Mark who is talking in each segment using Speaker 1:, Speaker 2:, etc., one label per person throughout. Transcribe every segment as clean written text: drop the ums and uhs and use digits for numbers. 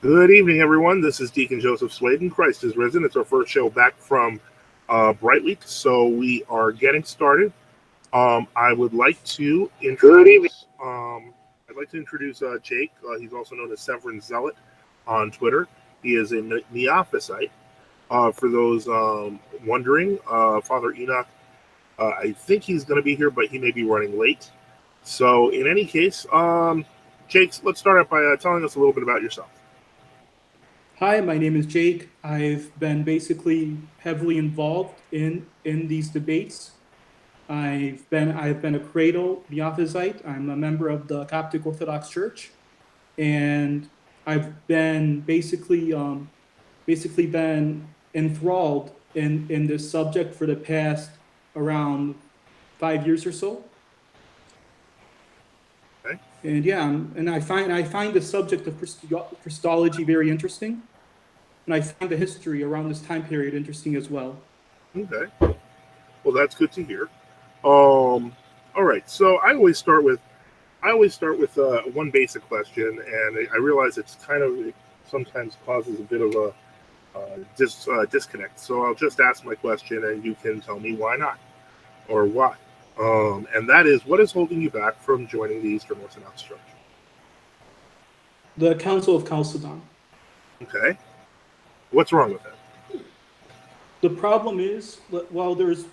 Speaker 1: Good evening, everyone. This is Deacon Joseph Swaden. Christ is risen. It's our first show back from Bright Week, so we are getting started. I would like to introduce. Good evening. I'd like to introduce Jake. He's also known as Severus Zealot on Twitter. He is a Neophysite. For those wondering, Father Enoch, I think he's going to be here, but he may be running late. So, in any case, Jake, let's start out by telling us a little bit about yourself.
Speaker 2: Hi, my name is Jake. I've been basically heavily involved in these debates. I've been a cradle Neophysite. I'm a member of the Coptic Orthodox Church, and I've been basically been enthralled in this subject for the past around 5 years or so.
Speaker 1: Okay.
Speaker 2: And yeah, and I find the subject of Christology very interesting. And I find the history around this time period interesting as well.
Speaker 1: Okay. Well, that's good to hear. All right. So I always start with one basic question, and I realize it sometimes causes a bit of a disconnect. So I'll just ask my question, and you can tell me why not or why. And that is, what is holding you back from joining the Eastern Orthodox Church?
Speaker 2: The Council of Chalcedon.
Speaker 1: Okay. What's wrong with that?
Speaker 2: The problem is, well, there's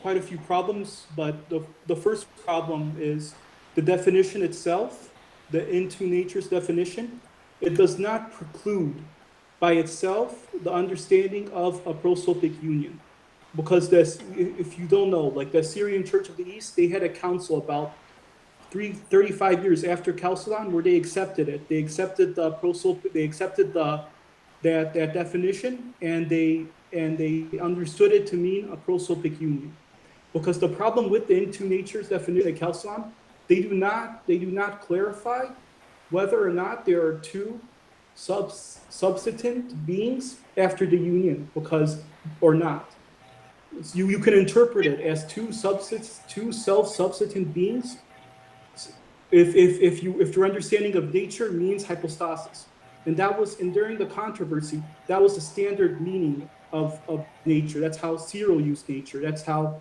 Speaker 2: quite a few problems, but the first problem is the definition itself, the into natures definition. It does not preclude by itself the understanding of a prosopic union. Because if you don't know, like the Syrian Church of the East, they had a council about 35 years after Chalcedon where they accepted it. They accepted the prosopic, they accepted that definition, and they understood it to mean a prosopic union. Because the problem with the into natures definition at Chalcedon, they do not clarify whether or not there are two subsistent beings after the union, or not. You can interpret it as two self-subsistent beings if your understanding of nature means hypostasis. And during the controversy, that was the standard meaning of nature. That's how Cyril used nature. That's how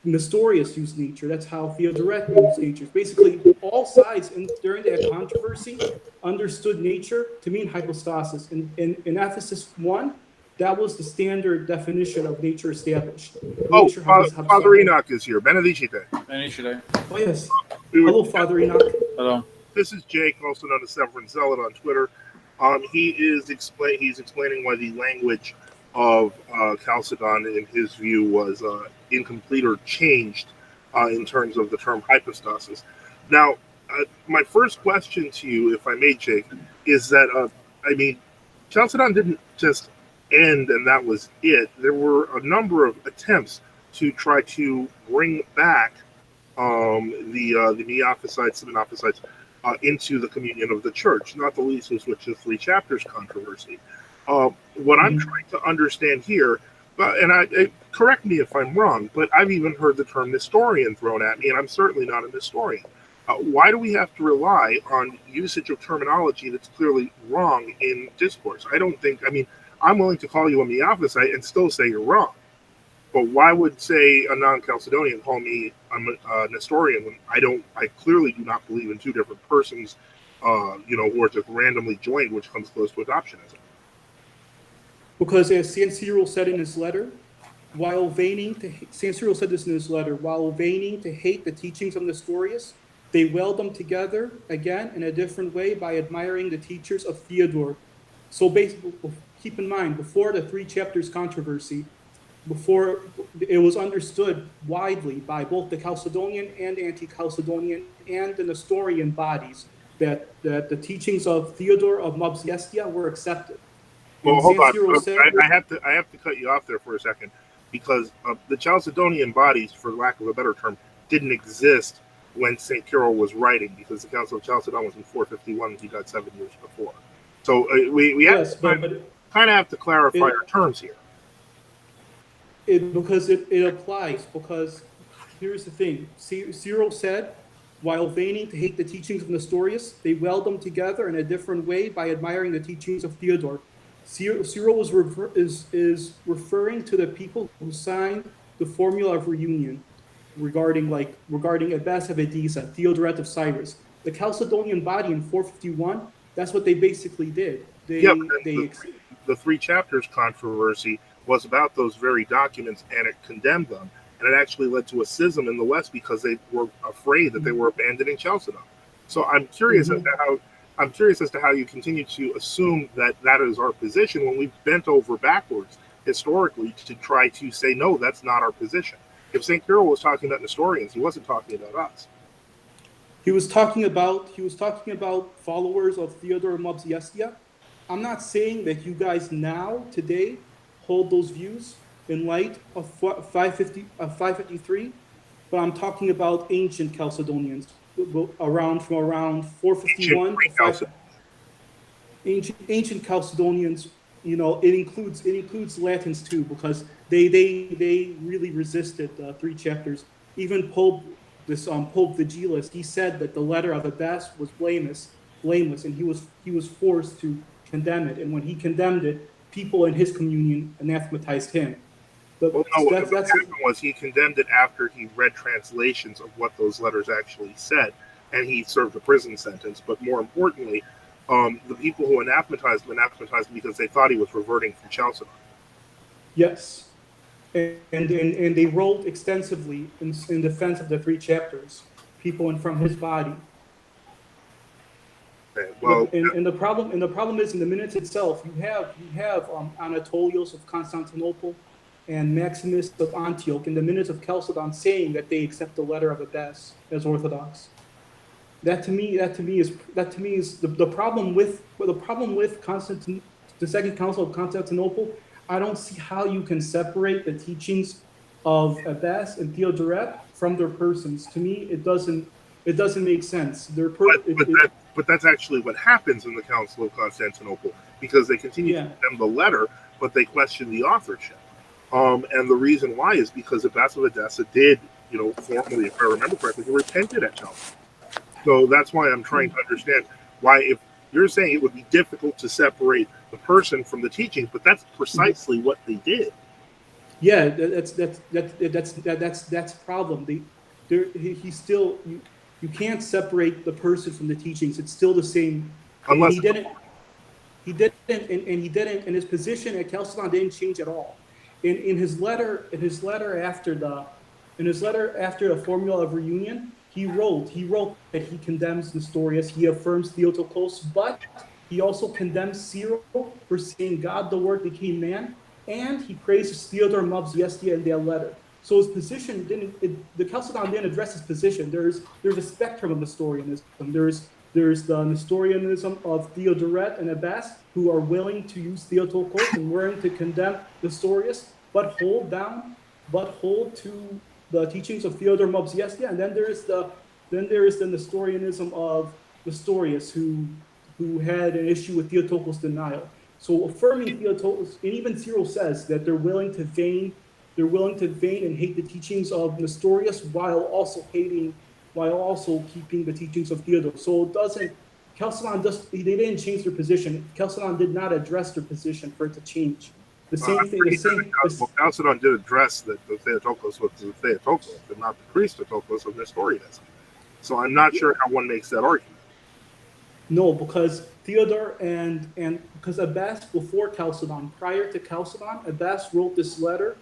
Speaker 2: Nestorius used nature. That's how Theodoret used nature. Basically, all sides during that controversy understood nature to mean hypostasis. In Ephesus 1, that was the standard definition of nature established. Nature
Speaker 1: Father Enoch is here. Benedicite.
Speaker 3: Benedicite.
Speaker 2: Oh, yes. Hello, Father Enoch.
Speaker 3: Hello.
Speaker 1: This is Jake, also known as Severus Zealot on Twitter. He's explaining why the language of Chalcedon, in his view, was incomplete or changed in terms of the term hypostasis. Now, my first question to you, if I may, Jake, is that, Chalcedon didn't just end and that was it. There were a number of attempts to try to bring back the Neophysites and Monophysites into the communion of the church, not the least of which is three chapters controversy. What I'm trying to understand here, and correct me if I'm wrong, but I've even heard the term Nestorian thrown at me, and I'm certainly not a Nestorian. Why do we have to rely on usage of terminology that's clearly wrong in discourse? I'm willing to call you a Neophysite and still say you're wrong. But why would, say, a non-Chalcedonian call me a Nestorian when I clearly do not believe in two different persons, who are just randomly joined, which comes close to adoptionism?
Speaker 2: Because as St. Cyril said in his letter, St. Cyril said this in his letter, while feigning to hate the teachings of Nestorius, they weld them together again in a different way by admiring the teachers of Theodore. So basically, keep in mind, before the three chapters controversy, before it was understood widely by both the Chalcedonian and anti-Chalcedonian and the Nestorian bodies that the teachings of Theodore of Mopsuestia were accepted.
Speaker 1: Well, hold on. I have to cut you off there for a second, because the Chalcedonian bodies, for lack of a better term, didn't exist when St. Cyril was writing, because the Council of Chalcedon was in 451 and he died 7 years before. So we kind of have to clarify our terms here.
Speaker 2: Because it applies, because here's the thing. Cyril said While feigning to hate the teachings of Nestorius, they weld them together in a different way by admiring the teachings of Theodore. Cyril is referring to the people who signed the formula of reunion regarding Abbas of Edessa, Theodoret of Cyrus. The Chalcedonian body in 451, that's what they basically did.
Speaker 1: Yeah, but the three chapters controversy was about those very documents, and it condemned them, and it actually led to a schism in the West because they were afraid that they were abandoning Chalcedon. So I'm curious as to how you continue to assume that that is our position when we've bent over backwards historically to try to say no, that's not our position. If St. Cyril was talking about Nestorians, he wasn't talking about us.
Speaker 2: He was talking about followers of Theodore Mobsiestia. I'm not saying that you guys now today hold those views in light of 553, but I'm talking about ancient Chalcedonians from around 451 to 5. Ancient Chalcedonians, it includes Latins too, because they really resisted the three chapters. Even Pope Vigilus, he said that the letter of Abbas was blameless, and he was forced to condemn it. And when he condemned it, people in his communion anathematized him.
Speaker 1: What happened was he condemned it after he read translations of what those letters actually said, and he served a prison sentence. But more importantly, the people who anathematized him because they thought he was reverting from Chalcedon.
Speaker 2: Yes. And they wrote extensively in defense of the three chapters, people and from his body.
Speaker 1: Okay, well,
Speaker 2: and the problem is in the minutes itself. You have Anatolios of Constantinople and Maximus of Antioch in the minutes of Chalcedon saying that they accept the letter of Abbas as Orthodox. That to me is the problem with the Second Council of Constantinople. I don't see how you can separate the teachings of Abbas and Theodoret from their persons. To me, it doesn't make sense.
Speaker 1: But that's actually what happens in the Council of Constantinople, because they continue to condemn the letter, but they question the authorship. And the reason why is because Abbas of Edessa did, formally, if I remember correctly, he repented at Chalcedon. So that's why I'm trying to understand why, if you're saying it would be difficult to separate the person from the teachings, but that's precisely what they did.
Speaker 2: Yeah, that's a problem. You can't separate the person from the teachings. It's still the same.
Speaker 1: Unless
Speaker 2: he didn't, and his position at Chalcedon didn't change at all. In his letter after the formula of reunion, he wrote that he condemns Nestorius, he affirms Theotokos, but he also condemns Cyril for saying God the Word became man, and he praises Theodore Mobsiestia in that letter. So his position the Chalcedon didn't address his position. There's a spectrum of Nestorianism. There's the Nestorianism of Theodoret and Abbas, who are willing to use Theotokos and willing to condemn Nestorius, but hold to the teachings of Theodore Mobsiestia. And then there is the Nestorianism of Nestorius, who had an issue with Theotokos' denial. So affirming Theotokos, and even Cyril says that they're willing to feign and hate the teachings of Nestorius while also keeping the teachings of Theodore. So they didn't change their position. Chalcedon did not address their position for it to change.
Speaker 1: Chalcedon did address that the Theotokos was the Theotokos, but not the Christotokos of Nestorianism. So I'm not sure how one makes that argument.
Speaker 2: No, because Theodore and because Abbas prior to Chalcedon, Abbas wrote this letter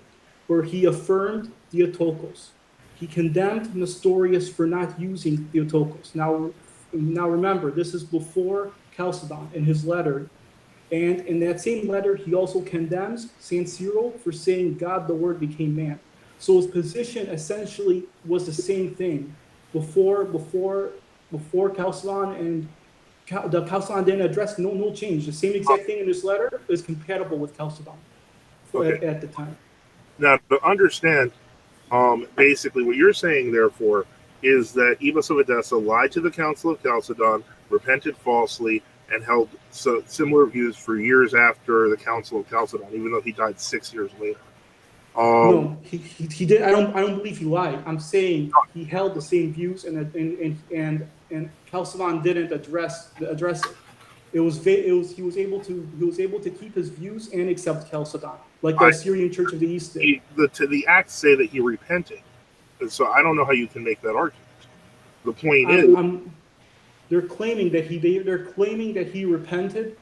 Speaker 2: where he affirmed Theotokos. He condemned Nestorius for not using Theotokos. Now remember, this is before Chalcedon in his letter. And in that same letter, he also condemns St. Cyril for saying God the Word became man. So his position essentially was the same thing before Chalcedon, and the Chalcedon didn't address no change. The same exact thing in this letter is compatible with Chalcedon at the time.
Speaker 1: Now, to understand, basically what you're saying, therefore, is that Abbas of Edessa lied to the Council of Chalcedon, repented falsely, and held similar views for years after the Council of Chalcedon, even though he died 6 years later.
Speaker 2: No, he did. I don't believe he lied. I'm saying he held the same views, and Chalcedon didn't address it. He was able to keep his views and accept Chalcedon, like the
Speaker 1: I,
Speaker 2: Assyrian Church of the East did.
Speaker 1: the Acts say that he repented, and so I don't know how you can make that argument. The point is,
Speaker 2: They're claiming that he repented.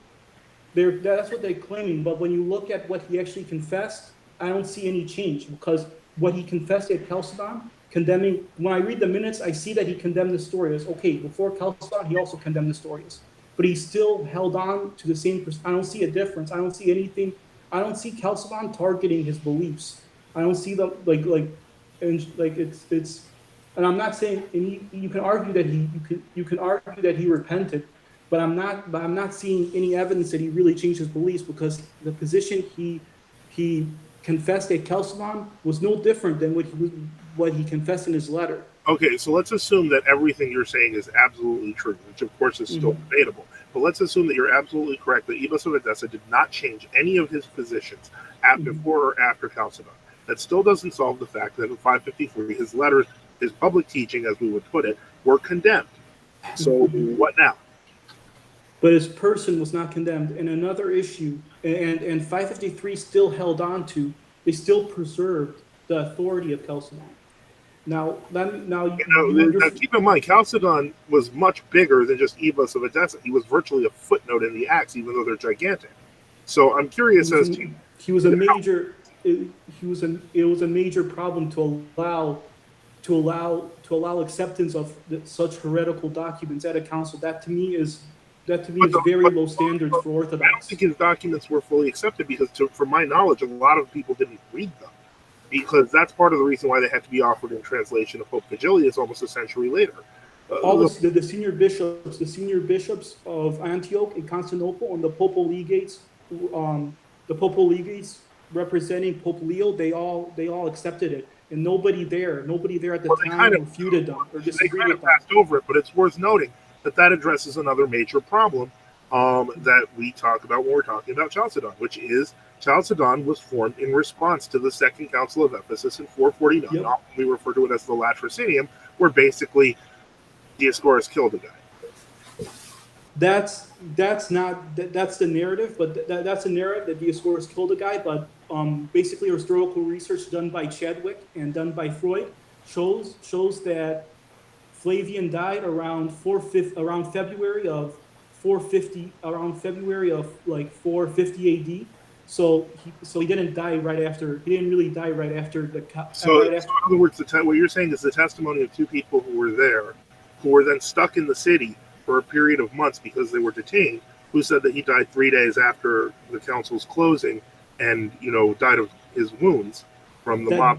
Speaker 2: That's what they're claiming. But when you look at what he actually confessed, I don't see any change, because what he confessed at Chalcedon, condemning, when I read the minutes, I see that he condemned the Nestorius. Okay, before Chalcedon, he also condemned the Nestorius, but he still held on to the same. I don't see a difference. I don't see anything. I don't see Chalcedon targeting his beliefs. I don't see them and like it's. And I'm not saying, and you can argue that you can argue that he repented, but I'm not seeing any evidence that he really changed his beliefs, because the position he confessed at Chalcedon was no different than what he confessed in his letter.
Speaker 1: okay, so let's assume that everything you're saying is absolutely true, which of course is still debatable. But let's assume that you're absolutely correct that Ebus of Edessa did not change any of his positions before or after Chalcedon. That still doesn't solve the fact that in 553, his letters, his public teaching, as we would put it, were condemned. So what now?
Speaker 2: But his person was not condemned. And another issue, and 553 still held on to, they still preserved the authority of Chalcedon. Now
Speaker 1: Keep in mind, Chalcedon was much bigger than just Ebus of Edessa. He was virtually a footnote in the Acts, even though they're gigantic. So I'm curious as to
Speaker 2: he was a major. It was a major problem to allow acceptance of such heretical documents at a council. That to me is very low standards for Orthodox.
Speaker 1: I don't think his documents were fully accepted because, from my knowledge, a lot of people didn't read them, because that's part of the reason why they had to be offered in translation of Pope Vigilius almost a century later.
Speaker 2: All the senior bishops of Antioch and Constantinople, and the papal legates representing Pope Leo, they all accepted it, and nobody there at the time refuted them or disagreed with them.
Speaker 1: Passed over it, but it's worth noting that addresses another major problem that we talk about when we're talking about Chalcedon, which is Chalcedon was formed in response to the Second Council of Ephesus in 449. Yep. We refer to it as the Latrocinium, where basically Dioscorus killed a guy.
Speaker 2: That's the narrative, but that's a narrative that Dioscorus killed a guy. But basically, historical research done by Chadwick and done by Freud shows that Flavian died around February of 450, like 450 AD. So he didn't die right after. He didn't really die right after the.
Speaker 1: So in other words, what you're saying is the testimony of two people who were there, who were then stuck in the city for a period of months because they were detained, who said that he died 3 days after the council's closing, and died of his wounds from the mob.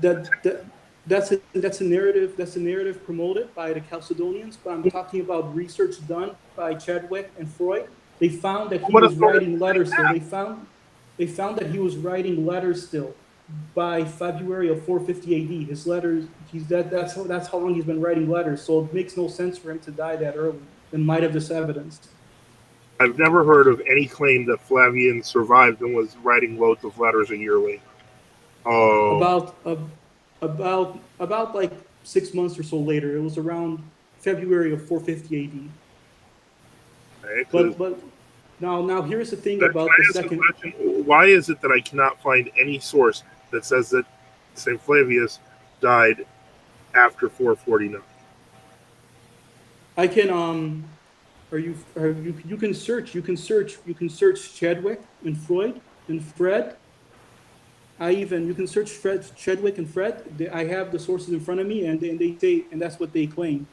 Speaker 2: That's a narrative. That's a narrative promoted by the Chalcedonians. But I'm talking about research done by Chadwick and Freud. They found that he was writing letters still. They found that he was writing letters still by February of 450 AD. His letters. That's how long he's been writing letters. So it makes no sense for him to die that early in light of this evidence.
Speaker 1: I've never heard of any claim that Flavian survived and was writing loads of letters a year later.
Speaker 2: About like 6 months or so later. It was around February of 450 AD. Okay, but now here's the thing about the second.
Speaker 1: Why is it that I cannot find any source that says that St. Flavius died after 449?
Speaker 2: I can you can search Chadwick and Freud and Fred. You can search Chadwick and Fred. I have the sources in front of me, and they say, and that's what they claim.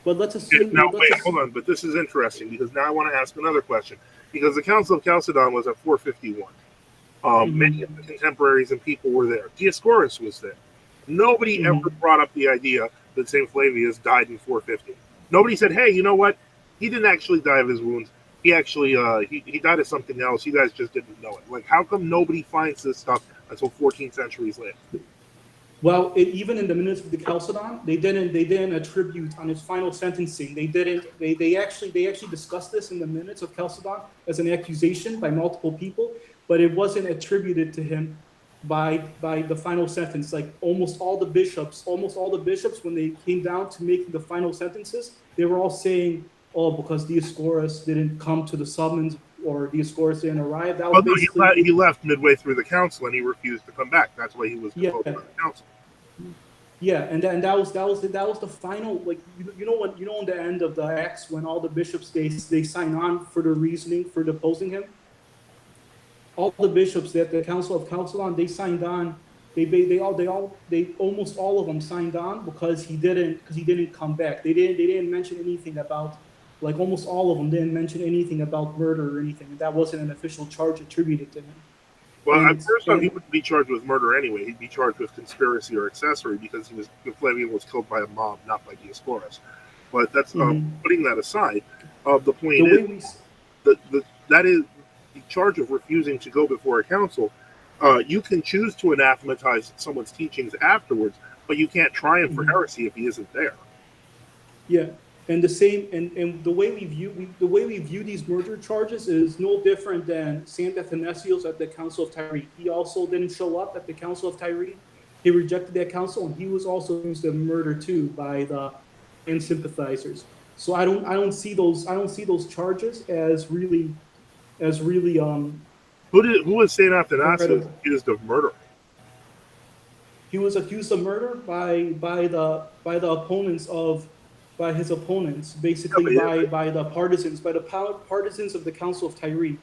Speaker 2: But let's assume.
Speaker 1: Hold on. But this is interesting, because now I want to ask another question. Because the Council of Chalcedon was at 451. Many of the contemporaries and people were there. Dioscorus was there. Nobody ever brought up the idea that St. Flavius died in 450. Nobody said, hey, you know what? He didn't actually die of his wounds. He actually he died of something else. You guys just didn't know it. Like, how come nobody finds this stuff until 14 centuries later?
Speaker 2: Well, even in the minutes of the Chalcedon, they didn't attribute on his final sentencing. They actually discussed this in the minutes of Chalcedon as an accusation by multiple people, but it wasn't attributed to him by the final sentence. Like almost all the bishops, when they came down to making the final sentences, they were all saying, "Oh, because Dioscorus didn't come to the summons, or Dioscorus didn't arrive." That was
Speaker 1: Well, no,
Speaker 2: basically,
Speaker 1: he left midway through the council and he refused to come back. That's why he was
Speaker 2: yeah,
Speaker 1: deposed by the council.
Speaker 2: yeah, and that was the final, like, you know in the end of the Acts, when all the bishops, they sign on for the reasoning for deposing him. All the bishops that the Council of Chalcedon, they signed on. They almost all of them signed on because he didn't come back. They didn't mention anything about, like, almost all of them didn't mention anything about murder or anything, and that wasn't an official charge attributed to him.
Speaker 1: Well,
Speaker 2: And
Speaker 1: at first he wouldn't be charged with murder anyway. He'd be charged with conspiracy or accessory because Flavian was killed by a mob, not by Dioscorus. But that's putting that aside. The point is that is the charge of refusing to go before a council. You can choose to anathematize someone's teachings afterwards, but you can't try him for heresy if he isn't there.
Speaker 2: Yeah, and the way we view these murder charges is no different than Saint Athanasius at the Council of Tyre. He also didn't show up at the Council of Tyre. He rejected that council, and he was also accused of murder too by the sympathizers. So I don't see those charges as really
Speaker 1: Who was Saint Athanasius accused of murder?
Speaker 2: He was accused of murder by his opponents, basically by the partisans of the Council of Tyre.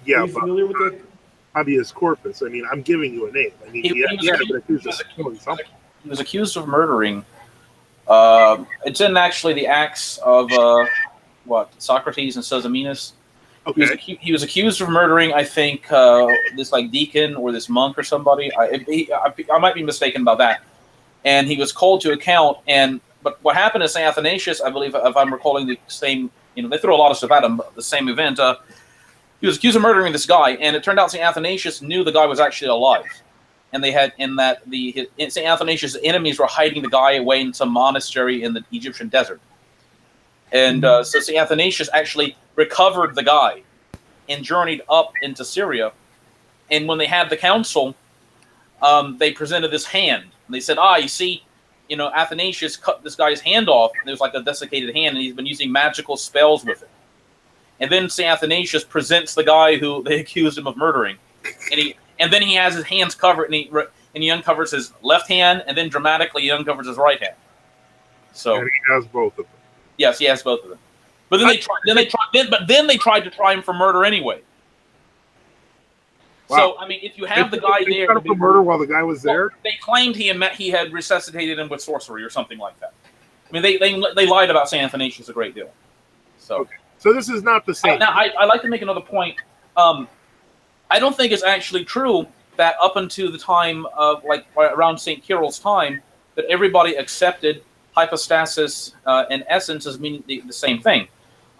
Speaker 1: Yeah,
Speaker 2: are you familiar with that?
Speaker 1: Habeas corpus. I mean, I'm giving you a name. I mean, he
Speaker 3: was accused of murdering. It's in actually the Acts of Socrates and Sozomenus.
Speaker 1: Okay.
Speaker 3: He was accused of murdering, I think, this like deacon or this monk or somebody. I might be mistaken about that. And he was called to account. But what happened is St. Athanasius, I believe, if I'm recalling the same, they threw a lot of stuff at him, but the same event. He was accused of murdering this guy, and it turned out St. Athanasius knew the guy was actually alive. And they had, St. Athanasius' enemies were hiding the guy away in some monastery in the Egyptian desert. And so St. Athanasius actually recovered the guy and journeyed up into Syria. And when they had the council, they presented this hand. And they said, you see, Athanasius cut this guy's hand off. And there's like a desiccated hand, and he's been using magical spells with it. And then St. Athanasius presents the guy who they accused him of murdering. And then he has his hands covered, and he uncovers his left hand, and then dramatically he uncovers his right hand. So,
Speaker 1: and he has both of them.
Speaker 3: Yes, he has both of them. But then they tried to try him for murder anyway. Wow. So I mean, if you have the guy there,
Speaker 1: tried for murder while the guy was there.
Speaker 3: They claimed he had resuscitated him with sorcery or something like that. I mean, they lied about Saint Athanasius a great deal. So,
Speaker 1: okay. So this is not the same.
Speaker 3: Now, I like to make another point. I don't think it's actually true that up until the time of around St. Cyril's time, that everybody accepted hypostasis and essence as meaning the same thing.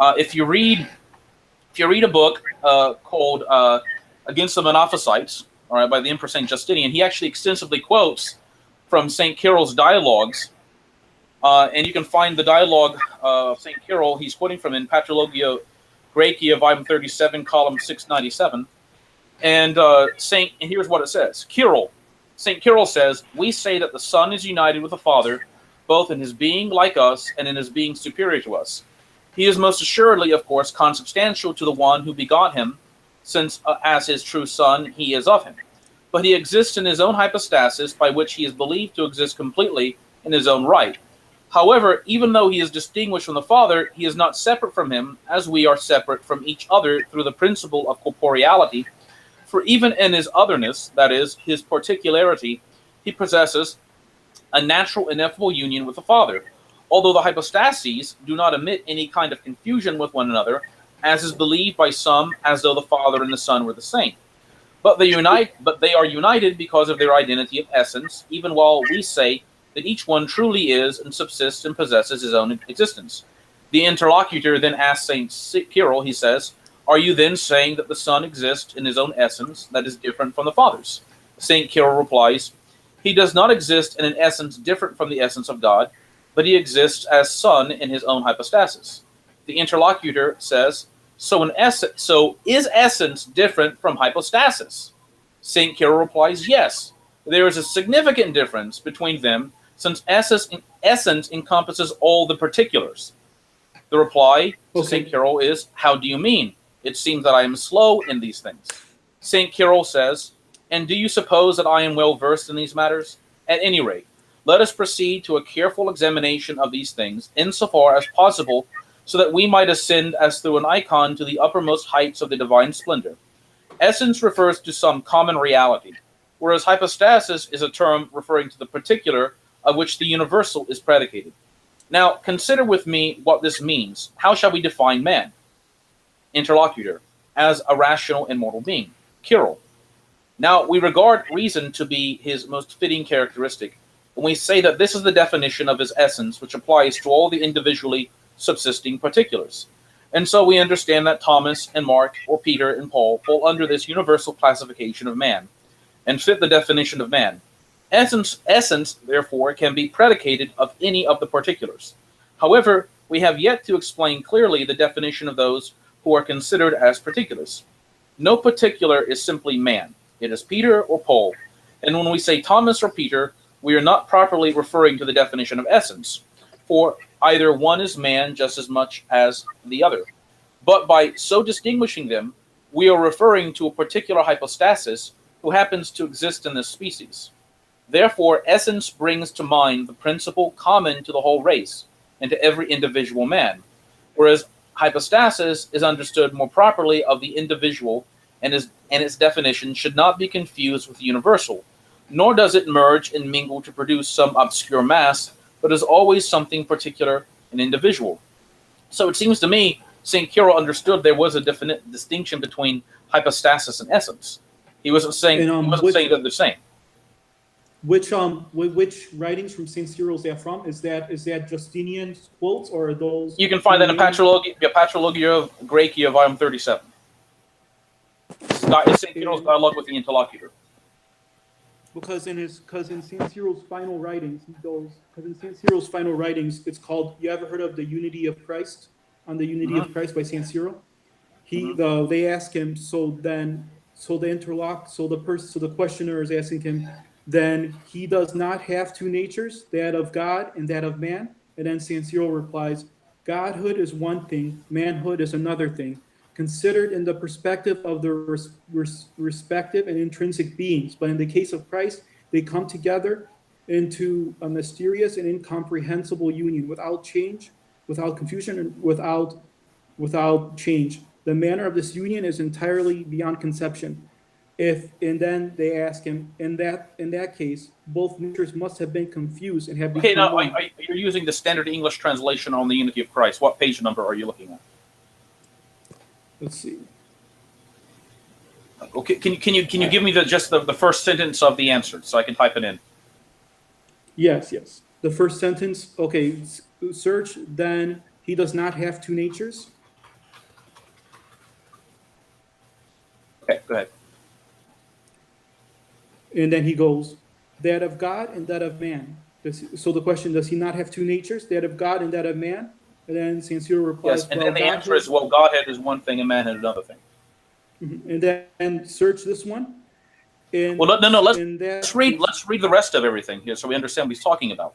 Speaker 3: If you read a book called Against the Monophysites, all right, by the Emperor St. Justinian, he actually extensively quotes from St. Cyril's dialogues, and you can find the dialogue of St. Cyril. He's quoting from in Patrologia Graecia, volume 37, column 697. And here's what it says. St. Cyril says, "We say that the Son is united with the Father, both in his being like us and in his being superior to us. He is most assuredly, of course, consubstantial to the one who begot him, since as his true Son he is of him. But he exists in his own hypostasis, by which he is believed to exist completely in his own right. However, even though he is distinguished from the Father, he is not separate from him, as we are separate from each other through the principle of corporeality. For even in his otherness, that is, his particularity, he possesses a natural ineffable union with the Father, although the hypostases do not admit any kind of confusion with one another, as is believed by some, as though the Father and the Son were the same. But they are united because of their identity of essence, even while we say that each one truly is and subsists and possesses his own existence." The interlocutor then asks St. Cyril, he says, "Are you then saying that the Son exists in his own essence that is different from the Father's?" St. Cyril replies, "He does not exist in an essence different from the essence of God, but he exists as Son in his own hypostasis." The interlocutor says, so is essence different from hypostasis?" St. Cyril replies, yes, there is a significant difference between them, since essence encompasses all the particulars. The reply to St. Cyril is, how do you mean? It seems that I am slow in these things. St. Cyril says, and do you suppose that I am well versed in these matters? At any rate, let us proceed to a careful examination of these things, insofar as possible, so that we might ascend as through an icon to the uppermost heights of the divine splendor. Essence refers to some common reality, whereas hypostasis is a term referring to the particular of which the universal is predicated. Now, consider with me what this means. How shall we define man? Interlocutor, as a rational and mortal being. Cyril. Now, we regard reason to be his most fitting characteristic, and we say that this is the definition of his essence, which applies to all the individually subsisting particulars. And so we understand that Thomas and Mark, or Peter and Paul, fall under this universal classification of man, and fit the definition of man. Essence, therefore, can be predicated of any of the particulars. However, we have yet to explain clearly the definition of those who are considered as particulars. No particular is simply man. It is Peter or Paul. And when we say Thomas or Peter, we are not properly referring to the definition of essence, for either one is man just as much as the other. But by so distinguishing them, we are referring to a particular hypostasis who happens to exist in this species. Therefore, essence brings to mind the principle common to the whole race and to every individual man, whereas hypostasis is understood more properly of the individual, and its definition should not be confused with the universal, nor does it merge and mingle to produce some obscure mass, but is always something particular and individual. So it seems to me St. Cyril understood there was a definite distinction between hypostasis and essence. He wasn't saying saying that they're the same.
Speaker 2: Which writings from St. Cyril is that from? Is that Justinian's quotes, or are those?
Speaker 3: You can find that in Patrologia Graecia, volume 37. It's St. Cyril's dialogue with the interlocutor.
Speaker 2: Because in St. Cyril's final writings, it's called. You ever heard of the Unity of Christ? On the Unity of Christ by St. Cyril. They ask him. The questioner is asking him. Then he does not have two natures, that of God and that of man. And then St. Cyril replies, Godhood is one thing, manhood is another thing, considered in the perspective of the respective and intrinsic beings. But in the case of Christ, they come together into a mysterious and incomprehensible union, without change, without confusion, and without change. The manner of this union is entirely beyond conception. And then they ask him, in that case, both natures must have been confused and have become.
Speaker 3: Okay, now you're using the standard English translation on the Unity of Christ. What page number are you looking at?
Speaker 2: Let's see.
Speaker 3: Okay, can you give me the first sentence of the answer so I can type it in?
Speaker 2: Yes. The first sentence. Okay, search. Then he does not have two natures.
Speaker 3: Okay, go ahead.
Speaker 2: And then he goes, that of God and that of man. So the question, does he not have two natures, that of God and that of man? And then St. Cyril replies,
Speaker 3: yes, and then the answer is, well, Godhead is one thing and manhood is another thing.
Speaker 2: And then search this one.
Speaker 3: Well, no. Let's read the rest of everything here so we understand what he's talking about.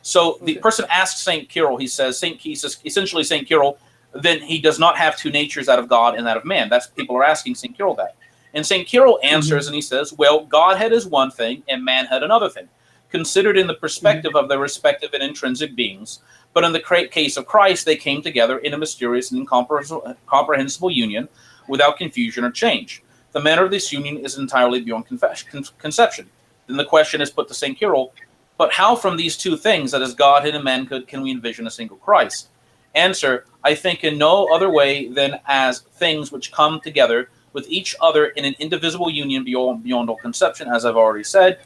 Speaker 3: So the person asks St. Cyril, he says essentially St. Cyril, then he does not have two natures, that of God and that of man. That's people are asking St. Cyril that. And St. Cyril answers and he says, well, Godhead is one thing and manhood another thing, considered in the perspective of their respective and intrinsic beings. But in the case of Christ, they came together in a mysterious and incomprehensible union without confusion or change. The manner of this union is entirely beyond conception. Then the question is put to St. Cyril, but how from these two things, that is Godhead and manhood, can we envision a single Christ? Answer, I think in no other way than as things which come together with each other in an indivisible union beyond all conception, as I've already said.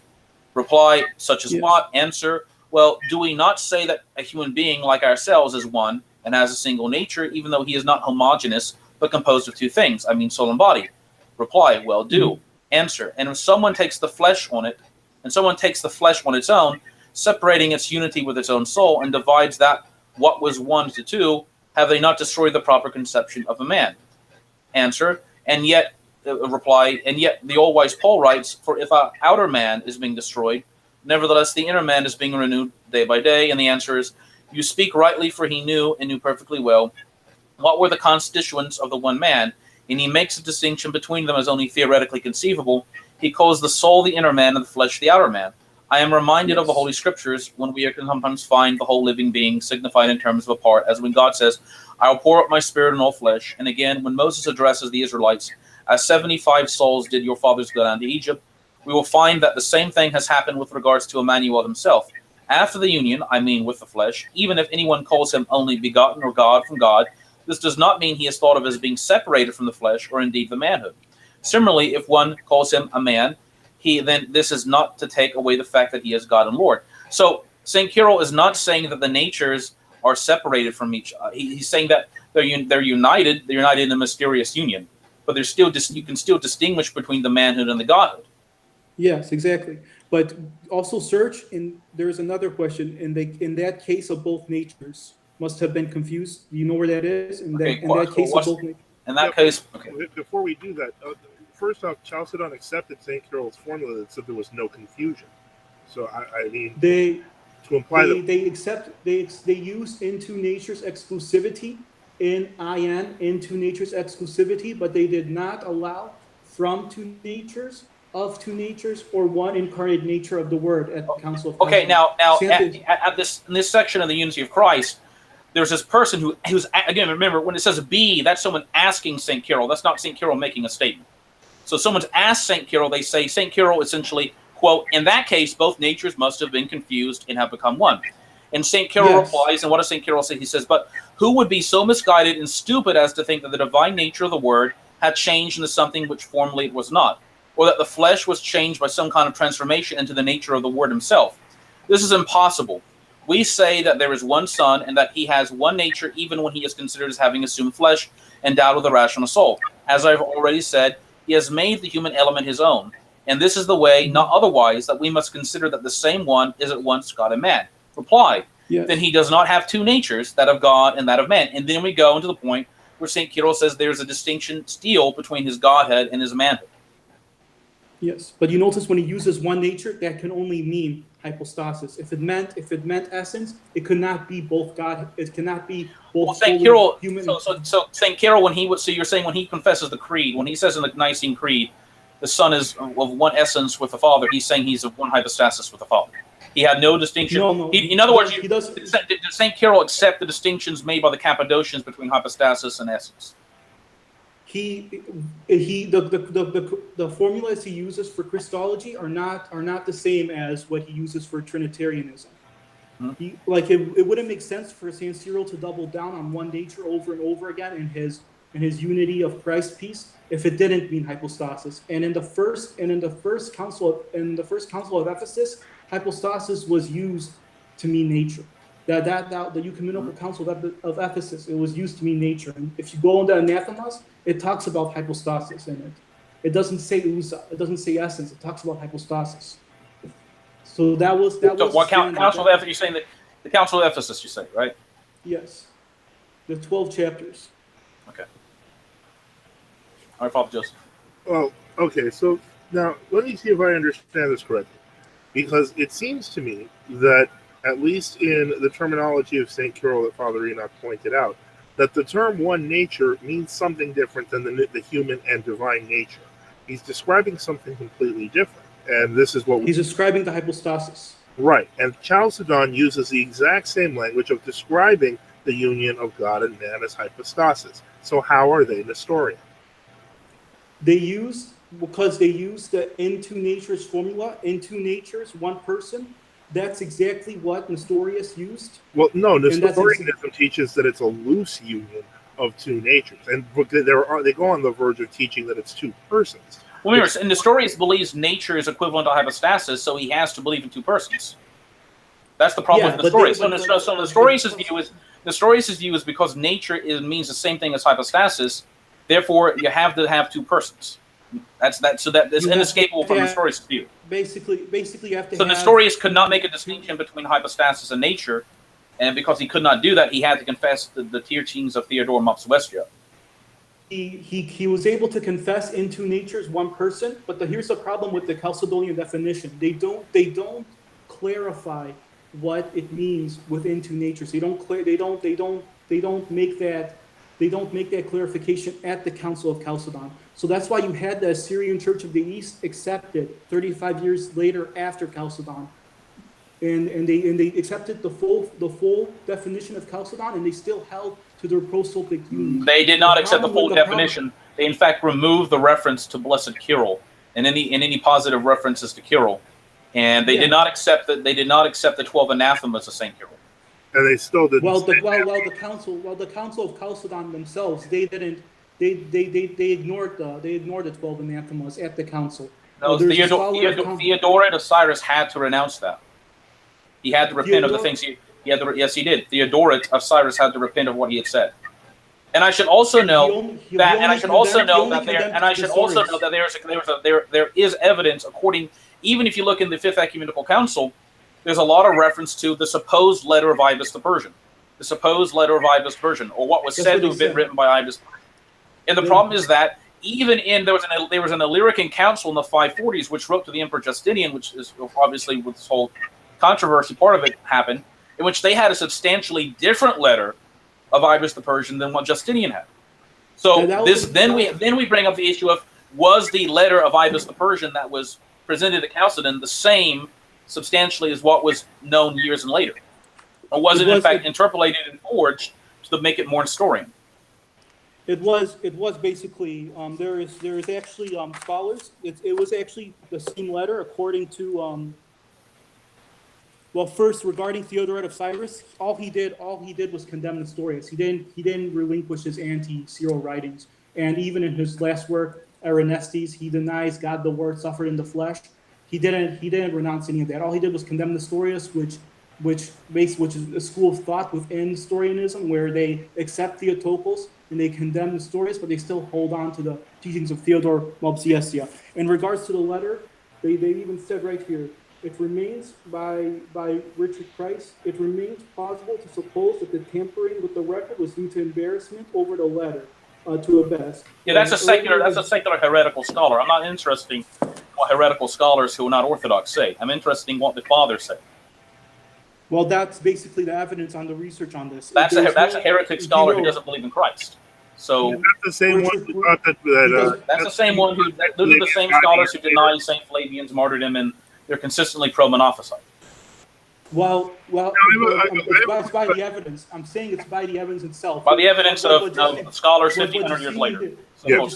Speaker 3: Reply, such as what? Answer, well, do we not say that a human being like ourselves is one and has a single nature, even though he is not homogeneous, but composed of two things, I mean soul and body? Reply, well, do. Answer, and if someone takes the flesh on it, and someone takes the flesh on its own, separating its unity with its own soul, and divides that what was one to two, have they not destroyed the proper conception of a man? Answer, and yet reply, and yet the all-wise Paul writes, for if our outer man is being destroyed, nevertheless the inner man is being renewed day by day. And the answer is, you speak rightly, for he knew and knew perfectly well what were the constituents of the one man, and he makes a distinction between them as only theoretically conceivable. He calls the soul the inner man and the flesh the outer man. I am reminded of the Holy Scriptures when we can sometimes find the whole living being signified in terms of a part, as when God says, I will pour out my spirit on all flesh. And again, when Moses addresses the Israelites, as 75 souls did your fathers go down to Egypt, we will find that the same thing has happened with regards to Emmanuel himself. After the union, I mean with the flesh, even if anyone calls him only begotten or God from God, this does not mean he is thought of as being separated from the flesh or indeed the manhood. Similarly, if one calls him a man, then this is not to take away the fact that he is God and Lord. So St. Cyril is not saying that the natures are separated from each other. He's saying that they're united. They're united in a mysterious union, but there's still you can still distinguish between the manhood and the godhood.
Speaker 2: Yes, exactly. But also search, and there's another question. In that case of both natures must have been confused. Do you know where that is? In that case of both natures.
Speaker 3: In that case, okay.
Speaker 1: Before we do that, first off, Chalcedon accepted St. Cyril's formula that said there was no confusion. So I mean, to imply
Speaker 2: they use into nature's exclusivity in into nature's exclusivity, but they did not allow from two natures, of two natures, or one incarnate nature of the Word at the Council of
Speaker 3: Okay, now
Speaker 2: in
Speaker 3: this section of the unity of Christ, there's this person who's, again, remember, when it says be, that's someone asking St. Cyril. That's not St. Cyril making a statement. So someone's asked St. Cyril, they say, St. Cyril essentially, quote, in that case, both natures must have been confused and have become one. And St. Cyril replies, and what does St. Cyril say? He says, but who would be so misguided and stupid as to think that the divine nature of the Word had changed into something which formerly it was not, or that the flesh was changed by some kind of transformation into the nature of the Word himself? This is impossible. We say that there is one Son and that he has one nature even when he is considered as having assumed flesh, endowed with a rational soul. As I've already said, he has made the human element his own. And this is the way, not otherwise, that we must consider that the same one is at once God and man. Reply, then he does not have two natures, that of God and that of man. And then we go into the point where St. Cyril says there's a distinction still between his Godhead and his manhood.
Speaker 2: Yes, but you notice when he uses one nature, that can only mean hypostasis. If it meant essence, it could not be both God. It cannot be both.
Speaker 3: Well, St. Cyril. So St. Cyril, so you're saying when he confesses the creed, when he says in the Nicene Creed, the Son is of one essence with the Father, he's saying he's of one hypostasis with the Father. He had no distinction.
Speaker 2: No.
Speaker 3: In other words,
Speaker 2: did
Speaker 3: St. Cyril accept the distinctions made by the Cappadocians between hypostasis and essence?
Speaker 2: The formulas he uses for Christology are not the same as what he uses for Trinitarianism. It wouldn't make sense for St. Cyril to double down on one nature over and over again in his unity of Christ peace if it didn't mean hypostasis. And in the first council of Ephesus, hypostasis was used to mean nature. The Ecumenical Council of Ephesus, it was used to mean nature. And if you go into Anathemas, it talks about hypostasis in it. It doesn't say ousa, it doesn't say essence, it talks about hypostasis. So that was
Speaker 3: what Council of Ephesus? You're saying that the Council of Ephesus, you say, right?
Speaker 2: Yes. The 12 chapters.
Speaker 3: Okay. All right, Father Joseph.
Speaker 1: Well, okay, so now let me see if I understand this correctly. Because it seems to me that, at least in the terminology of St. Cyril that Father Enoch pointed out, that the term one nature means something different than the human and divine nature. He's describing something completely different. And this is what
Speaker 2: he's describing the hypostasis.
Speaker 1: Right. And Chalcedon uses the exact same language of describing the union of God and man as hypostasis. So how are they Nestorian?
Speaker 2: Because they use the into natures formula, into natures, one person. That's exactly what Nestorius used.
Speaker 1: Well, no, Nestorianism teaches that it's a loose union of two natures, and they go on the verge of teaching that it's two persons.
Speaker 3: Well, remember, and Nestorius believes nature is equivalent to hypostasis, so he has to believe in two persons. That's the problem with Nestorius. So Nestorius' view is because nature means the same thing as hypostasis, therefore you have to have two persons. That's inescapable from Nestorius' view.
Speaker 2: Basically, you have to.
Speaker 3: So Nestorius could not make a distinction between hypostasis and nature, and because he could not do that, he had to confess the teachings of Theodore Mopsuestia.
Speaker 2: he was able to confess into natures one person, but here's the problem with the Chalcedonian definition. They don't clarify what it means within two natures. They don't make that clarification at the Council of Chalcedon. So that's why you had the Assyrian Church of the East accepted 35 years later after Chalcedon. And they accepted the full definition of Chalcedon, and they still held to their prosopic union.
Speaker 3: They did not accept the full definition. They in fact removed the reference to Blessed Kirill and any positive references to Kirill, and they did not accept that. They did not accept the 12 anathemas of Saint Kirill.
Speaker 1: And they still didn't.
Speaker 2: The Council of Chalcedon themselves, they didn't. They ignored the 12 anathemas at the council.
Speaker 3: No, Theodoret of Cyrus had to renounce that. He had to repent of the things yes, he did. Theodoret of Cyrus had to repent of what he had said. And I should also know that there is evidence, even if you look in the Fifth Ecumenical Council, there's a lot of reference to the supposed letter of Ibis the Persian. The supposed letter of Ibis the Persian, or what was said to have been written by Ibis the Persian. And the problem is that even there was an Illyrican council in the 540s which wrote to the Emperor Justinian, which is obviously with this whole controversy part of it happened, in which they had a substantially different letter of Ibis the Persian than what Justinian had. So then we bring up the issue of, was the letter of Ibis the Persian that was presented at Chalcedon the same substantially as what was known years later, or was it in fact interpolated and forged to make it more Nestorian?
Speaker 2: It was basically there is actually scholars. It was actually the same letter according to well, first regarding Theodoret of Cyrus, all he did was condemn Nestorius. He didn't relinquish his anti-Cyril writings, and even in his last work, Eranestes, he denies God the Word suffered in the flesh. He didn't renounce any of that. All he did was condemn Nestorius, which is a school of thought within Nestorianism, where they accept Theotokos and they condemn Nestorius, but they still hold on to the teachings of Theodore Mopsuestia. In regards to the letter, they even said right here, it remains by Richard Price, it remains plausible to suppose that the tampering with the record was due to embarrassment over the letter to a best.
Speaker 3: Yeah, that's a secular heretical scholar. I'm not interested in what heretical scholars who are not Orthodox say. I'm interested in what the fathers say.
Speaker 2: Well, that's basically the evidence on the research on this.
Speaker 3: That's a heretic scholar who doesn't believe in Christ. So
Speaker 1: that's the same one who thought that.
Speaker 3: That's the same one who. Those are the same scholars who deny Saint Flavian's martyrdom, and they're consistently pro-Monophysite.
Speaker 2: Well, it's by the evidence. I'm saying it's by the evidence itself.
Speaker 3: By the evidence of scholars 1,500 years later.
Speaker 2: What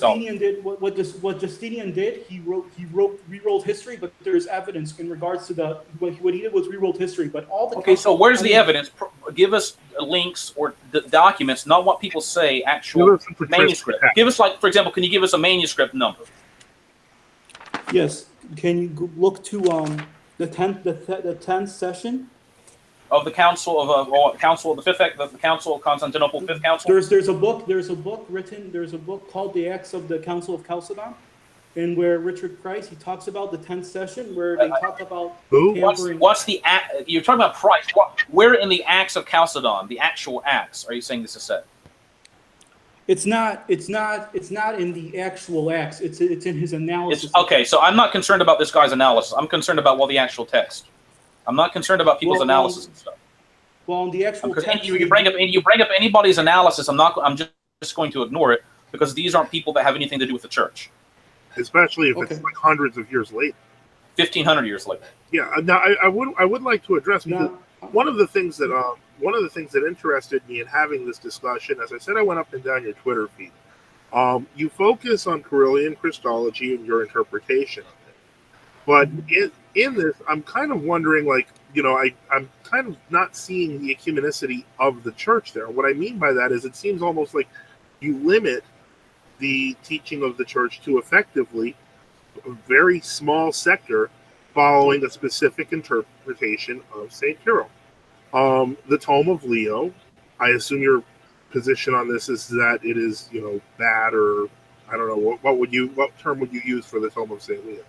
Speaker 2: Justinian did, he rewrote history, but there's evidence in regards to what he did was rewrote history. But all the
Speaker 3: so where's the evidence? Give us links or documents, not what people say. Actual manuscript. Give us, for example, can you give us a manuscript number?
Speaker 2: Yes. Can you look to the 10th session
Speaker 3: of the Council of the Council of Constantinople, Fifth Council?
Speaker 2: There's a book called The Acts of the Council of Chalcedon, and where Richard Price, he talks about the 10th session where they talk about
Speaker 3: what's the you're talking about Price. Where in the Acts of Chalcedon, the actual Acts, are you saying this is said?
Speaker 2: It's not in the actual Acts. It's in his analysis.
Speaker 3: Okay, so I'm not concerned about this guy's analysis. I'm concerned about the actual text. I'm not concerned about people's analysis and stuff.
Speaker 2: Well, in the actual text,
Speaker 3: you bring up anybody's analysis, I'm just going to ignore it, because these aren't people that have anything to do with the church.
Speaker 1: Especially if it's like hundreds of years later.
Speaker 3: 1,500 years later.
Speaker 1: Yeah. Now I would like to address one of the things that interested me in having this discussion, as I said, I went up and down your Twitter feed. You focus on Carillion Christology and your interpretation of it. But in this, I'm kind of wondering, I'm kind of not seeing the ecumenicity of the church there. What I mean by that is it seems almost like you limit the teaching of the church to effectively a very small sector following a specific interpretation of St. Kirill. The Tome of Leo, I assume your position on this is that it is, bad, or I don't know, what term would you use for the Tome of St. Leo?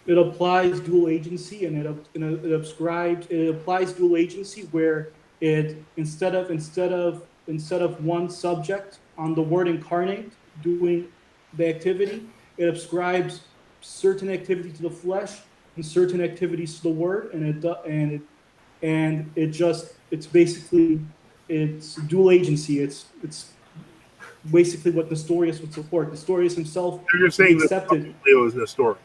Speaker 2: It applies dual agency, and it applies dual agency where it instead of one subject on the Word incarnate doing the activity. It ascribes certain activity to the flesh and certain activities to the Word, and it's basically it's dual agency. It's basically what Nestorius would support. Nestorius himself
Speaker 1: You're saying that
Speaker 2: accepted.
Speaker 1: Leo is Nestorian.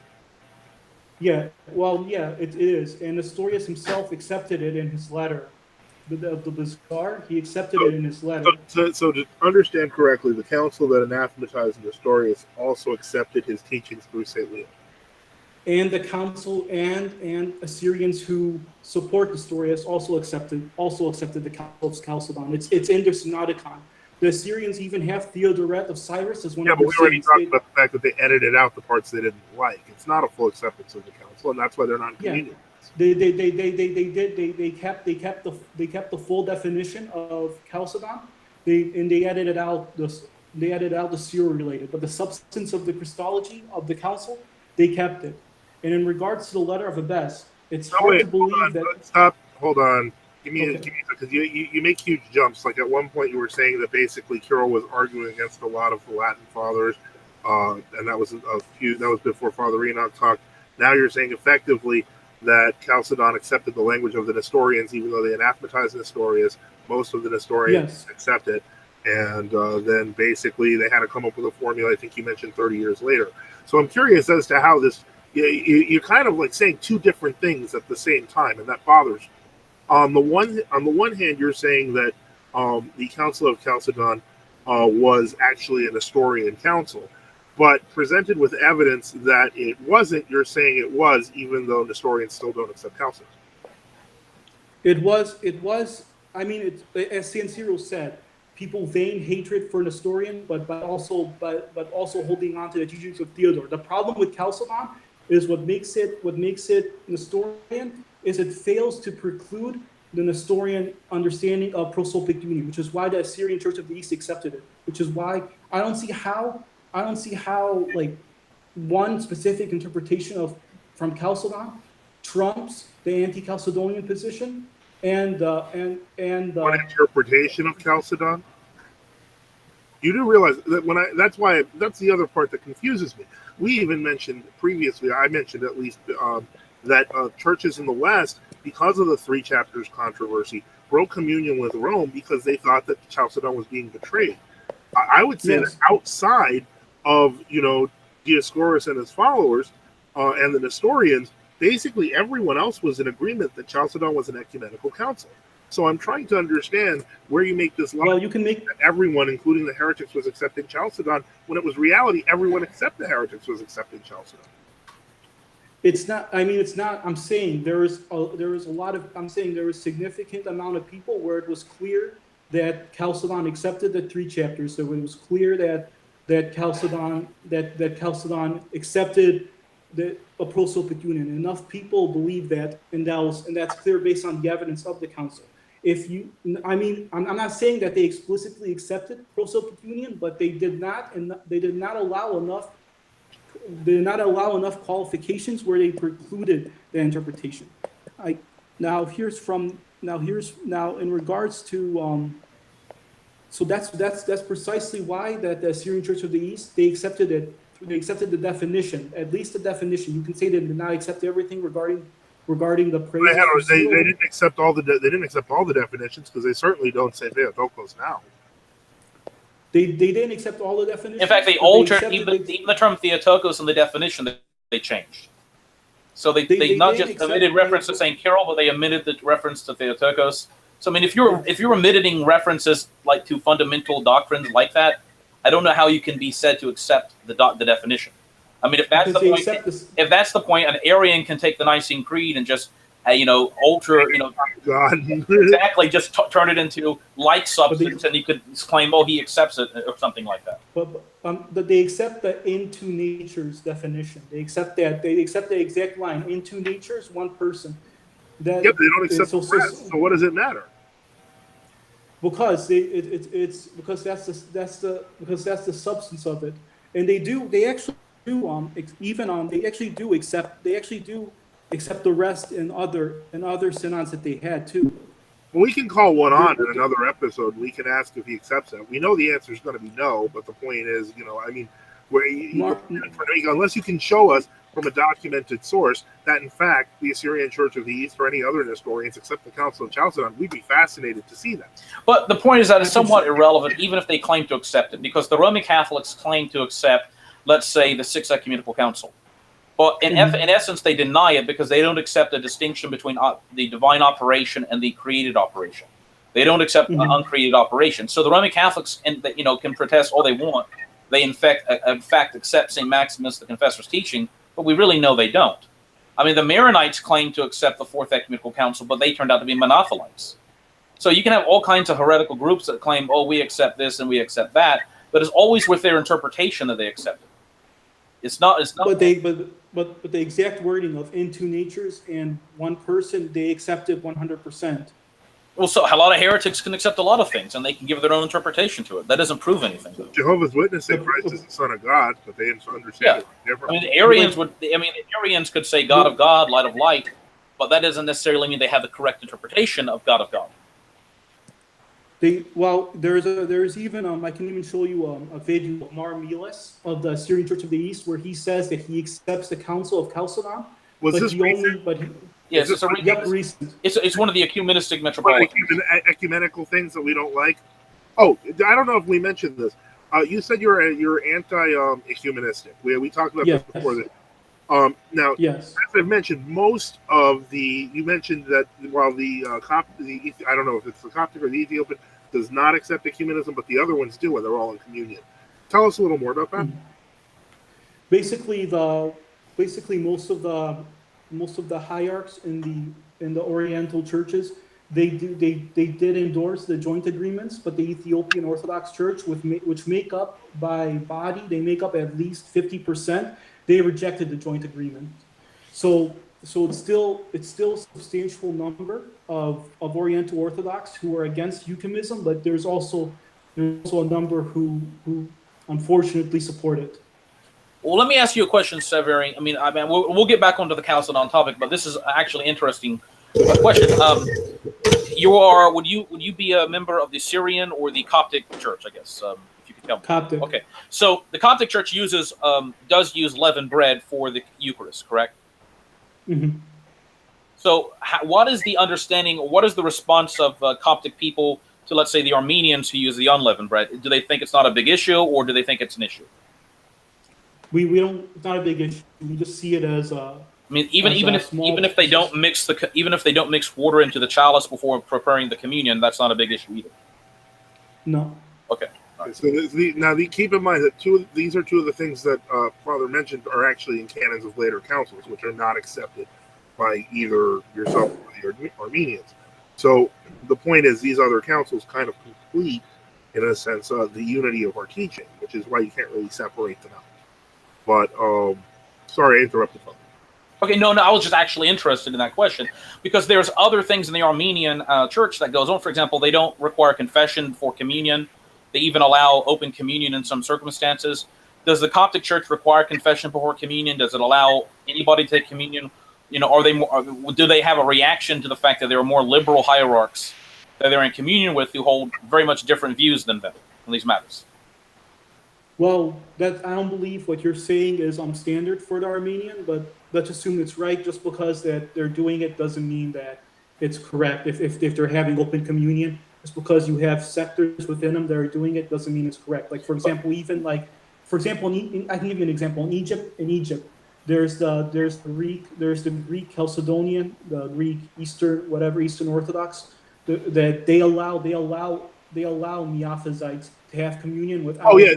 Speaker 2: Yeah, well, yeah, it is, and Nestorius himself accepted it in his letter. The Bizarre, he accepted it in his letter.
Speaker 1: So to understand correctly, the council that anathematized Nestorius also accepted his teachings through St. Leo.
Speaker 2: And the council and Assyrians who support Nestorius also accepted the Council of Chalcedon. It's in their Synodicon. The Assyrians even have Theodoret of Cyrus as one
Speaker 1: Yeah,
Speaker 2: of
Speaker 1: but
Speaker 2: their
Speaker 1: we already
Speaker 2: saints.
Speaker 1: talked about the fact that they edited out the parts they didn't like. It's not a full acceptance of the council, and that's why they're not in communion.
Speaker 2: They kept the full definition of Chalcedon. They edited out the Syro related, but the substance of the Christology of the council, they kept it. And in regards to the letter of Abes, it's hard to believe that.
Speaker 1: Stop. Hold on. Give me
Speaker 2: Okay.
Speaker 1: because you make huge jumps. Like at one point, you were saying that basically Kirill was arguing against a lot of the Latin fathers, and that was before Father Enoch talked. Now you're saying effectively that Chalcedon accepted the language of the Nestorians, even though they anathematized Nestorius. Most of the Nestorians
Speaker 2: Yes.
Speaker 1: accept it, and then basically they had to come up with a formula. I think you mentioned 30 years later. So I'm curious as to how this. You're kind of like saying two different things at the same time, and that bothers me. On the one hand, you're saying that the Council of Chalcedon was actually a Nestorian council, but presented with evidence that it wasn't, you're saying it was, even though Nestorians still don't accept Chalcedon.
Speaker 2: It was. I mean, as San Cyril said, people feign hatred for Nestorian, but also holding on to the teachings of Theodore. The problem with Chalcedon is what makes it Nestorian is it fails to preclude the Nestorian understanding of prosopic union, which is why the Assyrian Church of the East accepted it. Which is why I don't see how like one specific interpretation from Chalcedon trumps the anti-Chalcedonian position and
Speaker 1: One interpretation of Chalcedon. You do realize that that's the other part that confuses me. We even mentioned previously, I mentioned at least that churches in the West, because of the three chapters controversy, broke communion with Rome because they thought that Chalcedon was being betrayed. I would say
Speaker 2: Yes.
Speaker 1: that outside of Dioscorus and his followers and the Nestorians, basically everyone else was in agreement that Chalcedon was an ecumenical council. So I'm trying to understand where you make this line.
Speaker 2: well, you can make
Speaker 1: That everyone, including the heretics, was accepting Chalcedon, when it was reality everyone except the heretics was accepting Chalcedon.
Speaker 2: it's not. I mean, it's not. I'm saying there is a lot of. I'm saying there was a significant amount of people where it was clear that Chalcedon accepted the three chapters. So it was clear that Chalcedon accepted a prosopic union. Enough people believe that, and that's clear based on the evidence of the council. I'm not saying that they explicitly accepted prosopic union, but they did not allow enough qualifications where they precluded the interpretation. Now in regards to so that's precisely why that the Assyrian Church of the East, they accepted it. They accepted the definition, at least the definition. You can say they did not accept everything regarding the praise.
Speaker 1: They didn't accept all the definitions, because they certainly don't say Theotokos now.
Speaker 2: They didn't accept all the definitions.
Speaker 3: In fact, they altered even the term Theotokos in the definition that they changed. So they not just omitted reference to Saint Cyril, but they omitted the reference to Theotokos. So I mean, if you're omitting references like to fundamental doctrines like that, I don't know how you can be said to accept the definition. I mean, if that's the point, an Arian can take the Nicene Creed and just alter,
Speaker 1: God.
Speaker 3: exactly, just turn it into like substance, and he could claim, oh, he accepts it, or something like that.
Speaker 2: But they accept the into natures definition. They accept that. They accept the exact line: into natures, one person.
Speaker 1: They don't accept the rest. So what does it matter?
Speaker 2: Because that's the substance of it, and they actually do accept the rest in other synods that they had too.
Speaker 1: Well, we can call one on in another episode. We can ask if he accepts that. We know the answer is going to be no, but the point is, I mean, unless you can show us from a documented source that, in fact, the Assyrian Church of the East or any other historians, except the Council of Chalcedon, we'd be fascinated to see that.
Speaker 3: But the point is that it's somewhat irrelevant, even if they claim to accept it, because the Roman Catholics claim to accept, let's say, the Sixth Ecumenical Council. But in essence, they deny it because they don't accept a distinction between the divine operation and the created operation. They don't accept uncreated operation. So the Roman Catholics, can protest all they want. They in fact accept St. Maximus the Confessor's teaching, but we really know they don't. I mean, the Maronites claim to accept the Fourth Ecumenical Council, but they turned out to be Monothelites. So you can have all kinds of heretical groups that claim, oh, we accept this and we accept that, but it's always with their interpretation that they accept it. It's not.
Speaker 2: But the exact wording of in two natures and one person, they accepted 100%.
Speaker 3: Well, so a lot of heretics can accept a lot of things, and they can give their own interpretation to it. That doesn't prove anything.
Speaker 1: Jehovah's Witnesses say Christ is the Son of God, but they understand it differently.
Speaker 3: I mean, the Arians could say God of God, light of light, but that doesn't necessarily mean they have the correct interpretation of God of God.
Speaker 2: There's even I can even show you a video of Mar Milas of the Syrian Church of the East where he says that he accepts the Council of Chalcedon.
Speaker 3: Yes, it's one of the ecumenistic metropolitans.
Speaker 1: Ecumenical things that we don't like. Oh, I don't know if we mentioned this. You said you're anti-ecumenistic. We talked about this before. Now, as I've mentioned, you mentioned that while the I don't know if it's the Coptic or the Ethiopian does not accept ecumenism, but the other ones do, and they're all in communion. Tell us a little more about that.
Speaker 2: Basically, most of the hierarchs in the Oriental churches, they did endorse the joint agreements, but the Ethiopian Orthodox Church, which make up by body, they make up at least 50%. They rejected the joint agreement. So it's still a substantial number of Oriental Orthodox who are against ecumenism, but there's also a number who unfortunately support it.
Speaker 3: Well, let me ask you a question, Severus. I mean, we'll get back onto the Chalcedon topic, but this is actually interesting question. Would you be a member of the Syrian or the Coptic Church? I guess if you could tell me.
Speaker 2: Coptic.
Speaker 3: Okay, so the Coptic Church does use leavened bread for the Eucharist, correct?
Speaker 2: Mm-hmm.
Speaker 3: So, what is the understanding? What is the response of Coptic people to, let's say, the Armenians who use the unleavened bread? Do they think it's not a big issue, or do they think it's an issue?
Speaker 2: We don't. It's not a big issue. We just see it as a.
Speaker 3: I mean, even if they don't mix water into the chalice before preparing the communion, that's not a big issue either.
Speaker 2: No.
Speaker 3: Okay.
Speaker 1: Right. So keep in mind that these are two of the things that Father mentioned are actually in canons of later councils, which are not accepted by either yourself or the Armenians. So the point is, these other councils kind of complete, in a sense, the unity of our teaching, which is why you can't really separate them out. But sorry, I interrupted.
Speaker 3: Okay, no, I was just actually interested in that question because there's other things in the Armenian church that goes on. For example, they don't require confession for communion. They even allow open communion in some circumstances. Does the Coptic Church require confession before communion? Does it allow anybody to take communion? Do they have a reaction to the fact that there are more liberal hierarchs that they're in communion with who hold very much different views than them on these matters?
Speaker 2: Well, I don't believe what you're saying is standard for the Armenian, but let's assume it's right. Just because that they're doing it doesn't mean that it's correct. If they're having open communion, just because you have sectors within them that are doing it doesn't mean it's correct. Like, for example, I can give you an example. In Egypt, there's the Greek Chalcedonian, the Greek Eastern Orthodox, that they allow Miaphysites to have communion without.
Speaker 1: Oh yeah,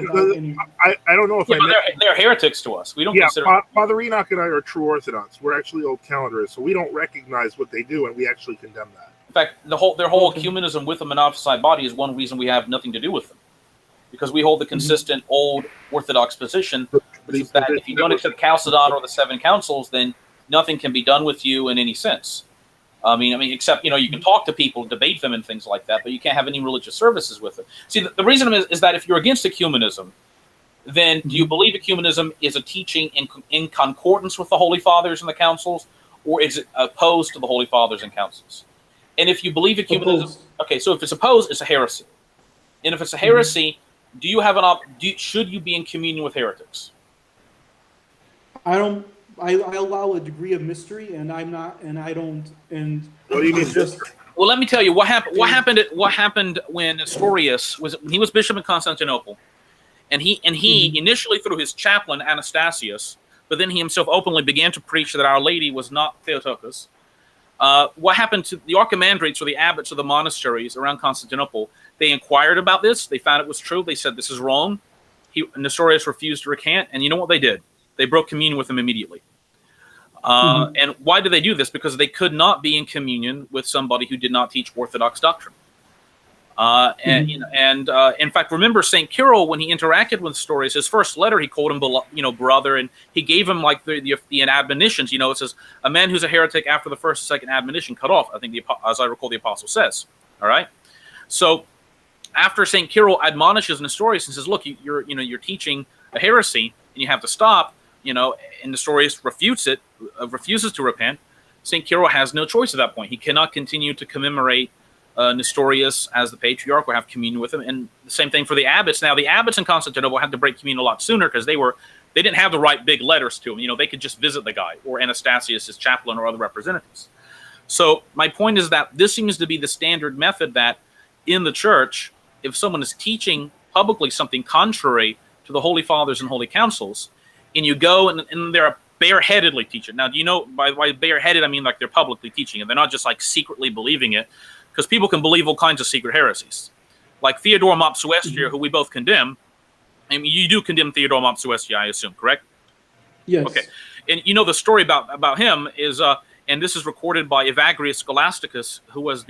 Speaker 1: I don't know if
Speaker 3: they're heretics to us. We don't consider.
Speaker 1: Father Enoch and I are true Orthodox. We're actually old calendarists, so we don't recognize what they do, and we actually condemn that.
Speaker 3: In fact, their whole ecumenism with the Monophysite body is one reason we have nothing to do with them, because we hold the consistent old Orthodox position, which is that if you don't accept Chalcedon or the seven councils, then nothing can be done with you in any sense. I mean, except, you can talk to people, debate them and things like that, but you can't have any religious services with it. See, the reason is that if you're against ecumenism, then do you believe ecumenism is a teaching in concordance with the Holy Fathers and the councils, or is it opposed to the Holy Fathers and councils? And if you believe ecumenism,
Speaker 2: Opposed.
Speaker 3: okay, so if it's opposed, it's a heresy. And if it's a heresy, do you have should you be in communion with heretics?
Speaker 2: I don't. I allow a degree of mystery, and I'm not, and I don't. And
Speaker 1: What do you mean,
Speaker 2: it's just
Speaker 1: mystery?
Speaker 3: Well, let me tell you what happened. What happened when Nestorius he was bishop in Constantinople, and he initially through his chaplain Anastasius, but then he himself openly began to preach that Our Lady was not Theotokos. What happened to the archimandrites or the abbots of the monasteries around Constantinople? They inquired about this. They found it was true. They said this is wrong. Nestorius refused to recant, and you know what they did? They broke communion with him immediately. And why did they do this? Because they could not be in communion with somebody who did not teach Orthodox doctrine. In fact, remember St. Cyril, when he interacted with Nestorius, his first letter, he called him, brother, and he gave him like the admonitions. It says, a man who's a heretic after the first and second admonition cut off. I think, as I recall, the apostle says. All right. So after St. Cyril admonishes Nestorius and says, look, you're teaching a heresy and you have to stop, and Nestorius refuses to repent. St. Cyril has no choice at that point. He cannot continue to commemorate Nestorius as the patriarch or have communion with him. And the same thing for the abbots. Now, the abbots in Constantinople had to break communion a lot sooner because they didn't have the right big letters to him. They could just visit the guy or Anastasius, his chaplain, or other representatives. So my point is that this seems to be the standard method that in the church, if someone is teaching publicly something contrary to the Holy Fathers and Holy Councils, and you go and they're bareheadedly teaching. Now, do you know by bareheaded, I mean like they're publicly teaching it. They're not just like secretly believing it, because people can believe all kinds of secret heresies. Like Theodore Mopsuestia, who we both condemn. I mean, you do condemn Theodore Mopsuestia, I assume, correct?
Speaker 2: yes.
Speaker 3: Okay. And the story about him is, and this is recorded by Evagrius Scholasticus, who was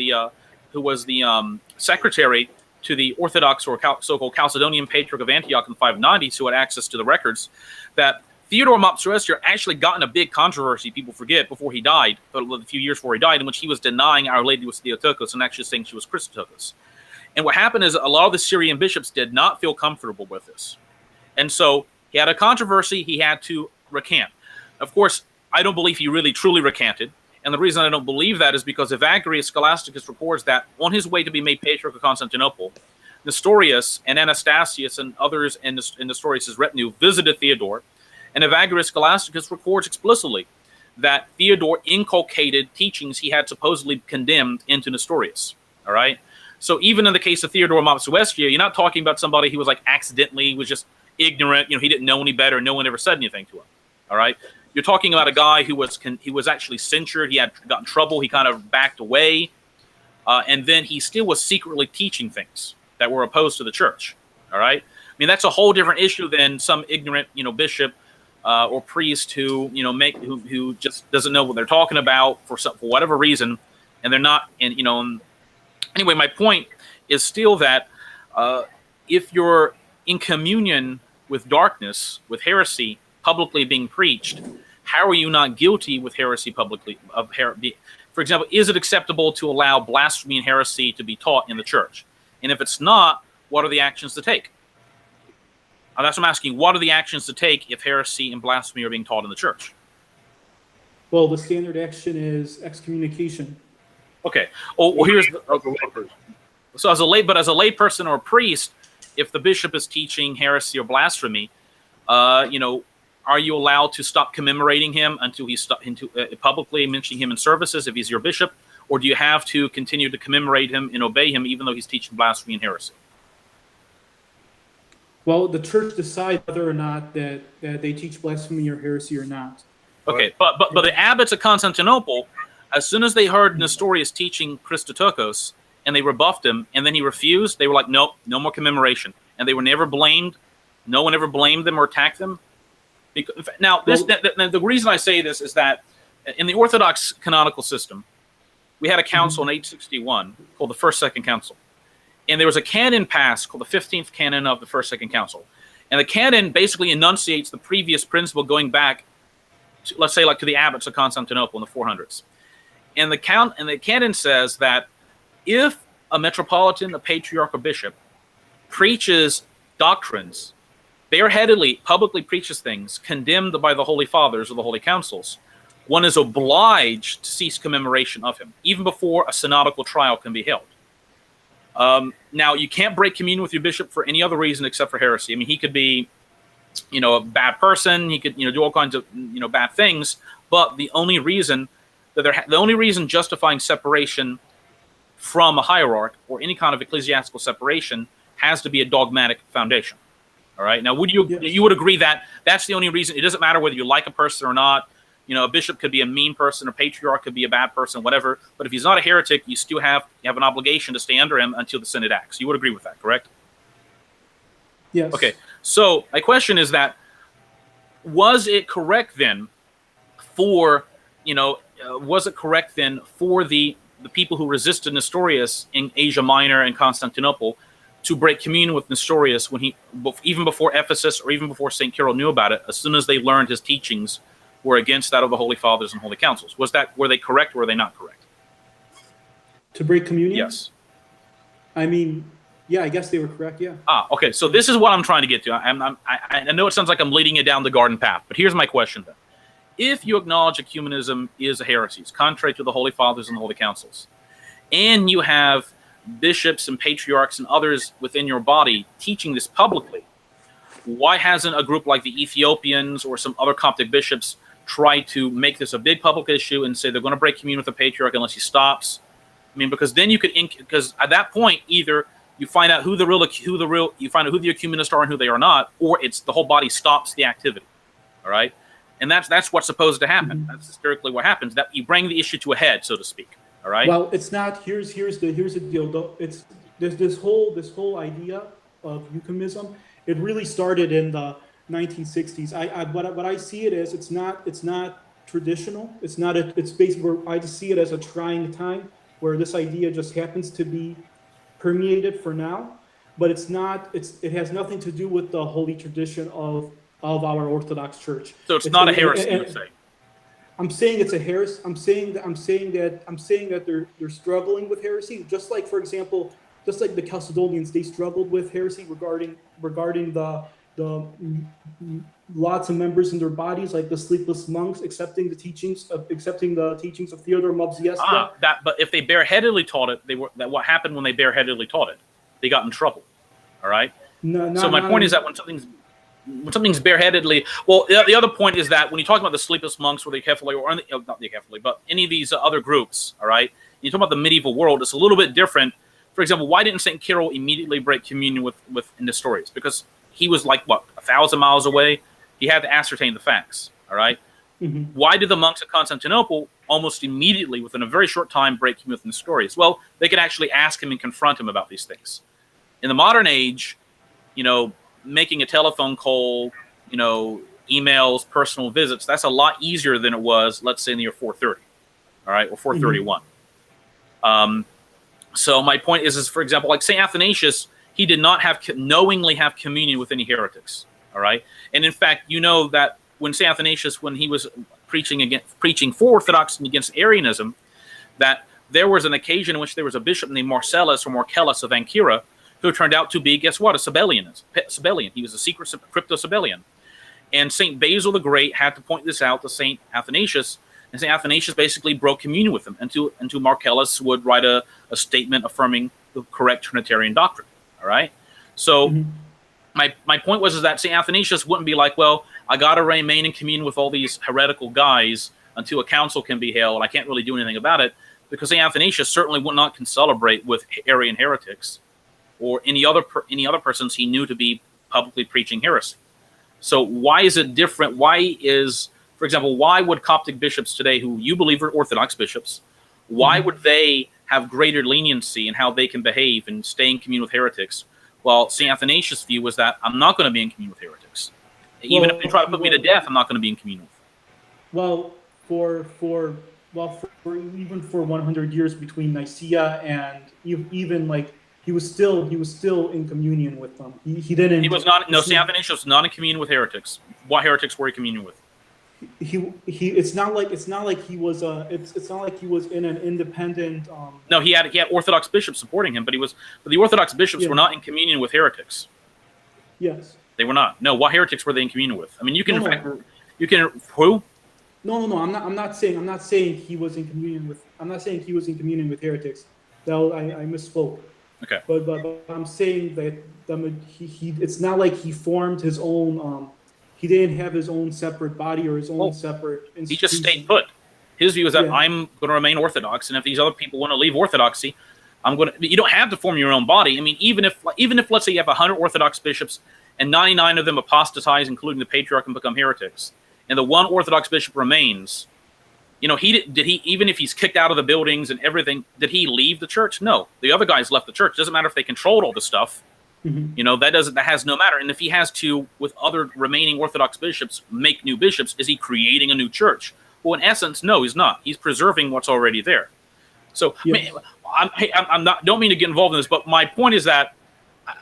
Speaker 3: the secretary to the Orthodox or so-called Chalcedonian Patriarch of Antioch in the 590s, who had access to the records, that Theodore Mopsuestia actually got in a big controversy, people forget, before he died, a few years before he died, in which he was denying Our Lady was Theotokos and actually saying she was Christotokos. And what happened is a lot of the Syrian bishops did not feel comfortable with this. And so he had a controversy, he had to recant. Of course, I don't believe he really truly recanted. And the reason I don't believe that is because Evagrius Scholasticus records that on his way to be made Patriarch of Constantinople, Nestorius and Anastasius and others in Nestorius' retinue visited Theodore. And Evagrius Scholasticus records explicitly that Theodore inculcated teachings he had supposedly condemned into Nestorius. All right? So even in the case of Theodore Mopsuestia, you're not talking about somebody who was like accidentally, was just ignorant, he didn't know any better, no one ever said anything to him. All right? You're talking about a guy who was actually censured, he had gotten in trouble, he kind of backed away, and then he still was secretly teaching things that were opposed to the church. All right? I mean, that's a whole different issue than some ignorant, bishop or priest who who just doesn't know what they're talking about for whatever reason, and they're not. And anyway, my point is still that if you're in communion with darkness, with heresy publicly being preached, how are you not guilty with heresy publicly? For example, is it acceptable to allow blasphemy and heresy to be taught in the church? And if it's not, what are the actions to take? That's what I'm asking. What are the actions to take if heresy and blasphemy are being taught in the church?
Speaker 2: Well, the standard action is excommunication.
Speaker 3: Okay. Well, here's so as a lay person or a priest, if the bishop is teaching heresy or blasphemy, are you allowed to stop commemorating him until he's publicly mentioning him in services if he's your bishop, or do you have to continue to commemorate him and obey him even though he's teaching blasphemy and heresy?
Speaker 2: Well, the church decides whether or not that they teach blasphemy or heresy or not.
Speaker 3: Okay, but the abbots of Constantinople, as soon as they heard Nestorius teaching Christotokos, and they rebuffed him, and then he refused, they were like, nope, no more commemoration. And they were never blamed. No one ever blamed them or attacked them. Now, the reason I say this is that in the Orthodox canonical system, we had a council in 861 called the First Second Council. And there was a canon passed called the 15th canon of the First Second Council. And the canon basically enunciates the previous principle going back to, let's say, like to the abbots of Constantinople in the 400s. And the canon says that if a metropolitan, a patriarch, or bishop preaches doctrines, bareheadedly, publicly preaches things condemned by the Holy Fathers or the Holy Councils, one is obliged to cease commemoration of him, even before a synodical trial can be held. Now, you can't break communion with your bishop for any other reason except for heresy. I mean, he could be, a bad person. He could, do all kinds of, bad things. But the only reason justifying separation from a hierarch or any kind of ecclesiastical separation has to be a dogmatic foundation. All right. Now, you would agree that that's the only reason? It doesn't matter whether you like a person or not. A bishop could be a mean person, a patriarch could be a bad person, whatever. But if he's not a heretic, you still have an obligation to stay under him until the synod acts. You would agree with that, correct?
Speaker 2: Yes.
Speaker 3: Okay. So my question is that, was it correct then for, the people who resisted Nestorius in Asia Minor and Constantinople to break communion with Nestorius even before Ephesus or even before St. Cyril knew about it, as soon as they learned his teachings were against that of the Holy Fathers and Holy Councils? Were they correct or were they not correct?
Speaker 2: To break communion?
Speaker 3: Yes.
Speaker 2: I mean, yeah, I guess they were correct, yeah.
Speaker 3: Okay, so this is what I'm trying to get to. I know it sounds like I'm leading you down the garden path, but here's my question then. If you acknowledge ecumenism is a heresy, it's contrary to the Holy Fathers and the Holy Councils, and you have bishops and patriarchs and others within your body teaching this publicly, why hasn't a group like the Ethiopians or some other Coptic bishops tried to make this a big public issue and say they're going to break communion with the patriarch unless he stops? I mean, because then you could, because at that point, either you find out who the ecumenists are and who they are not, or it's the whole body stops the activity. All right, and that's what's supposed to happen. Mm-hmm. That's historically what happens. That you bring the issue to a head, so to speak. All right.
Speaker 2: Well, it's not. Here's the deal. Though it's this whole idea of ecumenism. It really started in the 1960s. What I see it as, it's not traditional. It's basically, I just see it as a trying time where this idea just happens to be permeated for now, but it's not. It has nothing to do with the holy tradition of our Orthodox Church.
Speaker 3: So it's not a heresy, you say?
Speaker 2: I'm saying it's a heresy. I'm saying that they're struggling with heresy. Just like, for example, just like the Chalcedonians, they struggled with heresy regarding the lots of members in their bodies, like the sleepless monks, accepting the teachings of Theodore Mobziewska.
Speaker 3: But if they bareheadedly taught it, what happened when they bareheadedly taught it? They got in trouble. All right. So my point is that when something's bareheadedly, well, the other point is that when you talk about the sleepless monks or the Kephili, or not the Kephili, but any of these other groups, all right, you talk about the medieval world, it's a little bit different. For example, why didn't St. Cyril immediately break communion with Nestorius? Because he was like, 1,000 miles away? He had to ascertain the facts, all right? Mm-hmm. Why did the monks at Constantinople almost immediately, within a very short time, break communion with Nestorius? Well, they could actually ask him and confront him about these things. In the modern age, making a telephone call, emails, personal visits, that's a lot easier than it was, let's say, in the year 430, all right, or 431. Mm-hmm. So my point is, for example, like St. Athanasius, he did not knowingly have communion with any heretics, all right? And in fact, that when St. Athanasius, when he was preaching for Orthodox and against Arianism, that there was an occasion in which there was a bishop named Marcellus or Marcellus of Ancyra who turned out to be, guess what, a Sabellian. He was a secret crypto-Sabellian. And St. Basil the Great had to point this out to St. Athanasius, and St. Athanasius basically broke communion with him until Marcellus would write a statement affirming the correct Trinitarian doctrine. All right? So my point was that St. Athanasius wouldn't be like, well, I got to remain in communion with all these heretical guys until a council can be held. I can't really do anything about it, because St. Athanasius certainly would not concelebrate with Arian heretics or any other persons he knew to be publicly preaching heresy. So why is it different? For example, why would Coptic bishops today, who you believe are Orthodox bishops, why would they have greater leniency in how they can behave and stay in communion with heretics? Well, St. Athanasius' view was that I'm not going to be in communion with heretics. Even if they try to put me to death, I'm not going to be in communion with them.
Speaker 2: Well, for even for 100 years between Nicaea and even like he was still in communion with them. He didn't.
Speaker 3: He was not. No, St. Athanasius was not in communion with heretics. What heretics were he communion with?
Speaker 2: It's not like he was in an independent.
Speaker 3: No, he had Orthodox bishops supporting him, but the Orthodox bishops were not in communion with heretics.
Speaker 2: Yes,
Speaker 3: they were not. No, what heretics were they in communion with? I mean, you can who?
Speaker 2: No. I'm not saying he was in communion with. I'm not saying he was in communion with heretics. No, I misspoke.
Speaker 3: Okay.
Speaker 2: But I'm saying that he it's not like he formed his own. He didn't have his own separate body or his own separate institution.
Speaker 3: He just stayed put. His view is that
Speaker 2: Yeah.
Speaker 3: I'm going to remain Orthodox, and if these other people want to leave Orthodoxy, I'm going to. You don't have to form your own body. I mean, even if let's say you have 100 Orthodox bishops and 99 of them apostatize, including the patriarch, and become heretics, and the one Orthodox bishop remains. You know, did he even if he's kicked out of the buildings and everything, did he leave the church? No, the other guys left the church. Doesn't matter if they controlled all the stuff.
Speaker 2: Mhm.
Speaker 3: You know, that has no matter. And if he has to, with other remaining Orthodox bishops, make new bishops, is he creating a new church? Well, in essence, no, he's not. He's preserving what's already there. So,
Speaker 2: Yes.
Speaker 3: I'm not. Don't mean to get involved in this, but my point is that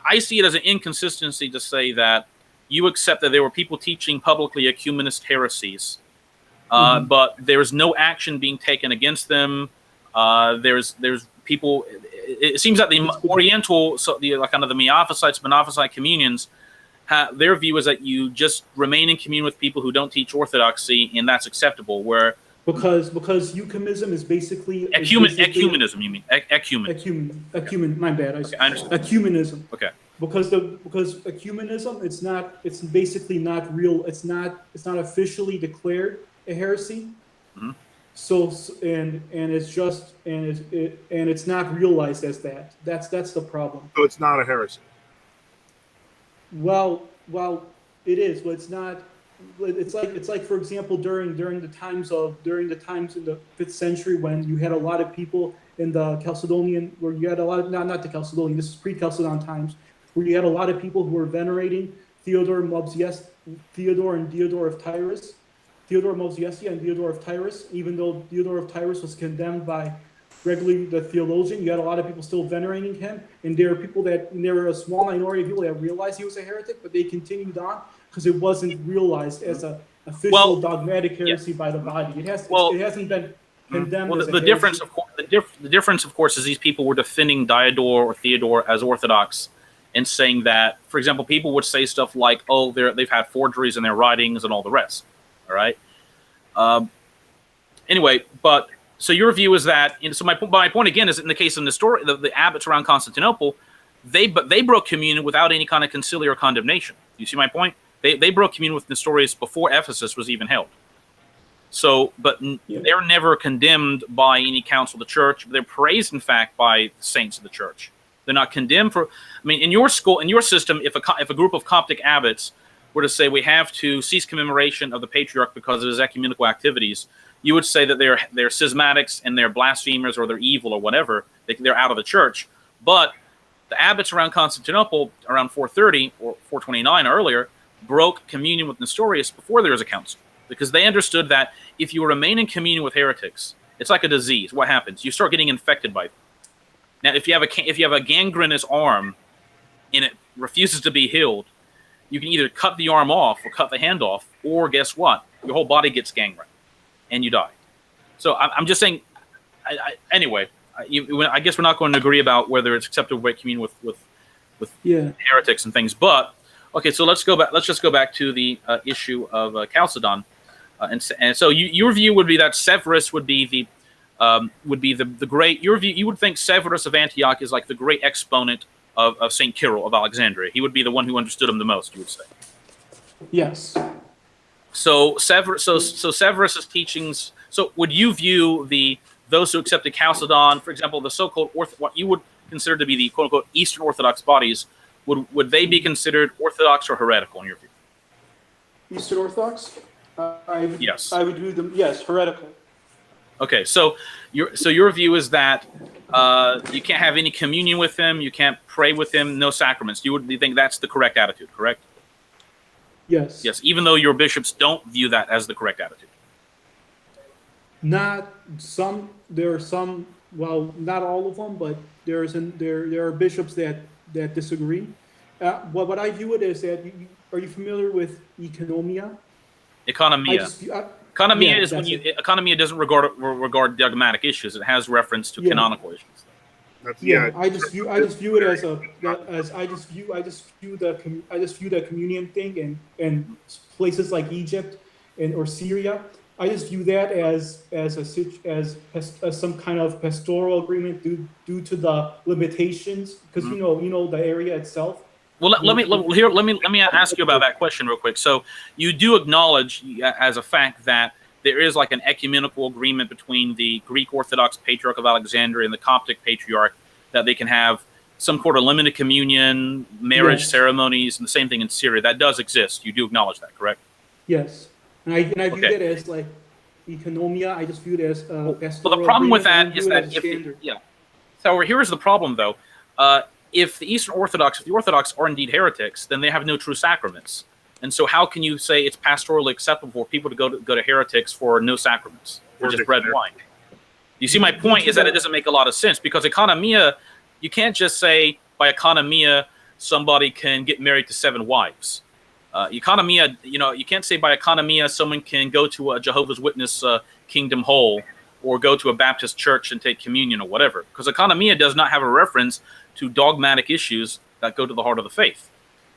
Speaker 3: I see it as an inconsistency to say that you accept that there were people teaching publicly ecumenist heresies, but there's no action being taken against them. There's people. It seems that the Oriental, so the kind of the Miaphysites, Monophysite communions, their view is that you just remain in communion with people who don't teach Orthodoxy, and that's acceptable. Where
Speaker 2: because ecumenism is basically
Speaker 3: ecumenism, you mean
Speaker 2: ecumen. My bad.
Speaker 3: Okay, I understand.
Speaker 2: Ecumenism.
Speaker 3: Okay.
Speaker 2: Because ecumenism, it's basically not real. It's not officially declared a heresy.
Speaker 3: Mm-hmm.
Speaker 2: So and it's not realized as that. That's the problem.
Speaker 1: So it's not a heresy.
Speaker 2: Well, it is, but it's not. It's like for example during the times in the 5th century when you had a lot of people in the Chalcedonian, where you had a lot of not the Chalcedonian. This is pre-Chalcedon times, where you had a lot of people who were venerating Theodore and Diodore of Tyrus. Theodore Mopsuestia and Diodore of Tyrus, even though Diodore of Tyrus was condemned by Gregory the theologian, you had a lot of people still venerating him, and there were a small minority of people that realized he was a heretic, but they continued on because it wasn't realized as an official dogmatic heresy by the body. It hasn't been condemned.
Speaker 3: Well,
Speaker 2: as
Speaker 3: the difference, of course, the difference, of course, is these people were defending Diodore or Theodore as Orthodox, and saying that, for example, people would say stuff like, "Oh, they've had forgeries in their writings and all the rest." All right. Anyway, but so your view is that. So my point again is that in the case of the abbots around Constantinople, they broke communion without any kind of conciliar condemnation. You see my point? They broke communion with Nestorius before Ephesus was even held. So, but they're never condemned by any council of the church. They're praised, in fact, by saints of the church. They're not condemned for. I mean, in your system, if a group of Coptic abbots were to say we have to cease commemoration of the patriarch because of his ecumenical activities, you would say that they're schismatics and they're blasphemers or they're evil or whatever. They're out of the church. But the abbots around Constantinople, around 430 or 429 or earlier, broke communion with Nestorius before there was a council, because they understood that if you remain in communion with heretics, it's like a disease. What happens? You start getting infected by them. Now, if you have a gangrenous arm and it refuses to be healed, you can either cut the arm off or cut the hand off, or guess what? Your whole body gets gangrene, and you die. So I'm just saying. Anyway, I guess we're not going to agree about whether it's acceptable to break communion with heretics and things. But okay, so let's go back. Let's just go back to the issue of Chalcedon, and so your view would be that Severus would be the great. Your view, you would think Severus of Antioch is like the great exponent of Saint Cyril of Alexandria. He would be the one who understood him the most, you would say.
Speaker 2: Yes.
Speaker 3: So Severus's teachings. So would you view those who accepted Chalcedon, for example, the so-called what you would consider to be the quote unquote Eastern Orthodox bodies, would they be considered Orthodox or heretical in your view?
Speaker 2: Eastern Orthodox?
Speaker 3: Yes.
Speaker 2: I would view them. Yes, heretical.
Speaker 3: Okay, so your view is that you can't have any communion with him, you can't pray with him, no sacraments. You think that's the correct attitude, correct?
Speaker 2: Yes.
Speaker 3: Yes, even though your bishops don't view that as the correct attitude.
Speaker 2: There are some. Well, not all of them, but there are bishops that disagree. What I view it is that are you familiar with economia?
Speaker 3: Economia. Economia doesn't regard dogmatic issues. It has reference to canonical issues.
Speaker 1: I
Speaker 2: just view it as I just view the communion thing and places like Egypt or Syria. I just view that as some kind of pastoral agreement due to the limitations, because the area itself.
Speaker 3: Well, let me ask you about that question real quick. So you do acknowledge as a fact that there is like an ecumenical agreement between the Greek Orthodox Patriarch of Alexandria and the Coptic Patriarch that they can have some sort of limited communion, marriage ceremonies, and the same thing in Syria. That does exist. You do acknowledge that, correct?
Speaker 2: Yes, and I view that as like economia. I just view it as pastoral.
Speaker 3: Well, the problem with that is that So here's the problem, though. If the Orthodox are indeed heretics, then they have no true sacraments. And so how can you say it's pastorally acceptable for people to go to heretics for no sacraments, for just bread and wine? You see, my point is that it doesn't make a lot of sense, because economia, you can't just say by economia somebody can get married to 7 wives. Economia, you can't say by economia someone can go to a Jehovah's Witness Kingdom Hall or go to a Baptist church and take communion or whatever, because economia does not have a reference to dogmatic issues that go to the heart of the faith.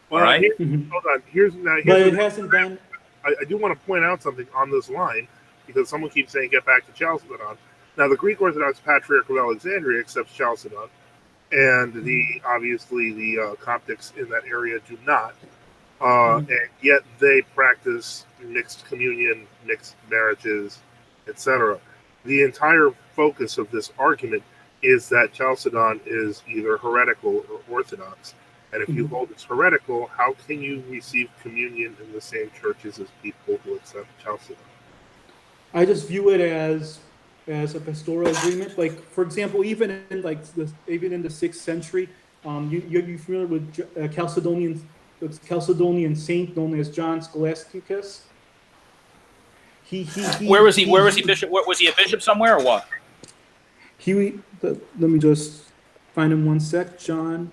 Speaker 1: Well,
Speaker 3: all right?
Speaker 1: Hold on. Here's
Speaker 2: but it hasn't been.
Speaker 1: I do want to point out something on this line, because someone keeps saying get back to Chalcedon. Now, the Greek Orthodox Patriarch of Alexandria accepts Chalcedon, and obviously the Coptics in that area do not. And yet they practice mixed communion, mixed marriages, etc. The entire focus of this argument is that Chalcedon is either heretical or Orthodox. And if you hold it's heretical, how can you receive communion in the same churches as people who accept Chalcedon?
Speaker 2: I just view it as a pastoral agreement. Like, for example, even in the 6th century, you're familiar with Chalcedonian saint known as John Scholasticus.
Speaker 3: Where was he bishop? Was he a bishop somewhere or what?
Speaker 2: Let me just find him one sec. John.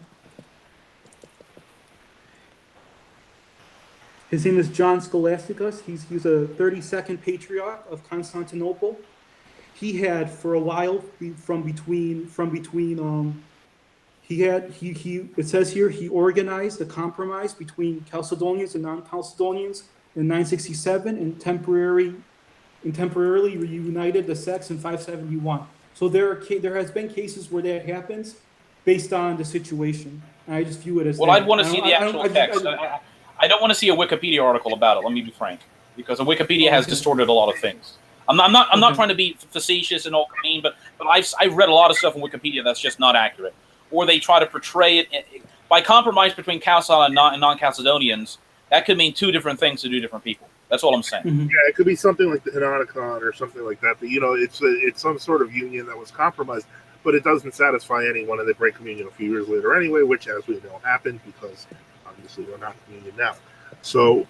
Speaker 2: His name is John Scholasticus. He's a 32nd patriarch of Constantinople. He had for a while it says here he organized a compromise between Chalcedonians and non-Chalcedonians in 967 and temporarily reunited the sects in 571. So there has been cases where that happens based on the situation. And I just view it as
Speaker 3: I'd want to see the actual text. I don't want to see a Wikipedia article about it. Let me be frank, because a Wikipedia has distorted a lot of things. I'm not trying to be facetious and all mean, but I've read a lot of stuff on Wikipedia that's just not accurate, or they try to portray it by compromise between Chalcedon and non-Chalcedonians. That could mean 2 different things to 2 different people. That's all I'm saying.
Speaker 1: Yeah, it could be something like the Henoticon or something like that. But it's some sort of union that was compromised, but it doesn't satisfy anyone, and they break communion a few years later anyway, which, as we know, happened because obviously they're not communion now. So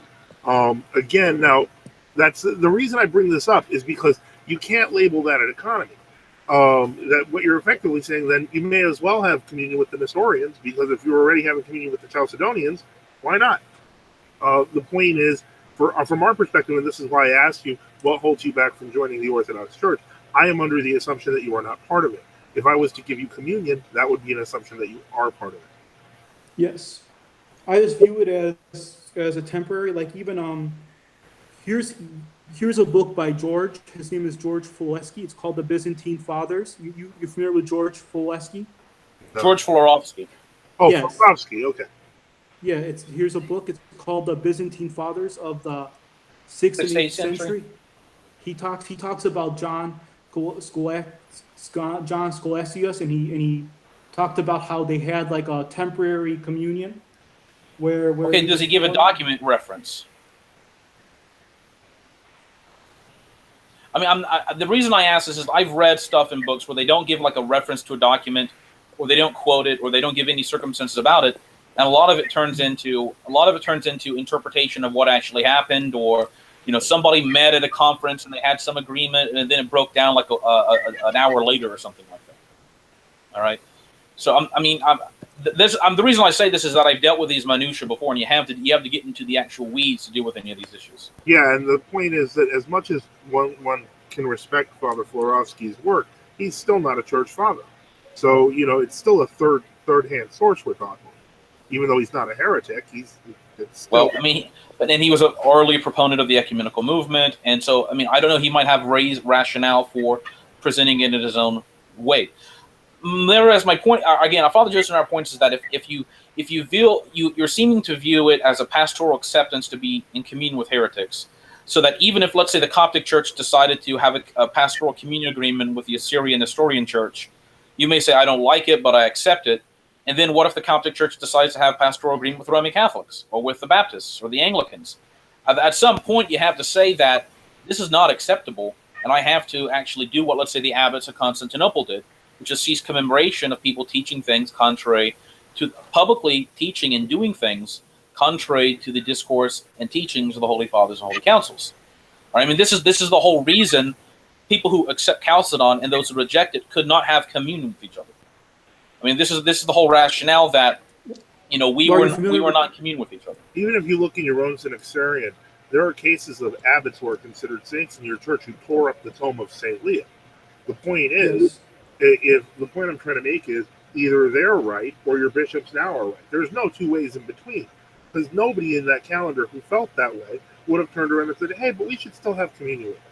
Speaker 1: again, now that's the reason I bring this up, is because you can't label that an economy. That what you're effectively saying, then you may as well have communion with the Nestorians, because if you're already having communion with the Chalcedonians, why not? The point is, from our perspective, and this is why I asked you, what holds you back from joining the Orthodox Church? I am under the assumption that you are not part of it. If I was to give you communion, that would be an assumption that you are part of it.
Speaker 2: Yes. I just view it as a temporary, like even here's a book by George. His name is George Fulesky. It's called The Byzantine Fathers. You familiar with George Fulesky?
Speaker 1: No.
Speaker 3: George Florovsky.
Speaker 1: Oh,
Speaker 2: yes.
Speaker 1: Florovsky, okay.
Speaker 2: Yeah, here's a book. It's called The Byzantine Fathers of the 6th and 8th century. He talks about John Scholastius, and he talked about how they had like a temporary communion. Where
Speaker 3: okay, does he give a document reference? I mean, the reason I ask this is I've read stuff in books where they don't give like a reference to a document, or they don't quote it, or they don't give any circumstances about it, and a lot of it turns into interpretation of what actually happened, or somebody met at a conference and they had some agreement, and then it broke down like an hour later or something like that. All right, so the reason I say this is that I've dealt with these minutiae before, and you have to get into the actual weeds to deal with any of these issues.
Speaker 1: Yeah, and the point is that as much as one can respect Father Florovsky's work, he's still not a church father. So it's still a third-hand source we're talking. Even though he's not a heretic, he's It's still,
Speaker 3: Well, I mean, but then he was an early proponent of the ecumenical movement, and so I mean, I don't know. He might have raised rationale for presenting it in his own way. Whereas my point again, our Father Joseph and our points is that if you feel you're seeming to view it as a pastoral acceptance to be in communion with heretics, so that even if, let's say, the Coptic Church decided to have a pastoral communion agreement with the Assyrian Nestorian Church, you may say, I don't like it, but I accept it. And then what if the Coptic Church decides to have pastoral agreement with Roman Catholics or with the Baptists or the Anglicans? At some point, you have to say that this is not acceptable, and I have to actually do what, let's say, the abbots of Constantinople did, which is cease commemoration of people teaching things contrary to publicly teaching and doing things contrary to the discourse and teachings of the Holy Fathers and Holy Councils. All right? I mean, this is the whole reason people who accept Chalcedon and those who reject it could not have communion with each other. I mean, this is the whole rationale that we were not in communion with each other.
Speaker 1: even if you look in your own Synaxarion, there are cases of abbots who are considered saints in your church who tore up the tome of Saint Leo. The point is, if the point I'm trying to make is either they're right or your bishops now are right. There's no two ways in between, because nobody in that calendar who felt that way would have turned around and said, "Hey, but we should still have communion with them."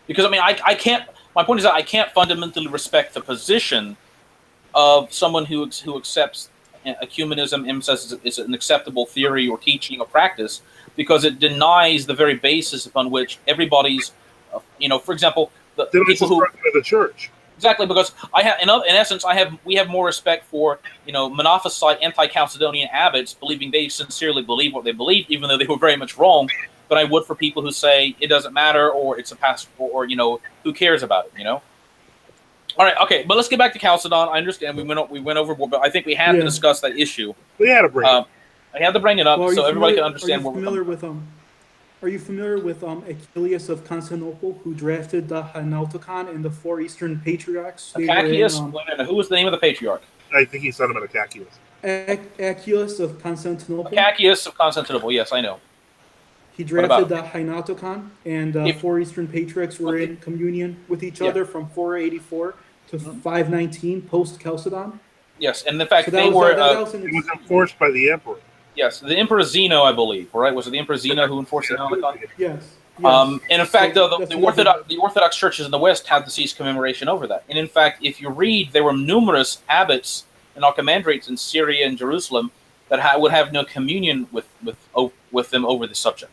Speaker 3: Because I mean, I can't. My point is that I can't fundamentally respect the position of someone who accepts ecumenism and says it's an acceptable theory or teaching or practice, because it denies the very basis upon which everybody's, for example, the people who
Speaker 1: the church.
Speaker 3: Exactly, because in essence, we have more respect for Monophysite, anti-Chalcedonian abbots believing they sincerely believe what they believe, even though they were very much wrong, than I would for people who say it doesn't matter or it's a past or who cares about it. All right, okay, but let's get back to Chalcedon. I understand we went overboard, but I think we had to discuss that issue.
Speaker 1: We had to bring it.
Speaker 3: I had to bring it up so everybody can understand what we're
Speaker 2: familiar with Are you familiar with Achilles of Constantinople, who drafted the Henoticon and the four Eastern Patriarchs?
Speaker 3: Acacius? Who was the name of the patriarch?
Speaker 1: I think he said him at Acacius.
Speaker 2: Achilles of Constantinople.
Speaker 3: Acacius of Constantinople, yes, I know.
Speaker 2: He drafted the Henoticon, and four Eastern Patriarchs were in communion with each other from 484 to 519 post-Chalcedon.
Speaker 3: Yes, and in fact,
Speaker 2: so
Speaker 3: they were...
Speaker 1: it was enforced by the emperor.
Speaker 3: Yes, the Emperor Zeno, I believe, right? Was it the Emperor Zeno who enforced the Henoticon?
Speaker 2: Yes.
Speaker 3: And in fact, the Orthodox churches in the West had the cease commemoration over that. And in fact, if you read, there were numerous abbots and archimandrites in Syria and Jerusalem that would have no communion with them over the subject.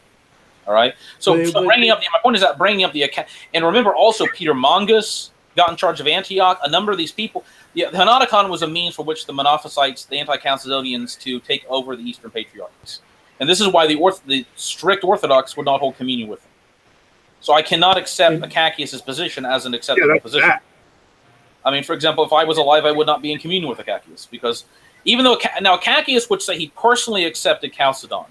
Speaker 3: All right. So bringing up my point is that bringing up and remember also Peter Mongus got in charge of Antioch. A number of these people. The Henoticon was a means for which the Monophysites, the anti-Chalcedonians, to take over the Eastern Patriarchs. And this is why the strict Orthodox would not hold communion with them. So I cannot accept Acacius' position as an acceptable position. That. I mean, for example, if I was alive, I would not be in communion with Acacius, because even though now Acacius would say he personally accepted Chalcedon,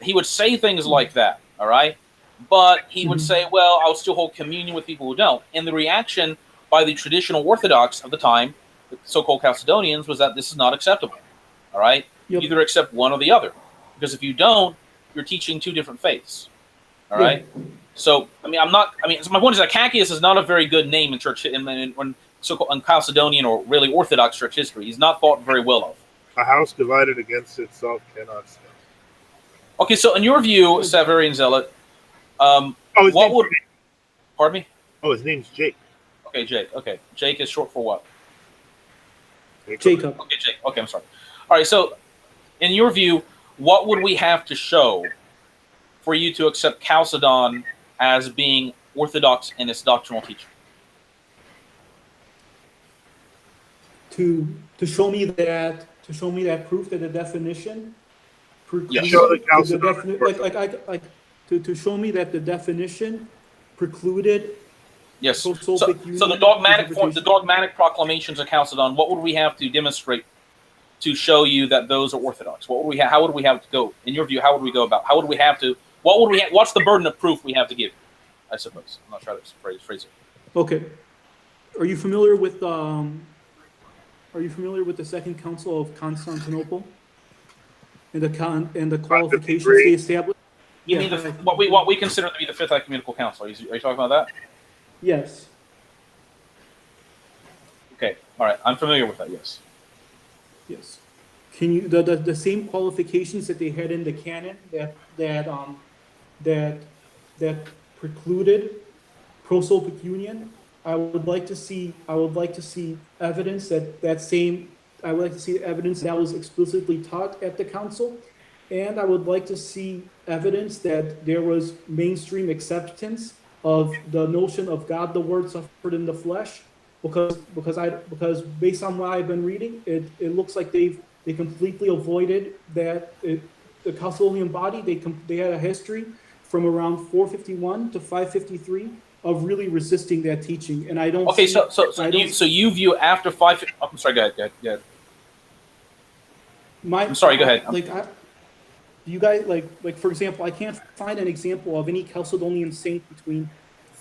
Speaker 3: he would say things like that, all right? But he would say, well, I'll still hold communion with people who don't. And the reaction by the traditional Orthodox of the time, the so-called Chalcedonians, was that this is not acceptable, all right? You either accept one or the other, because if you don't, you're teaching two different faiths, all right? So, I mean, so my point is that Acacius is not a very good name in church, in so-called Chalcedonian or really Orthodox church history. He's not thought very well of.
Speaker 1: A house divided against itself cannot stand.
Speaker 3: Okay, so in your view, Severian Zealot, what would... Pardon me?
Speaker 1: Oh, his name's Jake.
Speaker 3: Okay, Jake. Okay, Jake is short for what?
Speaker 2: Jacob.
Speaker 3: Okay, Jake. Okay, I'm sorry. All right, so in your view, what would we have to show for you to accept Chalcedon as being orthodox in its doctrinal teaching?
Speaker 2: To show me that proof that the definition precludes to show me that the definition precluded.
Speaker 3: Yes. So the dogmatic proclamations of Chalcedon, what would we have to demonstrate to show you that those are orthodox? What would we how would we have to go? In your view, how would we go about? How would we have to? What's the burden of proof we have to give? I suppose. I'm not trying to phrase it.
Speaker 2: Okay. Are you familiar with the Second Council of Constantinople and the qualifications they established?
Speaker 3: You mean what we consider to be the Fifth Ecumenical Council? Are you talking about that?
Speaker 2: Yes.
Speaker 3: Okay. All right. I'm familiar with that. Yes.
Speaker 2: Yes. can you the same qualifications that they had in the canon that precluded prosopic union? I would like to see evidence that same. I would like to see evidence that was explicitly taught at the council, and I would like to see evidence that there was mainstream acceptance of the notion of God the Word suffered in the flesh, because based on what I've been reading, it looks like they completely avoided that. The Chalcedonian body, they had a history from around 451 to 553 of really resisting that teaching, and I don't.
Speaker 3: Okay,
Speaker 2: see,
Speaker 3: so you view after 5. Oh, I'm sorry. Go ahead. I'm sorry. Go ahead.
Speaker 2: You guys like for example, I can't find an example of any Chalcedonian saint between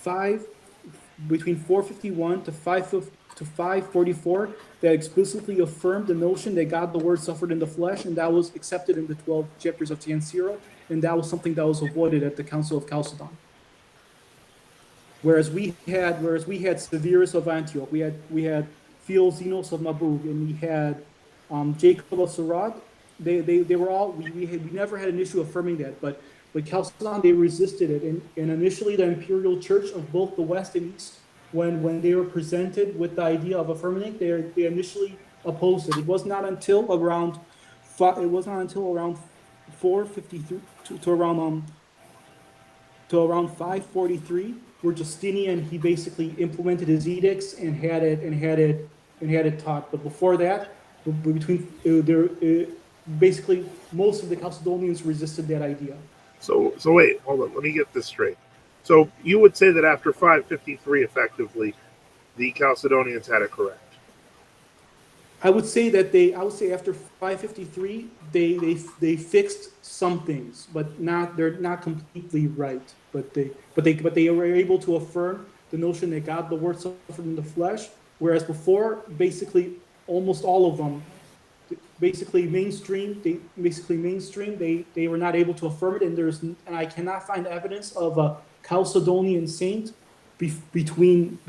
Speaker 2: 451 to 544 that explicitly affirmed the notion that God the Word suffered in the flesh, and that was accepted in the 12 chapters of Chalcedon, and that was something that was avoided at the Council of Chalcedon. Whereas we had Severus of Antioch, we had Philoxenos of Mabug, and we had Jacob of Sarad. They were all we never had an issue affirming that, but Chalcedon, they resisted it, and initially the imperial church of both the West and East, when they were presented with the idea of affirming it, they initially opposed it. It was not until around 453 to around 543 where Justinian, he basically implemented his edicts and had it taught. But before that, basically most of the Chalcedonians resisted that idea.
Speaker 1: So wait, hold on. Let me get this straight. So you would say that after 553, effectively, the Chalcedonians had it correct.
Speaker 2: I would say after 553, they fixed some things, but they're not completely right. But they were able to affirm the notion that God the Word suffered in the flesh, whereas before, basically almost all of them, mainstream, they were not able to affirm it, and I cannot find evidence of a Chalcedonian saint between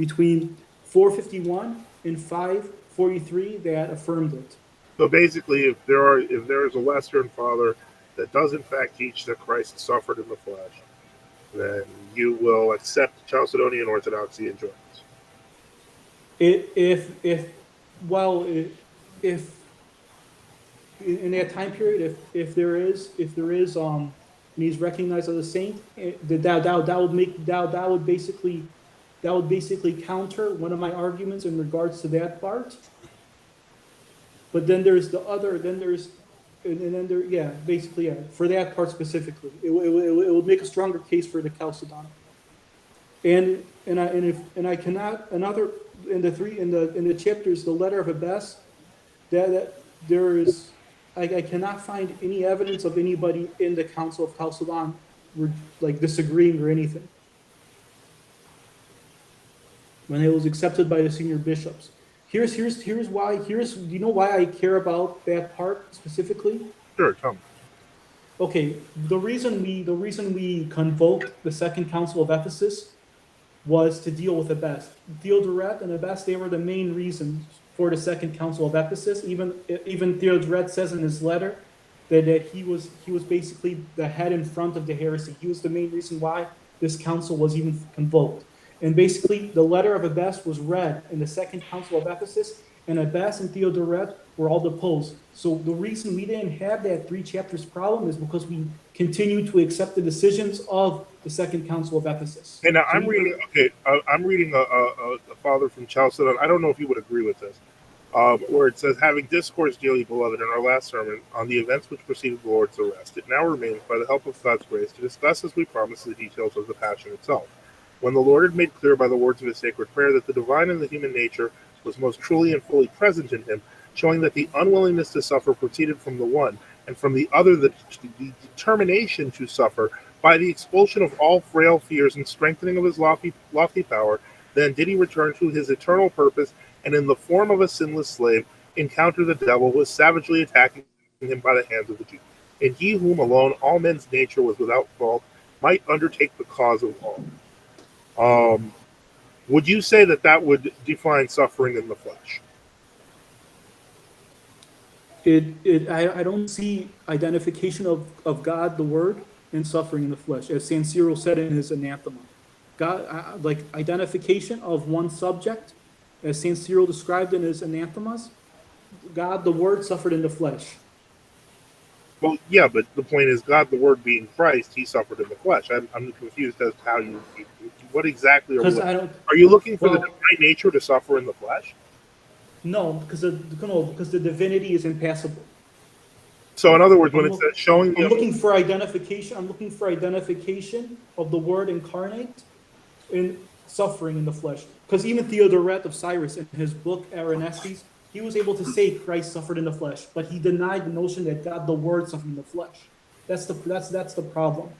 Speaker 2: 451 and 543 that affirmed it.
Speaker 1: So basically, if there is a Western father that does in fact teach that Christ suffered in the flesh, then you will accept Chalcedonian Orthodoxy and join us.
Speaker 2: If in that time period, if there is, and he's recognized as a saint, that would basically counter one of my arguments in regards to that part. But then there's the other, for that part specifically, it would make a stronger case for the Chalcedon. I cannot another in the chapters, the letter of Abbess, that there is. I cannot find any evidence of anybody in the Council of Chalcedon disagreeing or anything when it was accepted by the senior bishops. Here's why. Do you know why I care about that part specifically?
Speaker 1: Sure, tell me.
Speaker 2: Okay, the reason we convoked the Second Council of Ephesus was to deal with Abbess. Theodoret and Abbess, they were the main reasons for the Second Council of Ephesus. Even Theodoret says in his letter that he was basically the head in front of the heresy. He was the main reason why this council was even convoked. And basically, the letter of Abbess was read in the Second Council of Ephesus, and Abbess and Theodoret were all deposed. So the reason we didn't have that 3 chapters problem is because we continued to accept the decisions of the Second Council of Ephesus.
Speaker 1: And I'm reading a father from Chalcedon. I don't know if you would agree with this, where it says, having discoursed, dearly beloved, in our last sermon on the events which preceded the Lord's arrest, it now remains, by the help of God's grace, to discuss as we promised the details of the Passion itself. When the Lord had made clear by the words of his sacred prayer that the divine and the human nature was most truly and fully present in him, showing that the unwillingness to suffer proceeded from the one, and from the other the determination to suffer, by the expulsion of all frail fears and strengthening of his lofty power, then did he return to his eternal purpose, and in the form of a sinless slave, encounter the devil who was savagely attacking him by the hands of the Jews. And he whom alone all men's nature was without fault might undertake the cause of all. Would you say that would define suffering in the flesh?
Speaker 2: I don't see identification of God, the Word, and suffering in the flesh, as San Cyril said in his anathema. God, like identification of one subject, as San Cyril described in his anathemas, God, the Word, suffered in the flesh.
Speaker 1: Well, yeah, but the point is, God, the Word being Christ, He suffered in the flesh. I'm confused as to how you. What exactly are we?
Speaker 2: Because I don't.
Speaker 1: Are you looking for the
Speaker 2: Well,
Speaker 1: divine nature to suffer in the flesh?
Speaker 2: no, because the divinity is impassible.
Speaker 1: So, in other words, when
Speaker 2: I'm,
Speaker 1: it
Speaker 2: look,
Speaker 1: says showing
Speaker 2: I'm
Speaker 1: the
Speaker 2: looking for identification. I'm looking for identification of the Word incarnate in suffering in the flesh. Because even Theodoret of Cyrus, in his book Aranestes, he was able to say Christ suffered in the flesh, but he denied the notion that God, the Word, suffered in the flesh. That's the problem.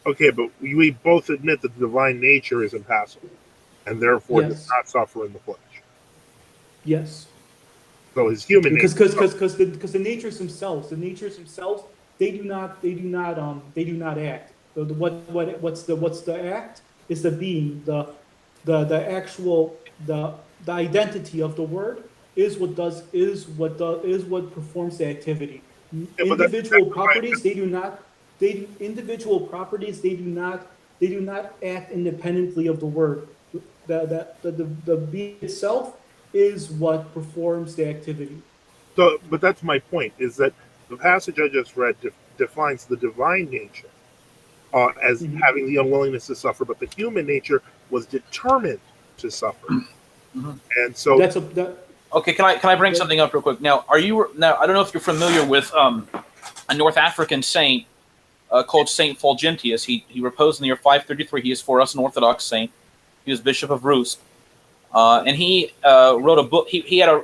Speaker 1: okay, but we both admit that the divine nature is impassible, and therefore does
Speaker 2: Yes.
Speaker 1: not suffer in the flesh.
Speaker 2: Yes.
Speaker 1: So his human nature.
Speaker 2: Because the natures themselves, they do not act. What's the act is the being, the actual the identity of the Word is what performs the activity.
Speaker 1: Yeah, but that's
Speaker 2: Individual
Speaker 1: exactly why.
Speaker 2: properties, they do not act independently of the Word. The being itself is what performs the activity.
Speaker 1: So, but that's my point: is that the passage I just read defines the divine nature as
Speaker 2: Mhm.
Speaker 1: having the unwillingness to suffer, but the human nature was determined to suffer,
Speaker 3: Mhm.
Speaker 1: and so.
Speaker 2: That's a that,
Speaker 3: Okay, can I bring
Speaker 2: that
Speaker 3: something up real quick? Now, I don't know if you're familiar with a North African saint called Saint Fulgentius. He reposed in the year 533. He is for us an Orthodox saint. He was Bishop of Rus, and he wrote a book. He had a.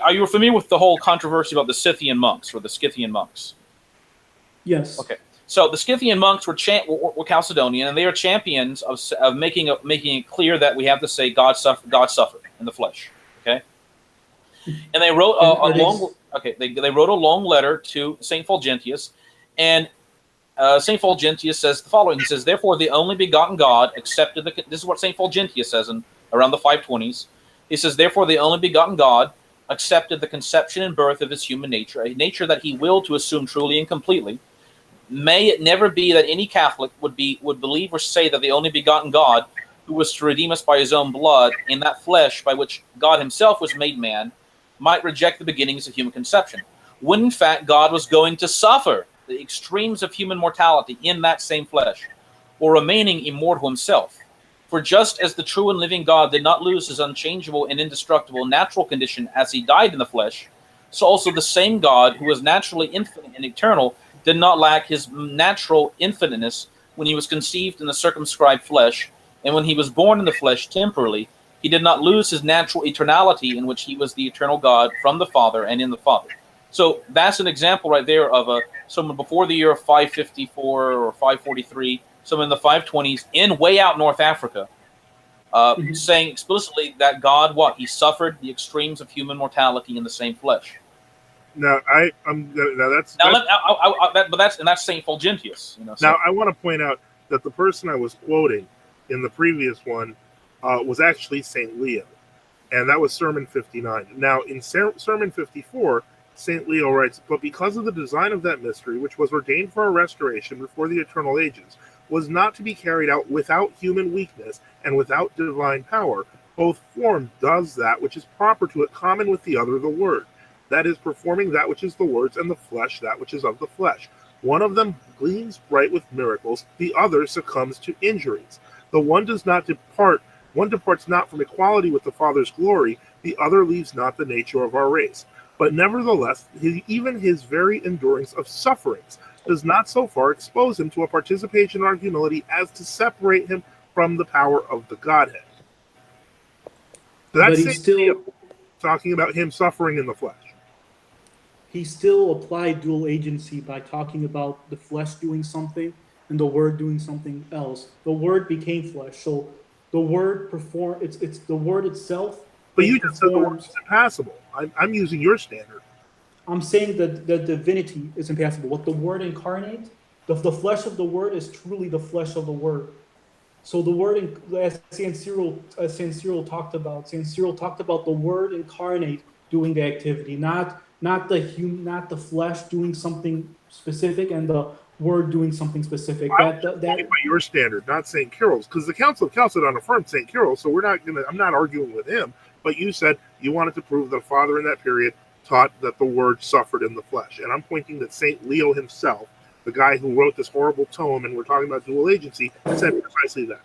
Speaker 3: Are you familiar with the whole controversy about the Scythian monks or the Scythian monks?
Speaker 2: yes.
Speaker 3: Okay, so the Scythian monks were Chalcedonian, and they are champions of making it clear that we have to say God suffered in the flesh. Okay, and they wrote
Speaker 2: And
Speaker 3: a
Speaker 2: are they?
Speaker 3: long. Okay, they wrote a long letter to Saint Fulgentius, and Saint Fulgentius says the following. He says, "Therefore, the only begotten God accepted the." This is what Saint Fulgentius says in around the 520s. He says, "Therefore, the only begotten God accepted the conception and birth of his human nature, a nature that he willed to assume truly and completely. May it never be that any Catholic would believe or say that the only begotten God, who was to redeem us by his own blood, in that flesh by which God himself was made man, might reject the beginnings of human conception, when in fact God was going to suffer the extremes of human mortality in that same flesh, or remaining immortal himself. For just as the true and living God did not lose his unchangeable and indestructible natural condition as he died in the flesh, so also the same God, who was naturally infinite and eternal, did not lack his natural infiniteness when he was conceived in the circumscribed flesh, and when he was born in the flesh temporally, he did not lose his natural eternality in which he was the eternal God from the Father and in the Father." So that's an example right there of someone before the year of 554 or 543, someone in the 520s in way out North Africa,
Speaker 2: Mhm.
Speaker 3: saying explicitly that God, he suffered the extremes of human mortality in the same flesh.
Speaker 1: Now that's
Speaker 3: Now, that's Saint Fulgentius.
Speaker 1: now I want to point out that the person I was quoting in the previous one was actually Saint Leo, and that was Sermon 59. Now in Sermon 54, Saint Leo writes, "But because of the design of that mystery, which was ordained for our restoration before the eternal ages, was not to be carried out without human weakness and without divine power, both form does that which is proper to it, common with the other the word. That is, performing that which is the words, and the flesh that which is of the flesh. One of them gleams bright with miracles, the other succumbs to injuries. The one departs not from equality with the Father's glory, the other leaves not the nature of our race. But nevertheless, even his very endurance of sufferings does not so far expose him to a participation in our humility as to separate him from the power of the Godhead." So
Speaker 2: But
Speaker 1: that's Saint Leo talking about him suffering in the flesh.
Speaker 2: he still applied dual agency by talking about the flesh doing something and the Word doing something else. The Word became flesh, so the Word it's the Word itself
Speaker 1: But you
Speaker 2: that
Speaker 1: just said the word
Speaker 2: performs.
Speaker 1: is impassable. I'm using your standard.
Speaker 2: I'm saying that the divinity is impassible. What the Word incarnate, the flesh of the Word is truly the flesh of the Word. So the Word, as San Cyril talked about, San Cyril talked about the Word incarnate doing the activity, not not the flesh doing something specific and the word doing something specific.
Speaker 1: By your standard, not St. Cyril's, because the Council of Chalcedon affirmed St. Cyril, so I'm not arguing with him. But you said you wanted to prove that a father in that period taught that the word suffered in the flesh, and I'm pointing that St. Leo himself, the guy who wrote this horrible tome, and we're talking about dual agency, said precisely that.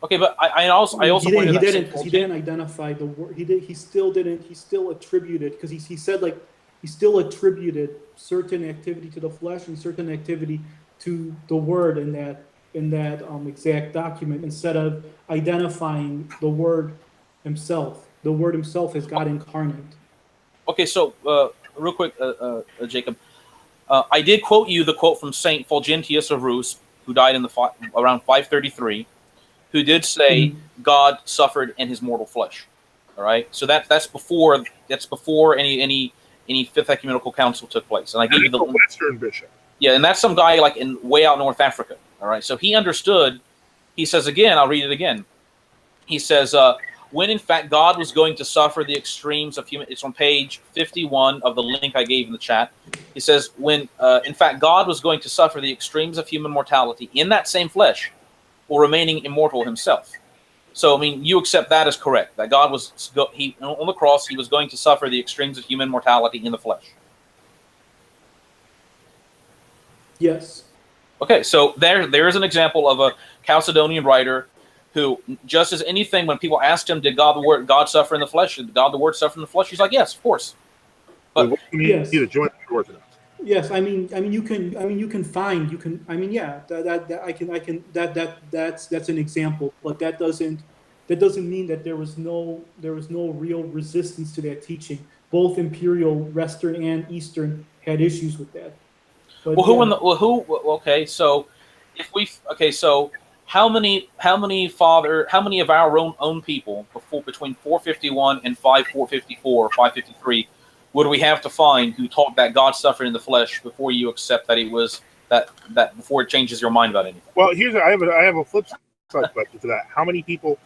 Speaker 3: Okay, but I also
Speaker 2: he didn't identify the word. He still attributed, because he said, like, he still attributed certain activity to the flesh and certain activity to the word in that exact document, instead of identifying the word himself. The word himself as God incarnate.
Speaker 3: Okay, so real quick, Jacob, I did quote you the quote from Saint Fulgentius of Rus, who died in around 533, who did say God suffered in his mortal flesh. All right, so that's before any Fifth Ecumenical Council took place, and I gave you the
Speaker 1: Western bishop.
Speaker 3: Yeah, and that's some guy like in way out North Africa. All right, so he understood. He says again, I'll read it again. He says, when in fact God was going to suffer the extremes of human. It's on page 51 of the link I gave in the chat. He says, when in fact God was going to suffer the extremes of human mortality in that same flesh, while remaining immortal himself. So, I mean, you accept that as correct, that God was on the cross, he was going to suffer the extremes of human mortality in the flesh.
Speaker 2: Yes.
Speaker 3: Okay, so there is an example of a Chalcedonian writer who, just as anything, when people asked him, did God suffer in the flesh? Did God the Word suffer in the flesh? He's like, yes, of course. But
Speaker 1: what do you need to join the Orthodox?
Speaker 2: Yes, that's an example, but that doesn't mean that there was no real resistance to that teaching. Both imperial, Western and Eastern, had issues with that. But so how many of our own people between 451 and 454, 553 would we have to find who taught that God suffered in the flesh before you accept that he was that before it changes your mind about anything?
Speaker 1: Well, I have a flip side question to that. How many people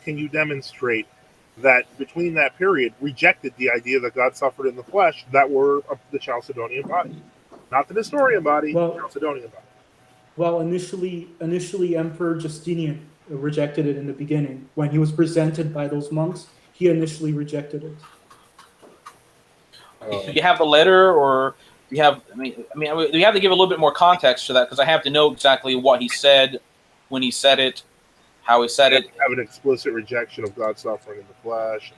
Speaker 1: can you demonstrate that between that period rejected the idea that God suffered in the flesh that were of the Chalcedonian body? Not the Nestorian body, the Chalcedonian body.
Speaker 2: Well, initially Emperor Justinian rejected it in the beginning. When he was presented by those monks, he initially rejected it.
Speaker 3: Do you have the letter, or do you have? We have to give a little bit more context to that, because I have to know exactly what he said, when he said it, how he said it.
Speaker 1: Have an explicit rejection of God suffering in the flesh.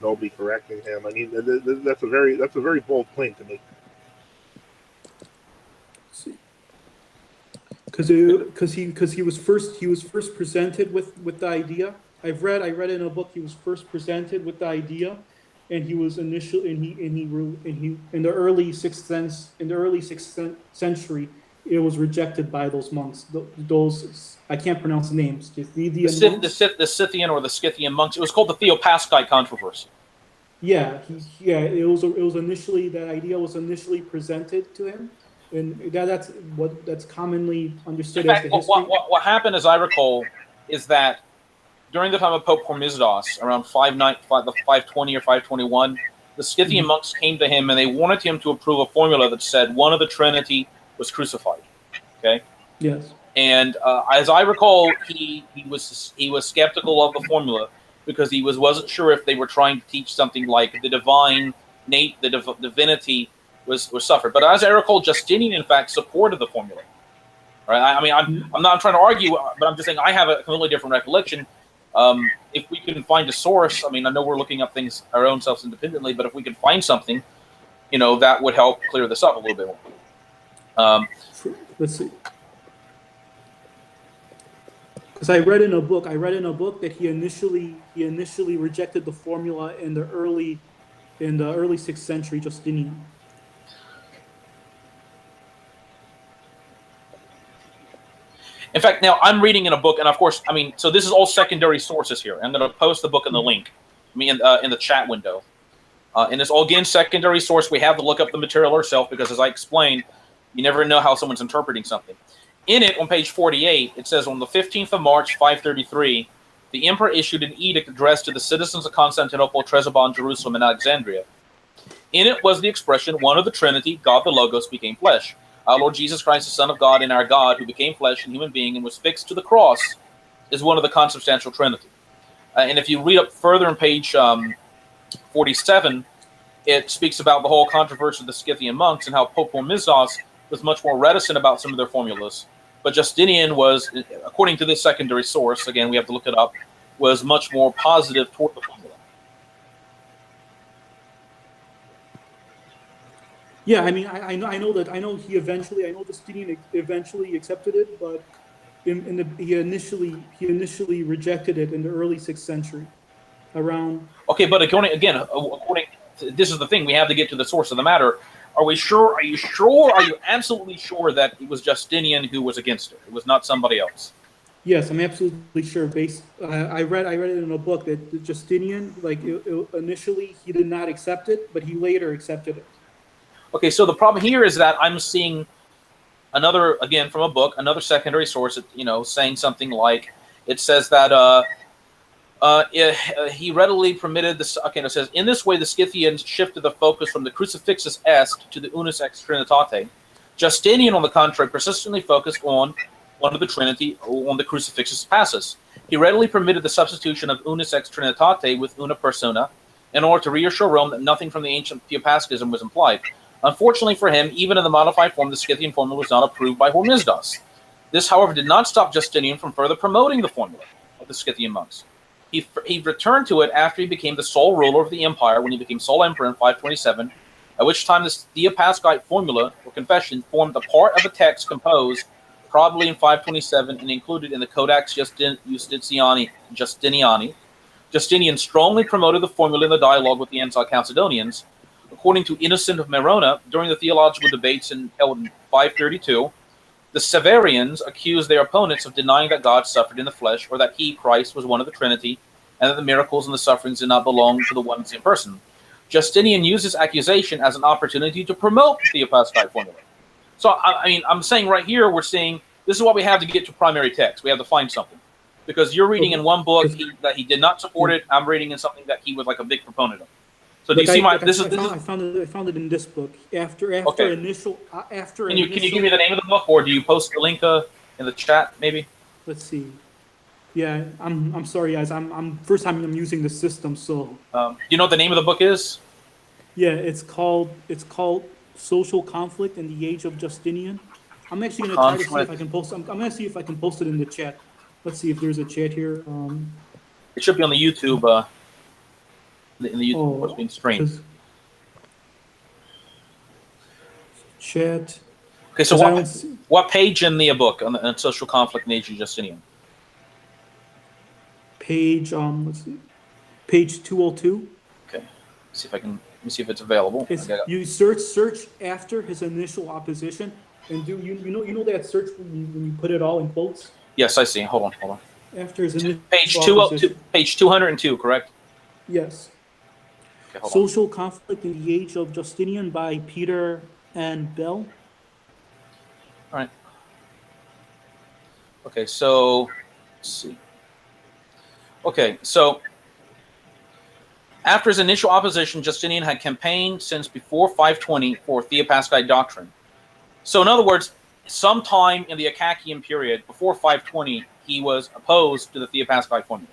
Speaker 1: Nobody correcting him. I mean, that's a very bold claim to make.
Speaker 2: Because he was first presented with the idea. I read in a book he was first presented with the idea. And he was in the early sixth century, it was rejected by those monks. Those I can't pronounce the names.
Speaker 3: The Scythian or the Scythian monks. It was called the Theopascite controversy.
Speaker 2: It was initially, that idea was initially presented to him, and that's commonly understood as the history.
Speaker 3: What happened, as I recall, is that during the time of Pope Hormisdas, around 520 or 521, the Scythian monks came to him and they wanted him to approve a formula that said one of the Trinity was crucified. Okay.
Speaker 2: Yes.
Speaker 3: And as I recall, he was skeptical of the formula because he wasn't sure if they were trying to teach something like the divinity was suffered. But as I recall, Justinian in fact supported the formula. Right. I'm not trying to argue, but I'm just saying I have a completely different recollection. If we can find a source, I know we're looking up things our own selves independently, but if we can find something, that would help clear this up a little bit more.
Speaker 2: Let's see. Because I read in a book that he initially rejected the formula in the early 6th century Justinian.
Speaker 3: In fact, now I'm reading in a book, and of course, so this is all secondary sources here. I'm going to post the book in the link, in the chat window. And it's all, again, secondary source. We have to look up the material ourselves because, as I explained, you never know how someone's interpreting something. In it, on page 48, it says, on the 15th of March, 533, the emperor issued an edict addressed to the citizens of Constantinople, Trebizond, Jerusalem, and Alexandria, In it was the expression, one of the Trinity, God the Logos, became flesh. Our Lord Jesus Christ, the Son of God, and our God, who became flesh and human being and was fixed to the cross, is one of the consubstantial Trinity. And if you read up further on page 47, it speaks about the whole controversy of the Scythian monks and how Pope Hormisdas was much more reticent about some of their formulas. But Justinian was, according to this secondary source, again, we have to look it up, was much more positive toward the formula.
Speaker 2: Yeah, I mean, I know Justinian eventually accepted it, but he initially rejected it in the early 6th century, around.
Speaker 3: Okay, but according to, this is the thing, we have to get to the source of the matter. Are we sure? Are you sure? Are you absolutely sure that it was Justinian who was against it? It was not somebody else.
Speaker 2: Yes, I'm absolutely sure. I read it in a book that Justinian, initially he did not accept it, but he later accepted it.
Speaker 3: Okay, so the problem here is that I'm seeing another, again, from a book, another secondary source, saying something like, it says that he readily permitted this. Okay, it says, in this way, the Scythians shifted the focus from the crucifixus est to the unus ex trinitate. Justinian, on the contrary, persistently focused on one of the Trinity, on the crucifixus passus. He readily permitted the substitution of unus ex trinitate with una persona in order to reassure Rome that nothing from the ancient theopaschism was implied. Unfortunately for him, even in the modified form, the Scythian formula was not approved by Hormisdas. This, however, did not stop Justinian from further promoting the formula of the Scythian monks. He returned to it after he became the sole ruler of the empire, when he became sole emperor in 527, at which time the Theopascite formula, or confession, formed a part of a text composed probably in 527 and included in the Codex Justiniani. Justinian strongly promoted the formula in the dialogue with the anti-Chalcedonians. According to Innocent of Merona, during the theological debates held in 532, the Severians accused their opponents of denying that God suffered in the flesh, or that he, Christ, was one of the Trinity, and that the miracles and the sufferings did not belong to the one same person. Justinian used this accusation as an opportunity to promote the Theopascite formula. So, I mean, I'm saying right here, we're saying this is what we have to get to primary text. We have to find something. Because you're reading in one book that he did not support it. I'm reading in something that he was like a big proponent of. So do you see my? I
Speaker 2: found it in this book after initial.
Speaker 3: Can you give me the name of the book, or do you post the link in the chat maybe?
Speaker 2: Let's see. Yeah, I'm sorry, guys. I'm first time I'm using the system, so.
Speaker 3: You know what the name of the book is?
Speaker 2: Yeah, it's called Social Conflict in the Age of Justinian. I'm actually going to try to see if I can post. I'm going to see if I can post it in the chat. Let's see if there's a chat here.
Speaker 3: It should be on the YouTube. In the YouTube what's being streamed.
Speaker 2: Chat.
Speaker 3: Okay, so what page in the book on social conflict in the age of Justinian?
Speaker 2: Page let's see, page 202.
Speaker 3: Okay, let me see if it's available.
Speaker 2: You search after his initial opposition, and do you know that search when you put it all in quotes?
Speaker 3: Yes, I see. Hold on.
Speaker 2: After his initial
Speaker 3: page 202, correct?
Speaker 2: Yes.
Speaker 3: Okay,
Speaker 2: Social Conflict in the Age of Justinian by Peter and Bell.
Speaker 3: All right. Okay, so let's see. Okay, so after his initial opposition, Justinian had campaigned since before 520 for Theopascite doctrine. So in other words, sometime in the Akakian period, before 520, he was opposed to the Theopascite formula.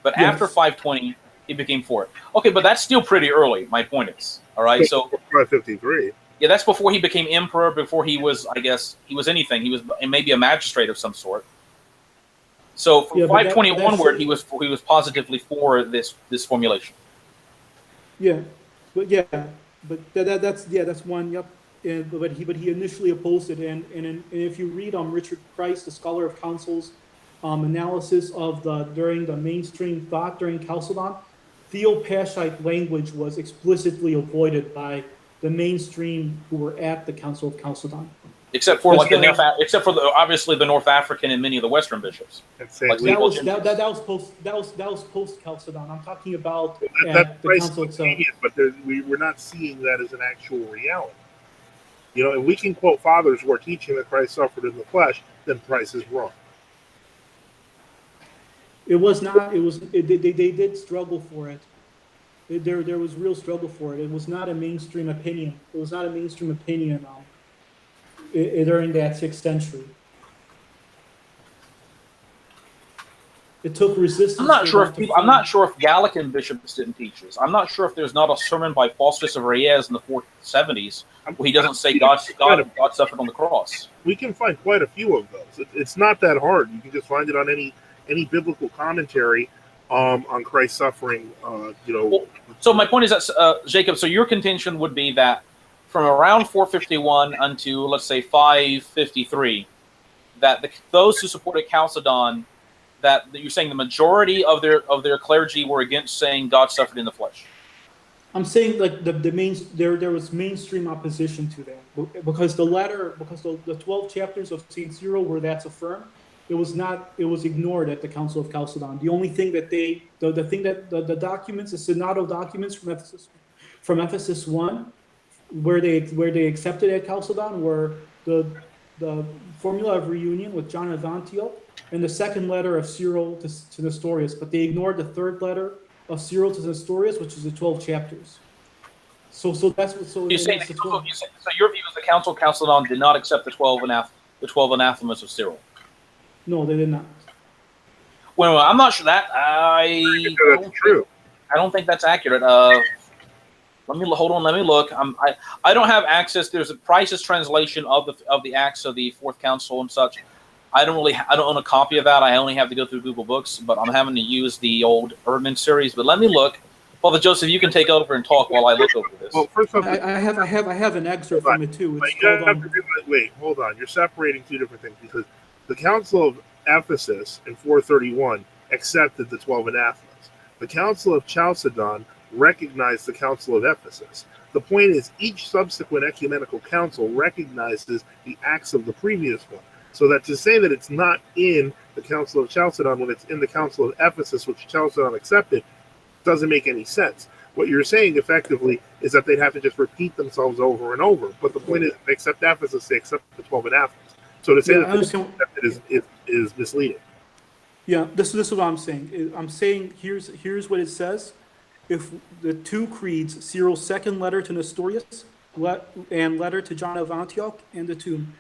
Speaker 3: But after 520, he became for it. Okay, but that's still pretty early, my point is. All right, so
Speaker 1: 553.
Speaker 3: Yeah, that's before he became emperor, before he was, I guess, he was anything. He was maybe a magistrate of some sort. So from 520 onward, he was positively for this formulation.
Speaker 2: Yeah, but that's one. Yep. But he initially opposed it, and if you read Richard Price, the scholar of councils, analysis of during the mainstream thought during Chalcedon, Theopascite language was explicitly avoided by the mainstream who were at the Council of Chalcedon.
Speaker 3: Except for obviously the North African and many of the Western bishops.
Speaker 2: That was post Chalcedon. I'm talking about at the council itself.
Speaker 1: But we're not seeing that as an actual reality. You know, if we can quote fathers who are teaching that Christ suffered in the flesh, then Price is wrong.
Speaker 2: It was not. They did struggle for it. There was real struggle for it. It was not a mainstream opinion. During that 6th century. It took resistance.
Speaker 3: I'm not sure if Gallican bishops didn't teach this. I'm not sure if there's not a sermon by Faustus of Reyes in the 470s where he doesn't say God suffered on the cross.
Speaker 1: We can find quite a few of those. It's not that hard. You can just find it on any biblical commentary on Christ's suffering.
Speaker 3: Well, so my point is that Jacob. So your contention would be that from around 451 until let's say 553, that those who supported Chalcedon, that you're saying the majority of their clergy were against saying God suffered in the flesh.
Speaker 2: I'm saying like there was mainstream opposition to that because the 12 chapters of St. Cyril where that's affirmed, it was ignored at the Council of Chalcedon. The only thing that the documents, the synodal documents from Ephesus 1, where they accepted at Chalcedon were the formula of reunion with John of Antioch and the second letter of Cyril to Nestorius, but they ignored the third letter of Cyril to Nestorius, which is the 12 chapters. So that's what. So
Speaker 3: you're saying so your view is the Council of Chalcedon did not accept the 12 anathemas of Cyril.
Speaker 2: No, they did not.
Speaker 3: Well, I'm not sure that
Speaker 1: that's true.
Speaker 3: I don't think that's accurate. Let me look. I don't have access. There's a Price's translation of the Acts of the Fourth Council and such. I don't own a copy of that. I only have to go through Google Books, but I'm having to use the old Erdman series. But let me look. Father Joseph, you can take over and talk while I look over this.
Speaker 1: Well, first off,
Speaker 2: I have an excerpt from it too.
Speaker 1: Wait, hold on. You're separating two different things because the Council of Ephesus in 431 accepted the 12 anathemas. The Council of Chalcedon recognized the Council of Ephesus. The point is, each subsequent ecumenical council recognizes the acts of the previous one. So that to say that it's not in the Council of Chalcedon when it's in the Council of Ephesus, which Chalcedon accepted, doesn't make any sense. What you're saying effectively is that they'd have to just repeat themselves over and over. But the point is, they accept Ephesus, they accept the 12 anathemas. So to say that accepted is misleading.
Speaker 2: Yeah, this is what I'm saying. I'm saying here's what it says. If the two creeds, Cyril's second letter to Nestorius and letter to John of Antioch and the tomb,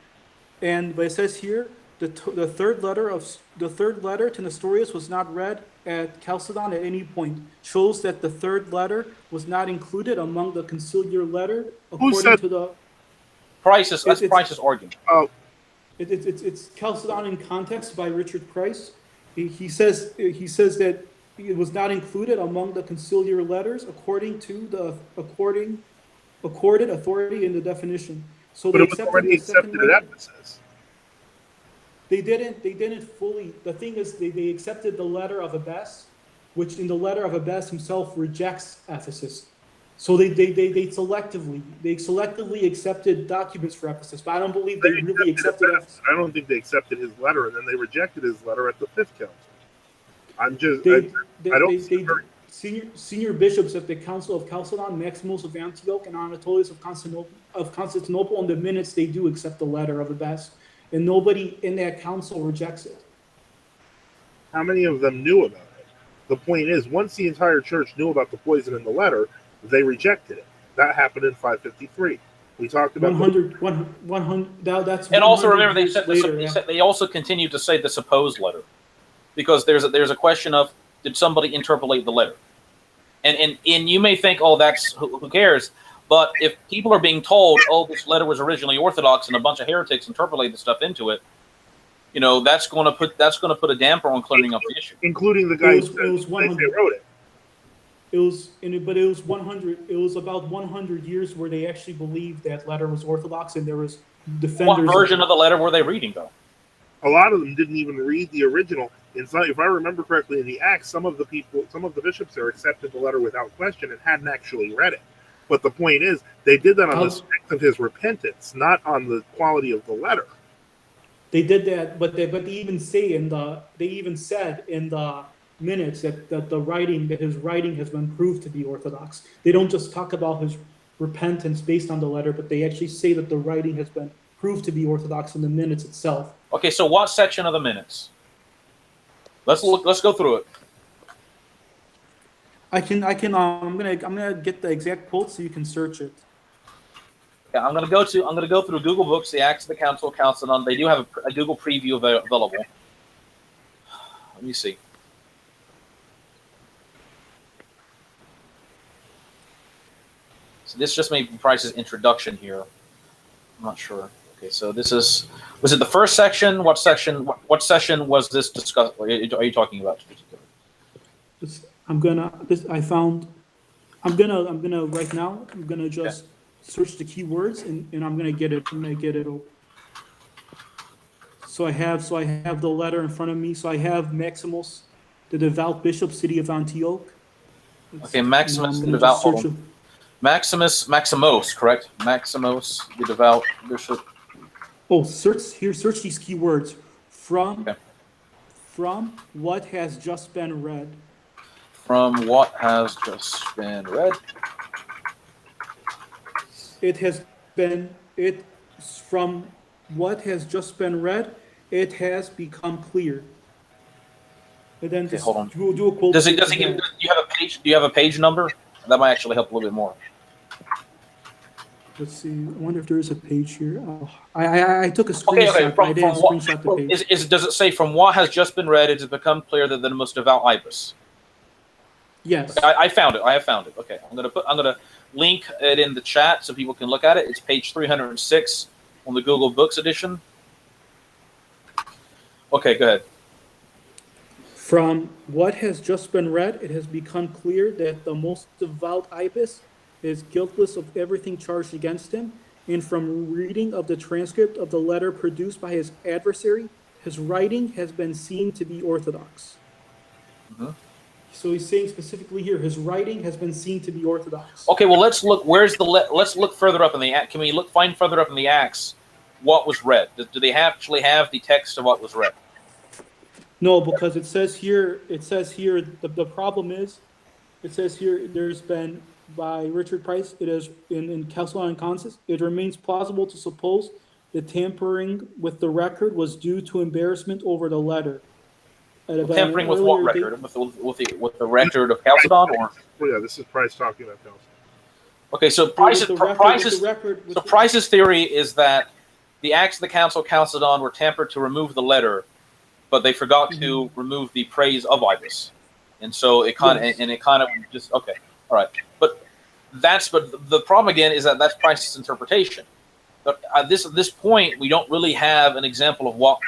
Speaker 2: but it says here the third letter to Nestorius was not read at Chalcedon at any point, shows that the third letter was not included among the conciliar letter according to the
Speaker 3: Price's. That's Price's argument.
Speaker 1: Oh,
Speaker 2: it's Chalcedon in Context by Richard Price. He says that it was not included among the conciliar letters according to the accorded authority in the definition. So
Speaker 1: but it was already accepted at Ephesus.
Speaker 2: They didn't fully. The thing is, they accepted the letter of Abbas, which in the letter of Abbas himself rejects Ephesus. So they selectively accepted documents for Ephesus, but I don't believe they really accepted Ephesus.
Speaker 1: I don't think they accepted his letter, and then they rejected his letter at the Fifth Council. Senior
Speaker 2: bishops at the Council of Chalcedon, Maximus of Antioch, and Anatolius of Constantinople, in the minutes they do accept the letter of Abbas, and nobody in that council rejects it.
Speaker 1: How many of them knew about it? The point is, once the entire church knew about the poison in the letter, they rejected it. That happened in 553. We talked about
Speaker 2: 100. That's
Speaker 3: and also remember they also continued to say the supposed letter, because there's a question of did somebody interpolate the letter, and you may think, oh, that's who cares, but if people are being told, oh, this letter was originally Orthodox and a bunch of heretics interpolated stuff into it, that's going to put a damper on clearing up the issue,
Speaker 1: including the guys who wrote it.
Speaker 2: It was about 100 years where they actually believed that letter was Orthodox, and there was defenders.
Speaker 3: What version of the letter were they reading, though?
Speaker 1: A lot of them didn't even read the original. If I remember correctly, in the Acts, some of the bishops there accepted the letter without question and hadn't actually read it. But the point is, they did that on the strength of his repentance, not on the quality of the letter.
Speaker 2: They did that, but they even said in the minutes that his writing has been proved to be Orthodox. They don't just talk about his repentance based on the letter, but they actually say that the writing has been proved to be Orthodox in the minutes itself.
Speaker 3: Okay, so what section of the minutes? Let's go through it.
Speaker 2: I'm gonna get the exact quote so you can search it.
Speaker 3: Yeah, I'm gonna go through Google Books, the Acts of the Council of Chalcedon. They do have a Google preview available. Let me see. So this just may be Price's introduction here. I'm not sure. Okay, so was it the first section? What section? What session was this discussed? Are you talking about?
Speaker 2: I'm gonna right now. I'm gonna just search the keywords and I'm gonna get it. So I have the letter in front of me. So I have Maximus, the devout bishop, city of Antioch.
Speaker 3: Okay, Maximus, the devout. Maximos, correct? Maximos, the devout bishop.
Speaker 2: Oh, search these keywords from what has just been read.
Speaker 3: From what has just been read.
Speaker 2: From what has just been read, it has become clear. And then
Speaker 3: hold on.
Speaker 2: Do a quote.
Speaker 3: Do you have a page? Do you have a page number? That might actually help a little bit more.
Speaker 2: Let's see. I wonder if there is a page here. Oh, I took a screenshot.
Speaker 3: Okay.
Speaker 2: I didn't screenshot the page.
Speaker 3: Does it say from what has just been read? It has become clear that the most devout ibis.
Speaker 2: Yes.
Speaker 3: Okay, I found it. I have found it. Okay, I'm gonna link it in the chat so people can look at it. It's page 306 on the Google Books edition. Okay, go ahead.
Speaker 2: From what has just been read, it has become clear that the most devout ibis is guiltless of everything charged against him, and from reading of the transcript of the letter produced by his adversary, his writing has been seen to be orthodox.
Speaker 3: Mm-hmm.
Speaker 2: So he's saying specifically here, his writing has been seen to be orthodox.
Speaker 3: Okay, well let's look. Let's look further up in the Acts. Can we find further up in the Acts what was read? Do they actually have the text of what was read?
Speaker 2: No, because it says here. The problem is, it says here there's been by Richard Price. It is in Chalcedon and Consus. It remains plausible to suppose the tampering with the record was due to embarrassment over the letter.
Speaker 3: Tampering with what record? With the record of Chalcedon, or?
Speaker 1: Well, yeah, this is Price talking about Chalcedon.
Speaker 3: Okay, so Price's theory is that the Acts of the Council of Chalcedon were tampered to remove the letter, but they forgot to remove the praise of ibis, and so it kind of just okay, all right. But the problem again is that that's Price's interpretation. But at this point, we don't really have an example of what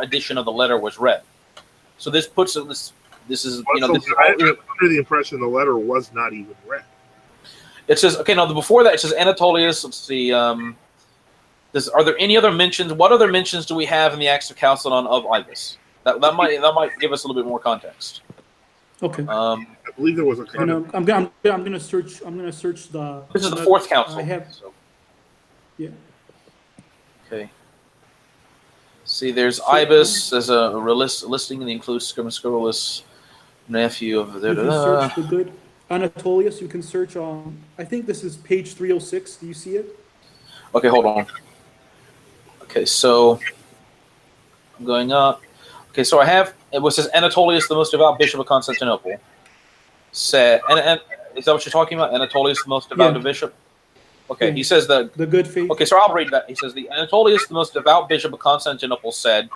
Speaker 3: edition of the letter was read. So this puts this is
Speaker 1: I'm under the impression the letter was not even read.
Speaker 3: It says before that it says Anatolius. Let's see. Are there any other mentions? What other mentions do we have in the Acts of Chalcedon of ibis? That might give us a little bit more context.
Speaker 2: Okay.
Speaker 1: I believe there was a.
Speaker 2: I'm gonna search. I'm gonna search the.
Speaker 3: This is the fourth council.
Speaker 2: I have. So. Yeah.
Speaker 3: Okay. See, there's ibis as a listing that includes Scribus, nephew of the.
Speaker 2: You can search the good Anatolius. You can search on. I think this is page 306. Do you see it?
Speaker 3: Okay, hold on. Okay, so I'm going up. Okay, so I have it says Anatolius, the most devout bishop of Constantinople, said, and is that what you're talking about? Anatolius, the most devout bishop. Okay, he says the
Speaker 2: good faith.
Speaker 3: Okay, so I'll read that. He says the Anatolius, the most devout bishop of Constantinople, said,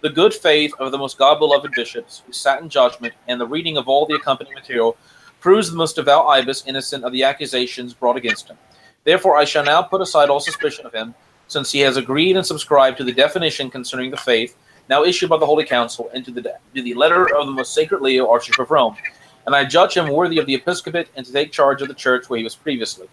Speaker 3: "The good faith of the most God-beloved bishops who sat in judgment, and the reading of all the accompanying material, proves the most devout ibis innocent of the accusations brought against him. Therefore, I shall now put aside all suspicion of him, since he has agreed and subscribed to the definition concerning the faith now issued by the Holy Council, and to the letter of the most sacred Leo, Archbishop of Rome. And I judge him worthy of the episcopate and to take charge of the church where he was previously.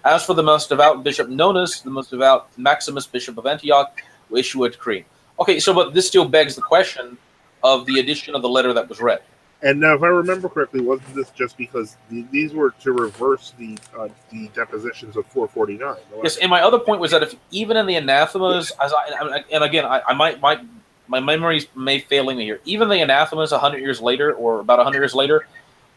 Speaker 3: As for the most devout bishop Nonus, the most devout Maximus, bishop of Antioch, will issue a decree." Okay, so but this still begs the question of the edition of the letter that was read.
Speaker 1: And now, if I remember correctly, wasn't this just because these were to reverse the depositions of 449?
Speaker 3: Yes, and my other point was that if even in the anathemas, my memories may failing me here. Even the anathemas 100 years later, or about 100 years later,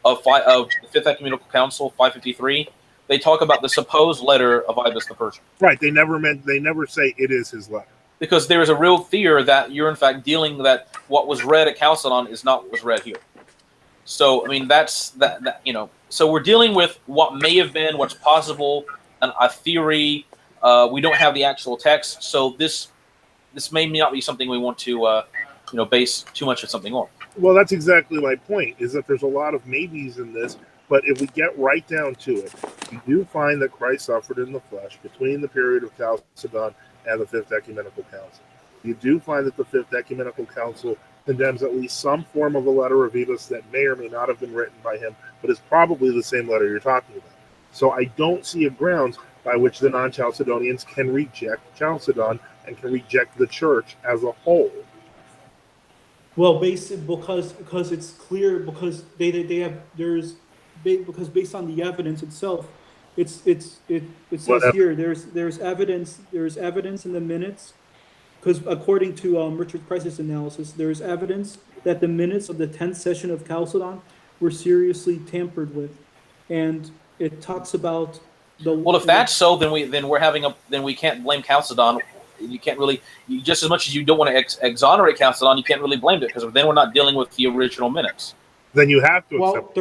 Speaker 3: of the Fifth Ecumenical Council, 553, they talk about the supposed letter of Ibis the Persian.
Speaker 1: Right. They never say it is his letter. Because
Speaker 3: there is a real fear that you're in fact dealing that what was read at Chalcedon is not what was read here. So I mean that So we're dealing with what may have been, what's possible, a theory. We don't have the actual text, so this may not be something we want to base too much of something on.
Speaker 1: Well, that's exactly my point, is that there's a lot of maybes in this, but if we get right down to it, you do find that Christ suffered in the flesh between the period of Chalcedon and the Fifth Ecumenical Council. You do find that the Fifth Ecumenical Council condemns at least some form of a letter of Ebus that may or may not have been written by him, but is probably the same letter you're talking about. So I don't see a grounds by which the non-Chalcedonians can reject Chalcedon and can reject the church as a whole.
Speaker 2: Well, because it's clear, because because based on the evidence itself, it says here there's evidence in the minutes, because according to Richard Price's analysis, there's evidence that the minutes of the 10th session of Chalcedon were seriously tampered with, and it talks about the.
Speaker 3: Well, if that's so, then we can't blame Chalcedon. You can't really, just as much as you don't want to exonerate Chalcedon, you can't really blame it, because then we're not dealing with the original minutes.
Speaker 1: Then you have to accept.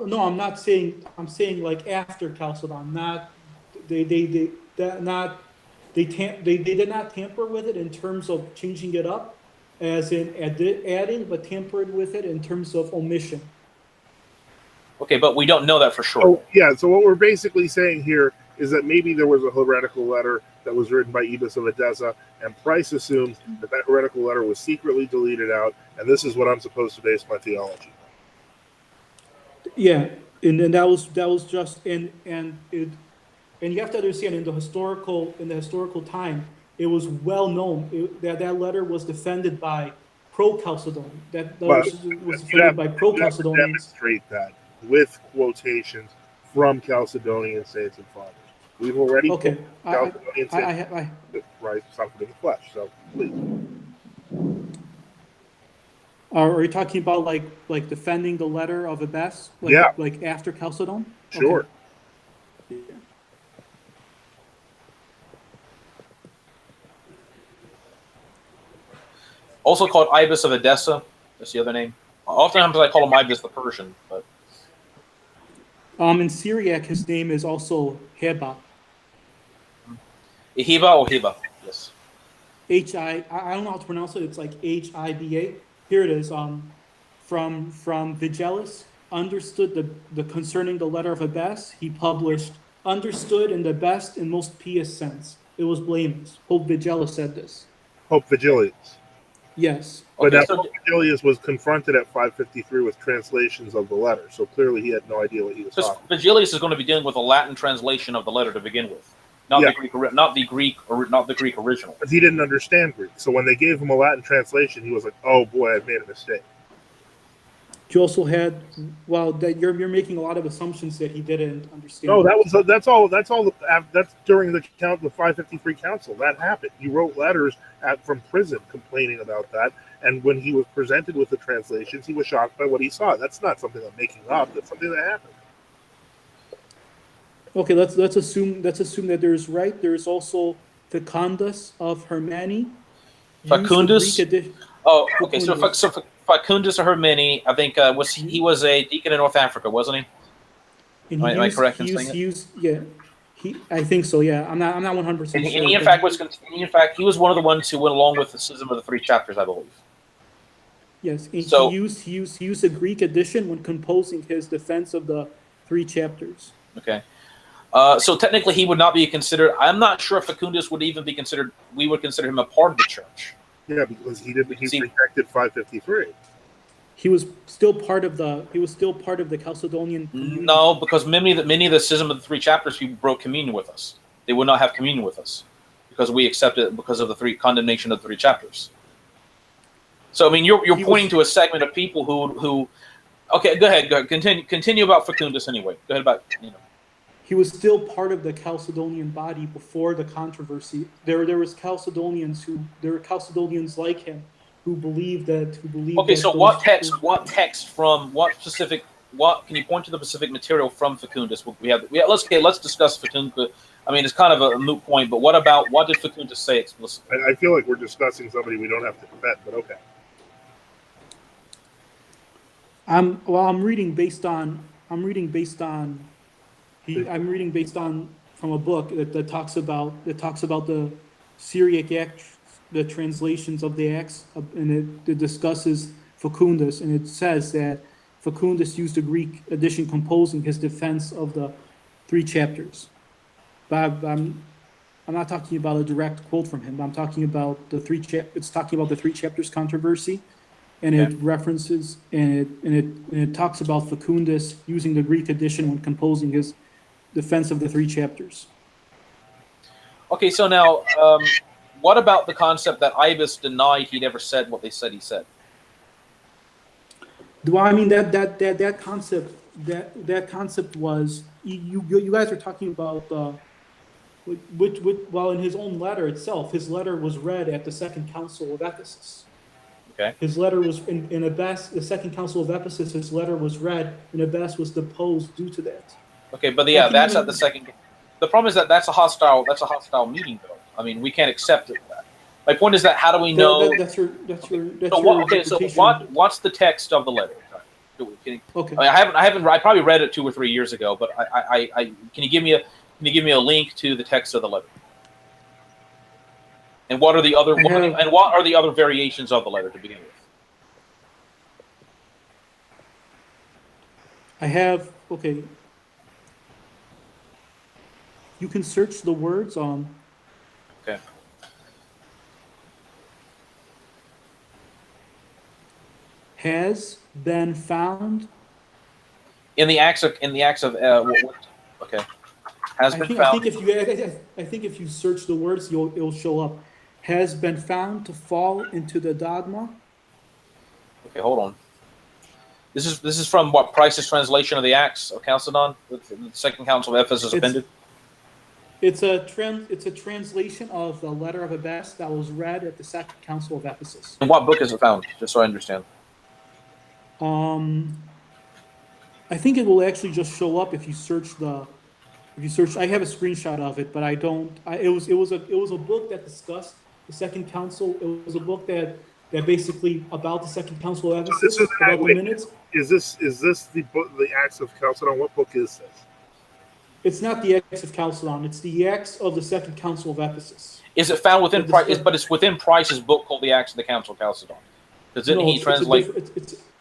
Speaker 2: No, I'm not saying. I'm saying like after Chalcedon, not they did not tamper with it in terms of changing it up, as in adding, but tampered with it in terms of omission.
Speaker 3: Okay, but we don't know that for sure.
Speaker 1: Oh, yeah, so what we're basically saying here is that maybe there was a heretical letter that was written by Ebus of Edessa, and Price assumes that heretical letter was secretly deleted out, and this is what I'm supposed to base my theology on.
Speaker 2: Yeah, and that was just and you have to understand in the historical time, it was well known that letter was defended by pro-Chalcedon. That was defended by pro-Chalcedonians.
Speaker 1: Demonstrate that with quotations from Chalcedonian saints and fathers. We've already Chalcedonian saints Christ suffered in the flesh. So please.
Speaker 2: Are you talking about like defending the letter of Ebus? Like after Chalcedon?
Speaker 1: Sure.
Speaker 2: Okay.
Speaker 3: Also called Ibis of Edessa. That's the other name. Oftentimes I call him Ibis the Persian, but
Speaker 2: in Syriac his name is also Heba.
Speaker 3: Hiba or Hiba? Yes.
Speaker 2: I don't know how to pronounce it. It's like Hiba. Here it is. From Vigelis, understood the concerning the letter of Ebus, he published, understood in the best and most pious sense. It was blameless. Pope Vigelis said this.
Speaker 1: Pope Vigilius.
Speaker 2: Yes.
Speaker 1: But okay, Pope Vigilius was confronted at 553 with translations of the letter, so clearly he had no idea what he was talking about.
Speaker 3: Vigilius is going to be dealing with a Latin translation of the letter to begin with. Not the Greek original.
Speaker 1: Because he didn't understand Greek. So when they gave him a Latin translation, he was like, "Oh boy, I've made a mistake."
Speaker 2: You also had, you're making a lot of assumptions that he didn't understand.
Speaker 1: No, that's during the 553 council that happened. He wrote letters from prison complaining about that, and when he was presented with the translations, he was shocked by what he saw. That's not something I'm making up. That's something that happened.
Speaker 2: Okay, let's assume that there's also Facundus of Hermani.
Speaker 3: Facundus. Okay. So Facundus of Hermani, I think he was a deacon in North Africa, wasn't he? Am I correct in saying that?
Speaker 2: I think so. Yeah, I'm not 100% sure.
Speaker 3: He in fact he was one of the ones who went along with the Schism of the Three Chapters, I believe.
Speaker 2: Yes, he used a Greek edition when composing his defense of the Three Chapters.
Speaker 3: Okay. So technically, he would not be considered. I'm not sure if Facundus would even be considered. We would consider him a part of the church.
Speaker 1: Yeah, because he rejected 553.
Speaker 2: He was still part of the Chalcedonian community.
Speaker 3: No, because many of the Schism of the Three Chapters, people broke communion with us. They would not have communion with us because we accepted it because of the condemnation of the Three Chapters. So I mean, you're pointing to a segment of people who. Okay, go ahead. Continue about Facundus anyway. Go ahead about.
Speaker 2: He was still part of the Chalcedonian body before the controversy. There were Chalcedonians like him who believed. Okay,
Speaker 3: so what can you point to the specific material from Facundus? Let's discuss Facundus. I mean, it's kind of a moot point, but what did Facundus say explicitly?
Speaker 1: I feel like we're discussing somebody we don't have to defend, but okay.
Speaker 2: I'm reading based on from a book that talks about the Syriac Acts, the translations of the Acts, and it discusses Facundus, and it says that Facundus used a Greek edition composing his defense of the three chapters. But I'm not talking about a direct quote from him. I'm talking about it's talking about the three chapters controversy, and
Speaker 3: Okay.
Speaker 2: it references and it talks about Facundus using the Greek edition when composing his defense of the three chapters.
Speaker 3: Okay, so now, what about the concept that Ibis denied he'd ever said what they said he said?
Speaker 2: Well, I mean that concept was you guys are talking about which well, in his own letter itself, his letter was read at the Second Council of Ephesus.
Speaker 3: Okay.
Speaker 2: His letter was in Abbas, the Second Council of Ephesus. His letter was read, and Abbas was deposed due to that.
Speaker 3: Okay, but yeah, that's at the second. The problem is that that's a hostile meeting, though. I mean, we can't accept it. My point is that how do we know?
Speaker 2: That's your
Speaker 3: What's the text of the letter?
Speaker 2: Okay.
Speaker 3: I probably read it 2 or 3 years ago, but can you give me a link to the text of the letter? And what are the other variations of the letter to begin with?
Speaker 2: I have okay. You can search the words on.
Speaker 3: Okay.
Speaker 2: Has been found
Speaker 3: in the acts of okay. Has been found.
Speaker 2: I think if you search the words, it'll show up. Has been found to fall into the dogma.
Speaker 3: Okay, hold on. This is from what, Price's translation of the Acts of Chalcedon, the Second Council of Ephesus appended.
Speaker 2: It's a translation of the letter of Abbas that was read at the Second Council of Ephesus.
Speaker 3: In what book is it found? Just so I understand.
Speaker 2: I think it will actually just show up if you search I have a screenshot of it, but I don't. It was a book that discussed the Second Council. It was a book that basically about the Second Council of Ephesus, about the minutes.
Speaker 1: Is this the book, the Acts of Chalcedon? What book is this?
Speaker 2: It's not the Acts of Chalcedon. It's the Acts of the Second Council of Ephesus.
Speaker 3: Is it found within Price? But it's within Price's book called the Acts of the Council of Chalcedon. Didn't he translate?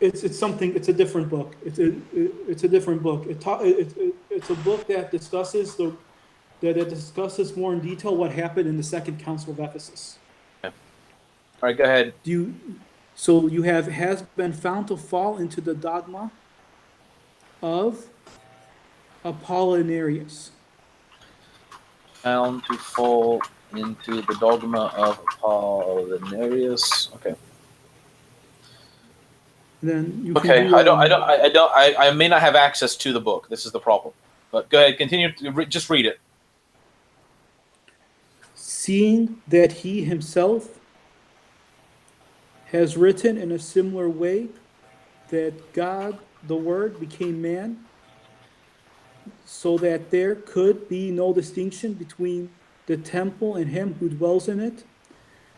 Speaker 2: It's something. It's a different book. It's a different book. It's a book that discusses that discusses more in detail what happened in the Second Council of Ephesus.
Speaker 3: Okay. All right, go ahead.
Speaker 2: So you has been found to fall into the dogma of Apollinarius.
Speaker 3: Found to fall into the dogma of Apollinarius. Okay.
Speaker 2: Then you
Speaker 3: okay.
Speaker 2: Can
Speaker 3: I may not have access to the book. This is the problem. But go ahead. Continue. Just read it.
Speaker 2: Seeing that he himself has written in a similar way that God, the Word, became man, so that there could be no distinction between the temple and him who dwells in it.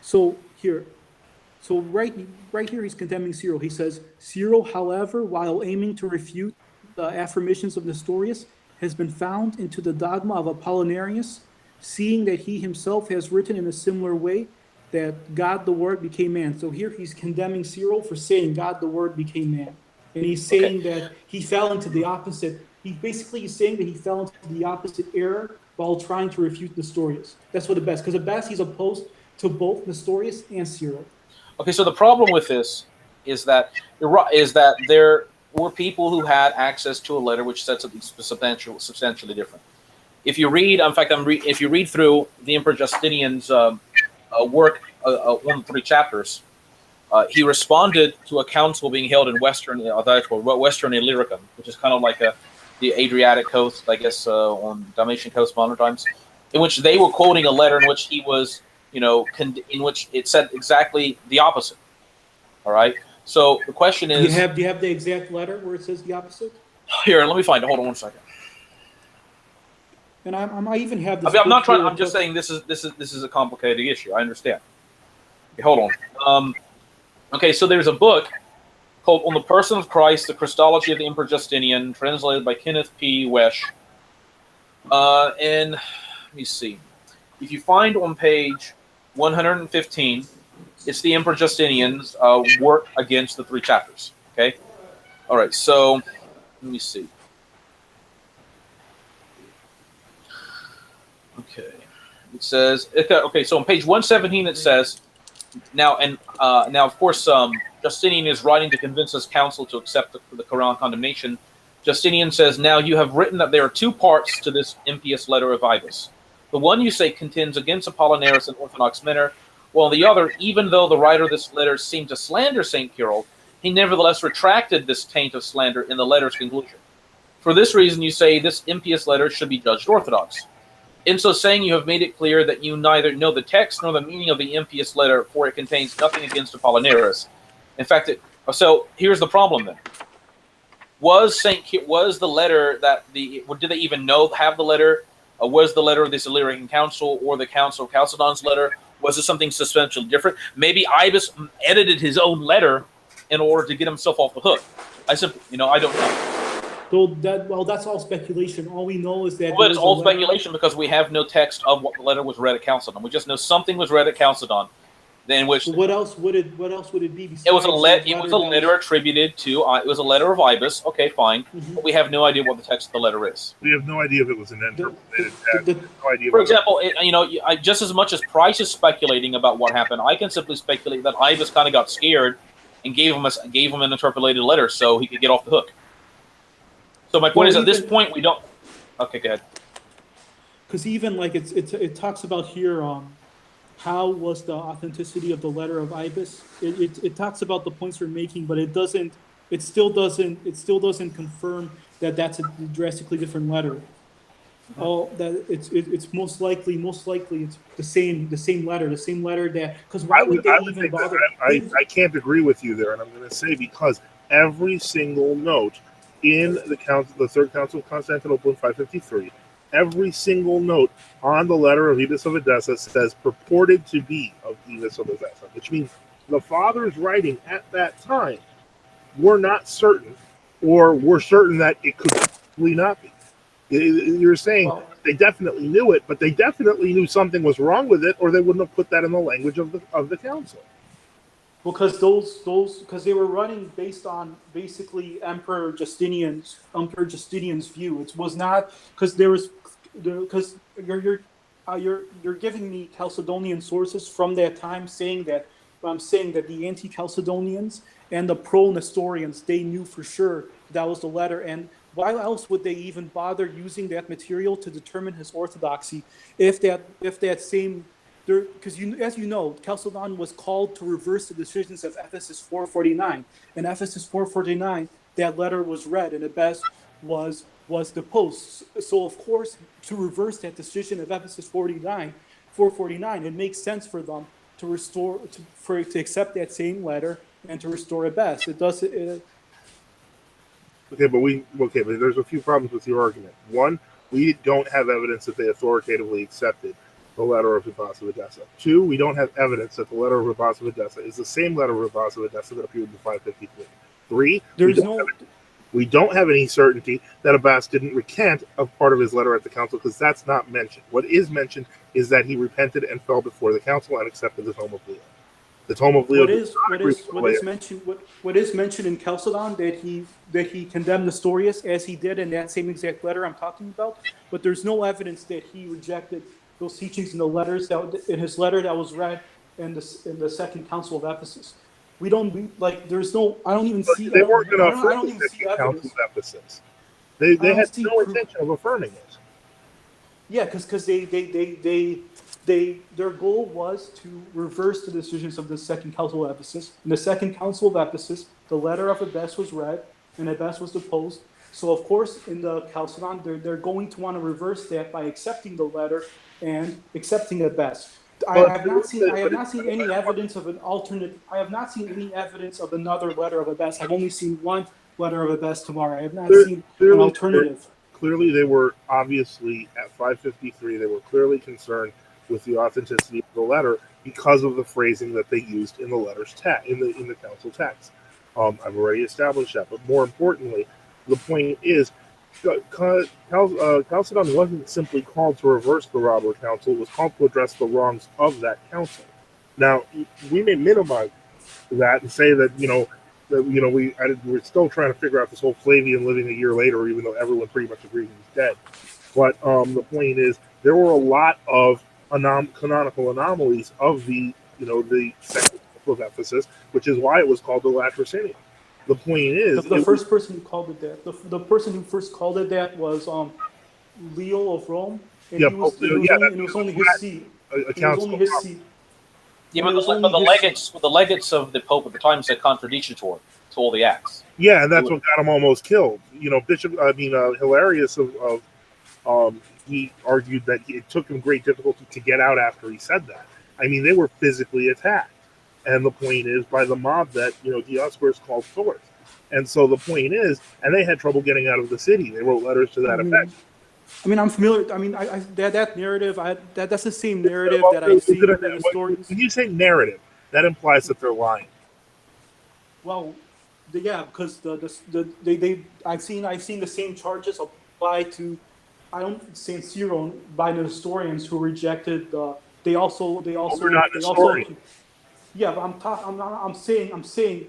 Speaker 2: So right here he's condemning Cyril. He says, Cyril, however, while aiming to refute the affirmations of Nestorius, has been found into the dogma of Apollinarius, seeing that he himself has written in a similar way that God the Word became man. So here he's condemning Cyril for saying God the Word became man. And he's saying that he fell into the opposite. He basically is saying that he fell into the opposite error while trying to refute Nestorius. That's what Abbas, because Abbas he's opposed to both Nestorius and Cyril. Okay,
Speaker 3: so the problem with this is that there were people who had access to a letter which said something substantially different. If you read, in fact, if you read through the Emperor Justinian's work, one of the 3 chapters, he responded to a council being held in Western Illyricum, which is kind of like the Adriatic coast, I guess, on Dalmatian coast modern times, in which they were quoting a letter in which he was, in which it said exactly the opposite. All right. So the question is,
Speaker 2: do you have the exact letter where it says the opposite?
Speaker 3: Here, let me find it. Hold on 1 second.
Speaker 2: And I even have this.
Speaker 3: I'm not trying. I'm just saying this is a complicated issue. I understand. Okay, hold on. Okay, so there's a book called On the Person of Christ, the Christology of the Emperor Justinian, translated by Kenneth P. Wesch. And let me see. If you find on page 115, it's the Emperor Justinian's work against the three chapters. Okay? All right, so let me see. Okay. It says, okay, so on page 117 it says, now, of course, Justinian is writing to convince his council to accept the Quran condemnation. Justinian says, now you have written that there are two parts to this impious letter of Ibis. The one you say contends against Apollinaris and Orthodox Minor, while the other, even though the writer of this letter seemed to slander St. Cyril, he nevertheless retracted this taint of slander in the letter's conclusion. For this reason, you say this impious letter should be judged orthodox. In so saying, you have made it clear that you neither know the text nor the meaning of the impious letter, for it contains nothing against Apollinaris. In fact, so here's the problem then. Was the letter did they even have the letter? Was the letter of the Illyrian Council or the Council of Chalcedon's letter? Was it something substantially different? Maybe Ibis edited his own letter in order to get himself off the hook. I don't know.
Speaker 2: So that's all speculation. All we know is that.
Speaker 3: Well, it's all speculation because we have no text of what the letter was read at Chalcedon. We just know something was read at Chalcedon. Then which
Speaker 2: so what else would it be?
Speaker 3: It was a letter attributed to. It was a letter of Ibis. Okay, fine. Mm-hmm. But we have no idea what the text of the letter is.
Speaker 1: We have no idea if it was an interpolated text. No idea.
Speaker 3: For example, just as much as Price is speculating about what happened, I can simply speculate that Ibis kind of got scared and gave him an interpolated letter so he could get off the hook. So my point is, at this point, we don't. Okay, go ahead.
Speaker 2: Because even like it talks about here, how was the authenticity of the letter of Ibis? It talks about the points we're making, but it doesn't. It still doesn't confirm that that's a drastically different letter. Oh, that it's most likely it's the same letter that, because why would they even bother?
Speaker 1: I can't agree with you there, and I'm going to say because every single note in the Third Council of Constantinople in 553, every single note on the letter of Ibis of Edessa says purported to be of Ibis of Edessa, which means the fathers writing at that time were not certain, or were certain that it could possibly not be. You're saying they definitely knew it, but they definitely knew something was wrong with it, or they wouldn't have put that in the language of the council.
Speaker 2: Because because they were running based on basically Emperor Justinian's view. It was not because you're giving me Chalcedonian sources from that time saying that the anti-Chalcedonians and the pro-Nestorians, they knew for sure that was the letter. And why else would they even bother using that material to determine his orthodoxy if that same. Because as you know, Chalcedon was called to reverse the decisions of Ephesus 449. In Ephesus 449, that letter was read, and Ebes was deposed. So of course, to reverse that decision of Ephesus 449, it makes sense for them to accept that same letter and to restore Ebes. It does.
Speaker 1: Okay, but there's a few problems with your argument. One, we don't have evidence that they authoritatively accepted the letter of Ibis of Edessa. Two, we don't have evidence that the letter of Ibis of Edessa is the same letter of Ibis of Edessa that appeared in 553. Three, we don't have any certainty that Abbas didn't recant a part of his letter at the council, because that's not mentioned. What is mentioned is that he repented and fell before the council and accepted the Tome of Leo. The Tome of Leo.
Speaker 2: What is mentioned in Chalcedon that he condemned Nestorius as he did in that same exact letter I'm talking about, but there's no evidence that he rejected those teachings in his letter that was read in the Second Council of Ephesus. There's no. I don't even see.
Speaker 1: They weren't going to affirm the Second Council of Ephesus. They had no intention of affirming it.
Speaker 2: Yeah, because their goal was to reverse the decisions of the Second Council of Ephesus. In the Second Council of Ephesus, the letter of Ebes was read, and Ebes was deposed. So of course, in the Chalcedon, they're going to want to reverse that by accepting the letter and accepting Ebes. I have not seen any evidence of an alternate. I have not seen any evidence of another letter of Ebes. I've only seen one letter of Ebes tomorrow. I have not seen an alternative.
Speaker 1: Clearly, they were obviously at 553. They were clearly concerned with the authenticity of the letter because of the phrasing that they used in the letter's text, in the council text. I've already established that. But more importantly, the point is, Chalcedon wasn't simply called to reverse the robber council; it was called to address the wrongs of that council. Now, we may minimize that and say that we're still trying to figure out this whole Flavian living a year later, even though everyone pretty much agrees he's dead. But the point is, there were a lot of canonical anomalies of the second council of Ephesus, which is why it was called the Latricinia. The point is,
Speaker 2: The first person who called it that, the person who first called it that was Leo of Rome, and
Speaker 1: yeah,
Speaker 2: he was,
Speaker 1: Pope,
Speaker 2: and
Speaker 1: yeah,
Speaker 2: it was only his see.
Speaker 1: a
Speaker 2: It was only
Speaker 1: council.
Speaker 2: his see.
Speaker 3: Yeah,
Speaker 2: And
Speaker 3: but
Speaker 2: it was only
Speaker 3: the
Speaker 2: his
Speaker 3: legates, the legates of the Pope at the time said contradictory to all the acts.
Speaker 1: Yeah, and that's what got him almost killed. Hilarious he argued that it took him great difficulty to get out after he said that. I mean, they were physically attacked, and the point is by the mob that Dioscorus called forth. And so the point is, and they had trouble getting out of the city. They wrote letters to that effect.
Speaker 2: I'm familiar. I mean, that narrative. That's the same narrative
Speaker 1: Well,
Speaker 2: that I see in the stories.
Speaker 1: When you say narrative, that implies that they're lying.
Speaker 2: Well, because I've seen the same charges applied to, I don't Saint Cyril by the historians who rejected the. They also
Speaker 1: We're not historians.
Speaker 2: Yeah, but I'm saying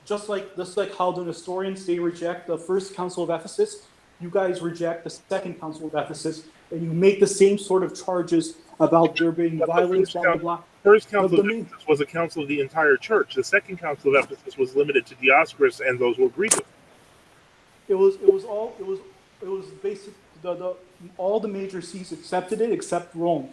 Speaker 2: just like how the historians they reject the first council of Ephesus, you guys reject the second council of Ephesus, and you make the same sort of charges about there being violence, blah blah blah.
Speaker 1: First council of Ephesus was a council of the entire church. The second council of Ephesus was limited to Dioscorus and those who agreed with it.
Speaker 2: It was basic. All the major sees accepted it except Rome.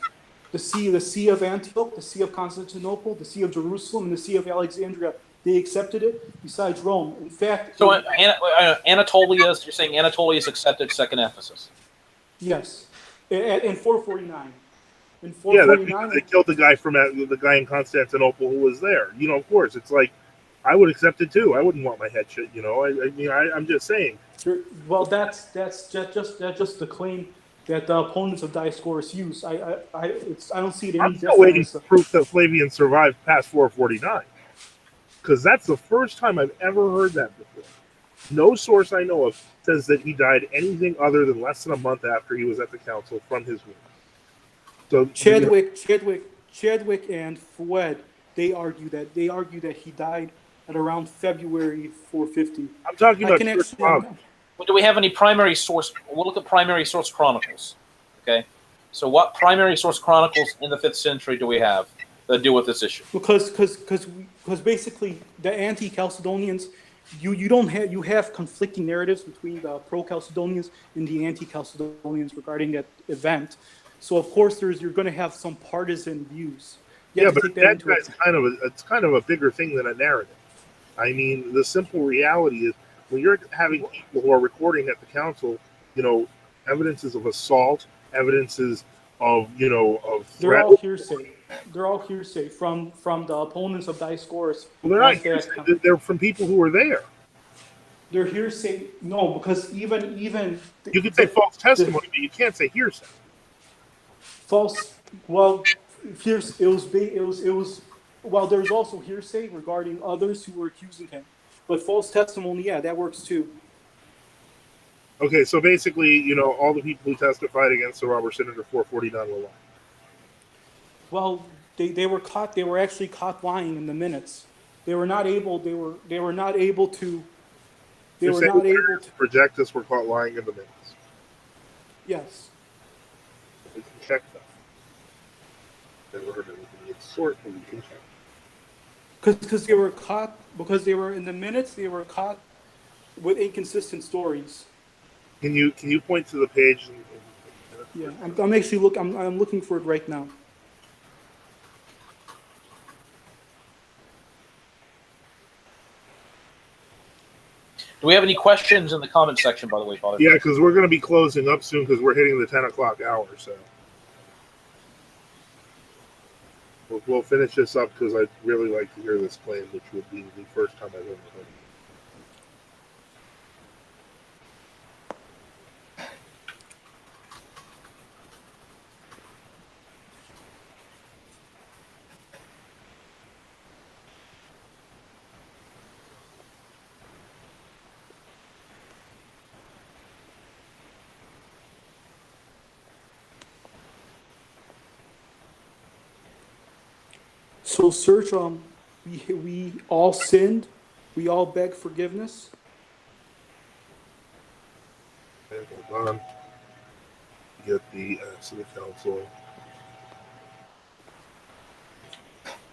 Speaker 2: The see of Antioch, the see of Constantinople, the see of Jerusalem, and the see of Alexandria. They accepted it. Besides Rome, in fact.
Speaker 3: So Anatolius, you're saying Anatolius accepted second Ephesus?
Speaker 2: Yes, in 449. In
Speaker 1: 449, they killed the guy in Constantinople who was there. Of course, it's like I would accept it too. I wouldn't want my head shit. I'm just saying.
Speaker 2: Well, that's just the claim that the opponents of Dioscorus use. I don't see it any
Speaker 1: I'm still waiting for proof that Flavian survived past 449, because that's the first time I've ever heard that before. No source I know of says that he died anything other than less than a month after he was at the council from his wound. So
Speaker 2: Chadwick and Fouad, they argue that he died at around February 450.
Speaker 1: I'm talking about
Speaker 3: Well, do we have any primary source? We'll look at primary source chronicles. Okay, so what primary source chronicles in the 5th century do we have that deal with this issue?
Speaker 2: Because basically the anti-Chalcedonians, you have conflicting narratives between the pro-Chalcedonians and the anti-Chalcedonians regarding that event. So of course you're going to have some partisan views.
Speaker 1: But that's kind of a bigger thing than a narrative. I mean, the simple reality is when you're having people who are recording at the council, evidences of assault, evidences of threat.
Speaker 2: They're all hearsay from the opponents of Dioscorus.
Speaker 1: Well, they're not hearsay. They're from people who were there.
Speaker 2: They're hearsay. No, because even
Speaker 1: you can say false testimony, but you can't say hearsay.
Speaker 2: False. Well, it was. Well, there's also hearsay regarding others who were accusing him, but false testimony, yeah, that works too.
Speaker 1: Okay, so basically, all the people who testified against the robber Senator 449 were lying.
Speaker 2: Well, they were caught. They were actually caught lying in the minutes. They were not able. They were not able to. They were not able to.
Speaker 1: Projectus were caught lying in the minutes.
Speaker 2: Yes.
Speaker 1: We can check that. We can check.
Speaker 2: Because they were caught. Because they were in the minutes. They were caught with inconsistent stories.
Speaker 1: Can you point to the page?
Speaker 2: Yeah, I'm actually I'm looking for it right now.
Speaker 3: Do we have any questions in the comment section, by the way, Father?
Speaker 1: Yeah, because we're going to be closing up soon because we're hitting the 10 o'clock hour. So we'll finish this up because I'd really like to hear this claim, which would be the first time I've ever heard it.
Speaker 2: So search, we all sinned, we all beg forgiveness.
Speaker 1: Okay, hold on. Get the acts of the council.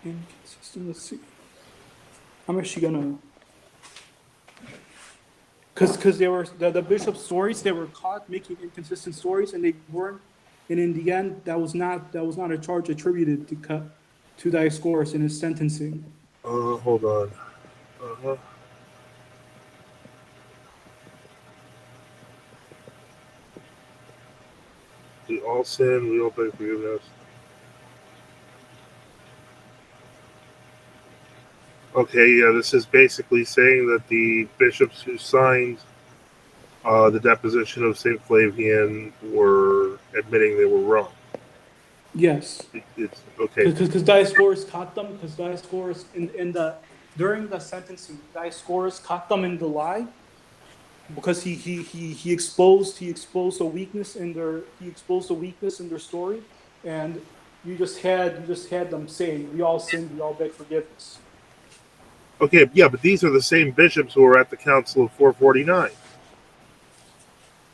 Speaker 2: Inconsistent, let's see. I'm actually gonna, because there were the bishop's stories, they were caught making inconsistent stories, and they weren't, and in the end, that was not a charge attributed to Dioscorus in his sentencing.
Speaker 1: Hold on. Uh-huh. We all sin, we all beg forgiveness. Okay, yeah, this is basically saying that the bishops who signed the deposition of St. Flavian were admitting they were wrong.
Speaker 2: Yes,
Speaker 1: It's okay.
Speaker 2: because Dioscorus caught them, because Dioscorus during the sentencing, Dioscorus caught them in the lie, because he exposed a weakness in their story, and you just had them saying, we all sinned, we all beg forgiveness.
Speaker 1: Okay, yeah, but these are the same bishops who were at the Council of 449.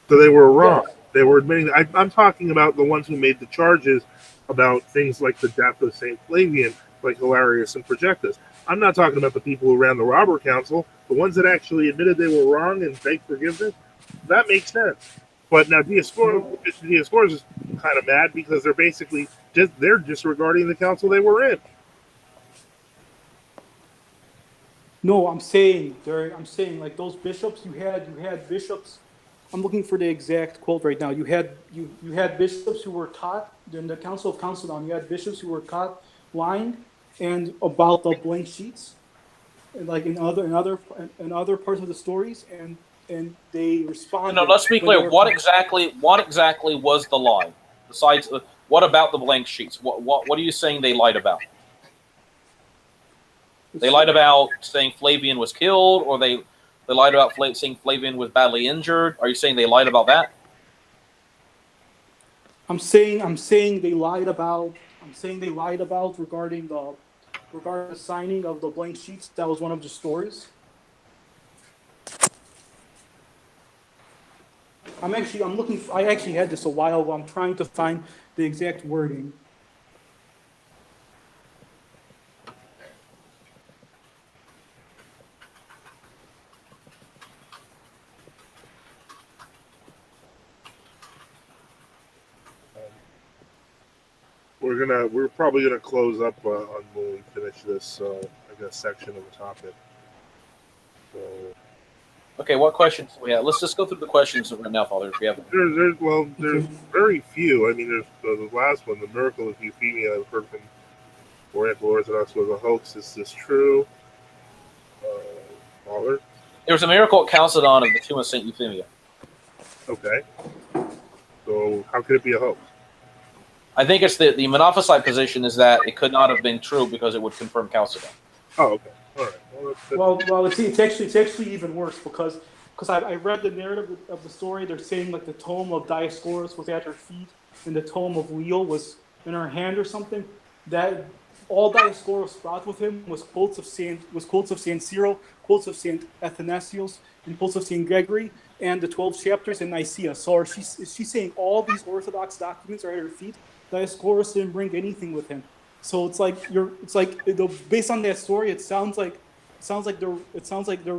Speaker 1: So they were wrong.
Speaker 2: Yes.
Speaker 1: They were admitting. I'm talking about the ones who made the charges about things like the death of St. Flavian, like Hilarius and Projectus. I'm not talking about the people who ran the robber council, the ones that actually admitted they were wrong and begged forgiveness. That makes sense. But now Dioscorus is kind of mad because they're basically they're disregarding the council they were in.
Speaker 2: No, I'm saying like those bishops, you had bishops. I'm looking for the exact quote right now. You had bishops who were caught in the Council of Chalcedon. You had bishops who were caught lying and about the blank sheets, and like in other parts of the stories, and they responded.
Speaker 3: No, let's be clear. What exactly was the lie? Besides, what about the blank sheets? What are you saying they lied about? They lied about saying Flavian was killed, or they lied about saying Flavian was badly injured. Are you saying they lied about that?
Speaker 2: I'm saying they lied about. Regarding the signing of the blank sheets. That was one of the stories. I'm looking. I actually had this a while ago. I'm trying to find the exact wording.
Speaker 1: We're probably gonna close up on when we finish this I guess section of the topic. So
Speaker 3: Okay, what questions do we have? Let's just go through the questions right now, Father. If we have them.
Speaker 1: there's very few. I mean, there's the last one, the miracle of Euphemia. I've heard from Oriental Orthodox was a hoax. Is this true, Father?
Speaker 3: There was a miracle at Chalcedon of the tomb of Saint Euphemia.
Speaker 1: Okay. So how could it be a hoax?
Speaker 3: I think it's the Monophysite position is that it could not have been true because it would confirm Chalcedon.
Speaker 1: Oh, okay. All right.
Speaker 2: Well, it's actually even worse because I read the narrative of the story. They're saying like the tome of Dioscorus was at her feet and the tome of Leo was in her hand or something. That all Dioscorus brought with him was quotes of Saint Cyril, quotes of Saint Athanasius, and quotes of Saint Gregory, and the 12 chapters in Nicaea. So is she saying all these Orthodox documents are at her feet? Dioscorus didn't bring anything with him. So it's like based on that story, it sounds like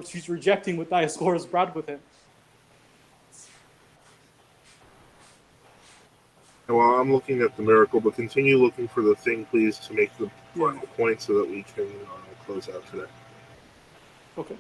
Speaker 2: she's rejecting what Dioscorus brought with him.
Speaker 1: Well, I'm looking at the miracle, but continue looking for the thing, please, to make the final point so that we can close out today.
Speaker 2: Okay.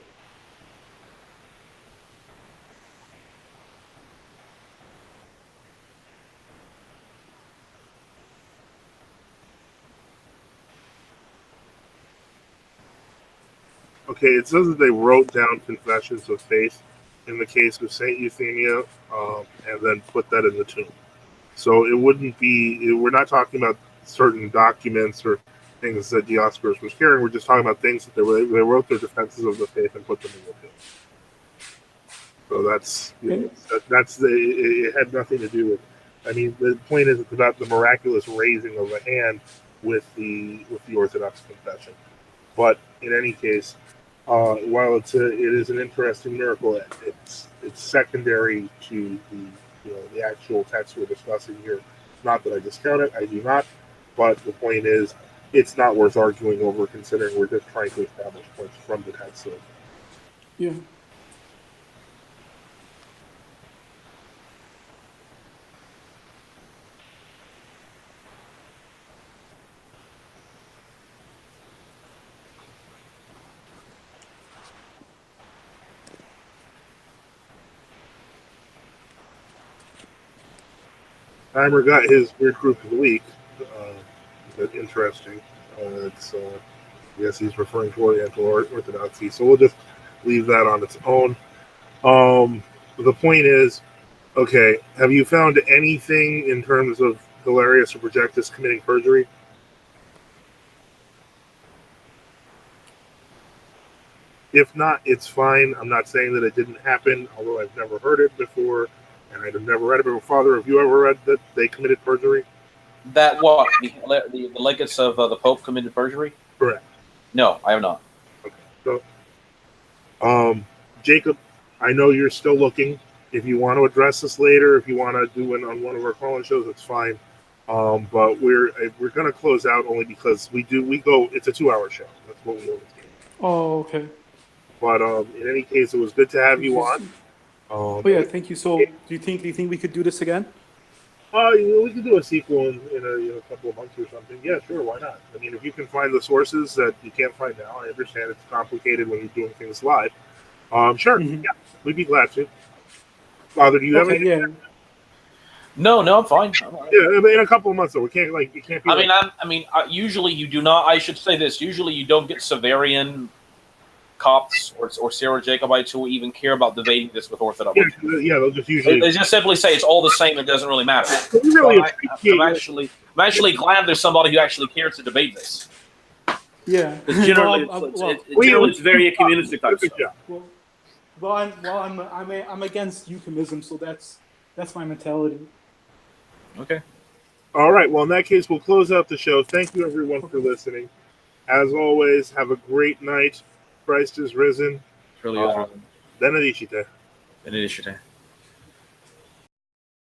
Speaker 1: Okay, it says that they wrote down confessions of faith in the case of Saint Euphemia, and then put that in the tomb. So it wouldn't be. We're not talking about certain documents or things that Dioscorus was carrying. We're just talking about things that they wrote their defenses of the faith and put them in the tomb. So it had nothing to do with. I mean, the point is it's about the miraculous raising of a hand with the Orthodox confession. But in any case, while it is an interesting miracle, it's secondary to the actual text we're discussing here. Not that I discount it, I do not. But the point is, it's not worth arguing over, considering we're just trying to establish points from the text. So.
Speaker 2: Yeah.
Speaker 1: Heimer got his weird group of the week. That's interesting. I guess he's referring to Oriental Orthodoxy. So we'll just leave that on its own. The point is, okay, have you found anything in terms of Hilarius or Projectus committing perjury? If not, it's fine. I'm not saying that it didn't happen, although I've never heard it before, and I've never read it before. Father, have you ever read that they committed perjury?
Speaker 3: That what? The legates of the Pope committed perjury?
Speaker 1: Correct.
Speaker 3: No, I have not.
Speaker 1: Okay. So, Jacob, I know you're still looking. If you want to address this later, if you want to do it on one of our call-in shows, that's fine. But we're going to close out only because we go. It's a 2-hour show. That's what we always do.
Speaker 2: Oh, okay.
Speaker 1: But in any case, it was good to have you on.
Speaker 2: Oh yeah, thank you. So, do you think we could do this again?
Speaker 1: We could do a sequel in a couple of months or something. Yeah, sure, why not? I mean, if you can find the sources that you can't find now, I understand it's complicated when you're doing things live. Sure, yeah, we'd be glad to. Father, do you have anything?
Speaker 2: Yeah.
Speaker 3: No, I'm fine.
Speaker 1: Yeah, in a couple of months, though, we can't it can't be.
Speaker 3: Usually you do not. I should say this. Usually you don't get Severian Copts or Syro-Jacobites who even care about debating this with Orthodox.
Speaker 1: Yeah, they'll just usually.
Speaker 3: They just simply say it's all the same. It doesn't really matter. I'm actually glad there's somebody who actually cares to debate this.
Speaker 2: Yeah.
Speaker 3: Generally, it's very communistic type stuff.
Speaker 2: I'm against euphemism, so that's my mentality.
Speaker 3: Okay.
Speaker 1: All right. Well, in that case, we'll close out the show. Thank you, everyone, for listening. As always, have a great night. Christ is risen.
Speaker 3: Truly is risen.
Speaker 1: Benedicite.
Speaker 3: Benedicite.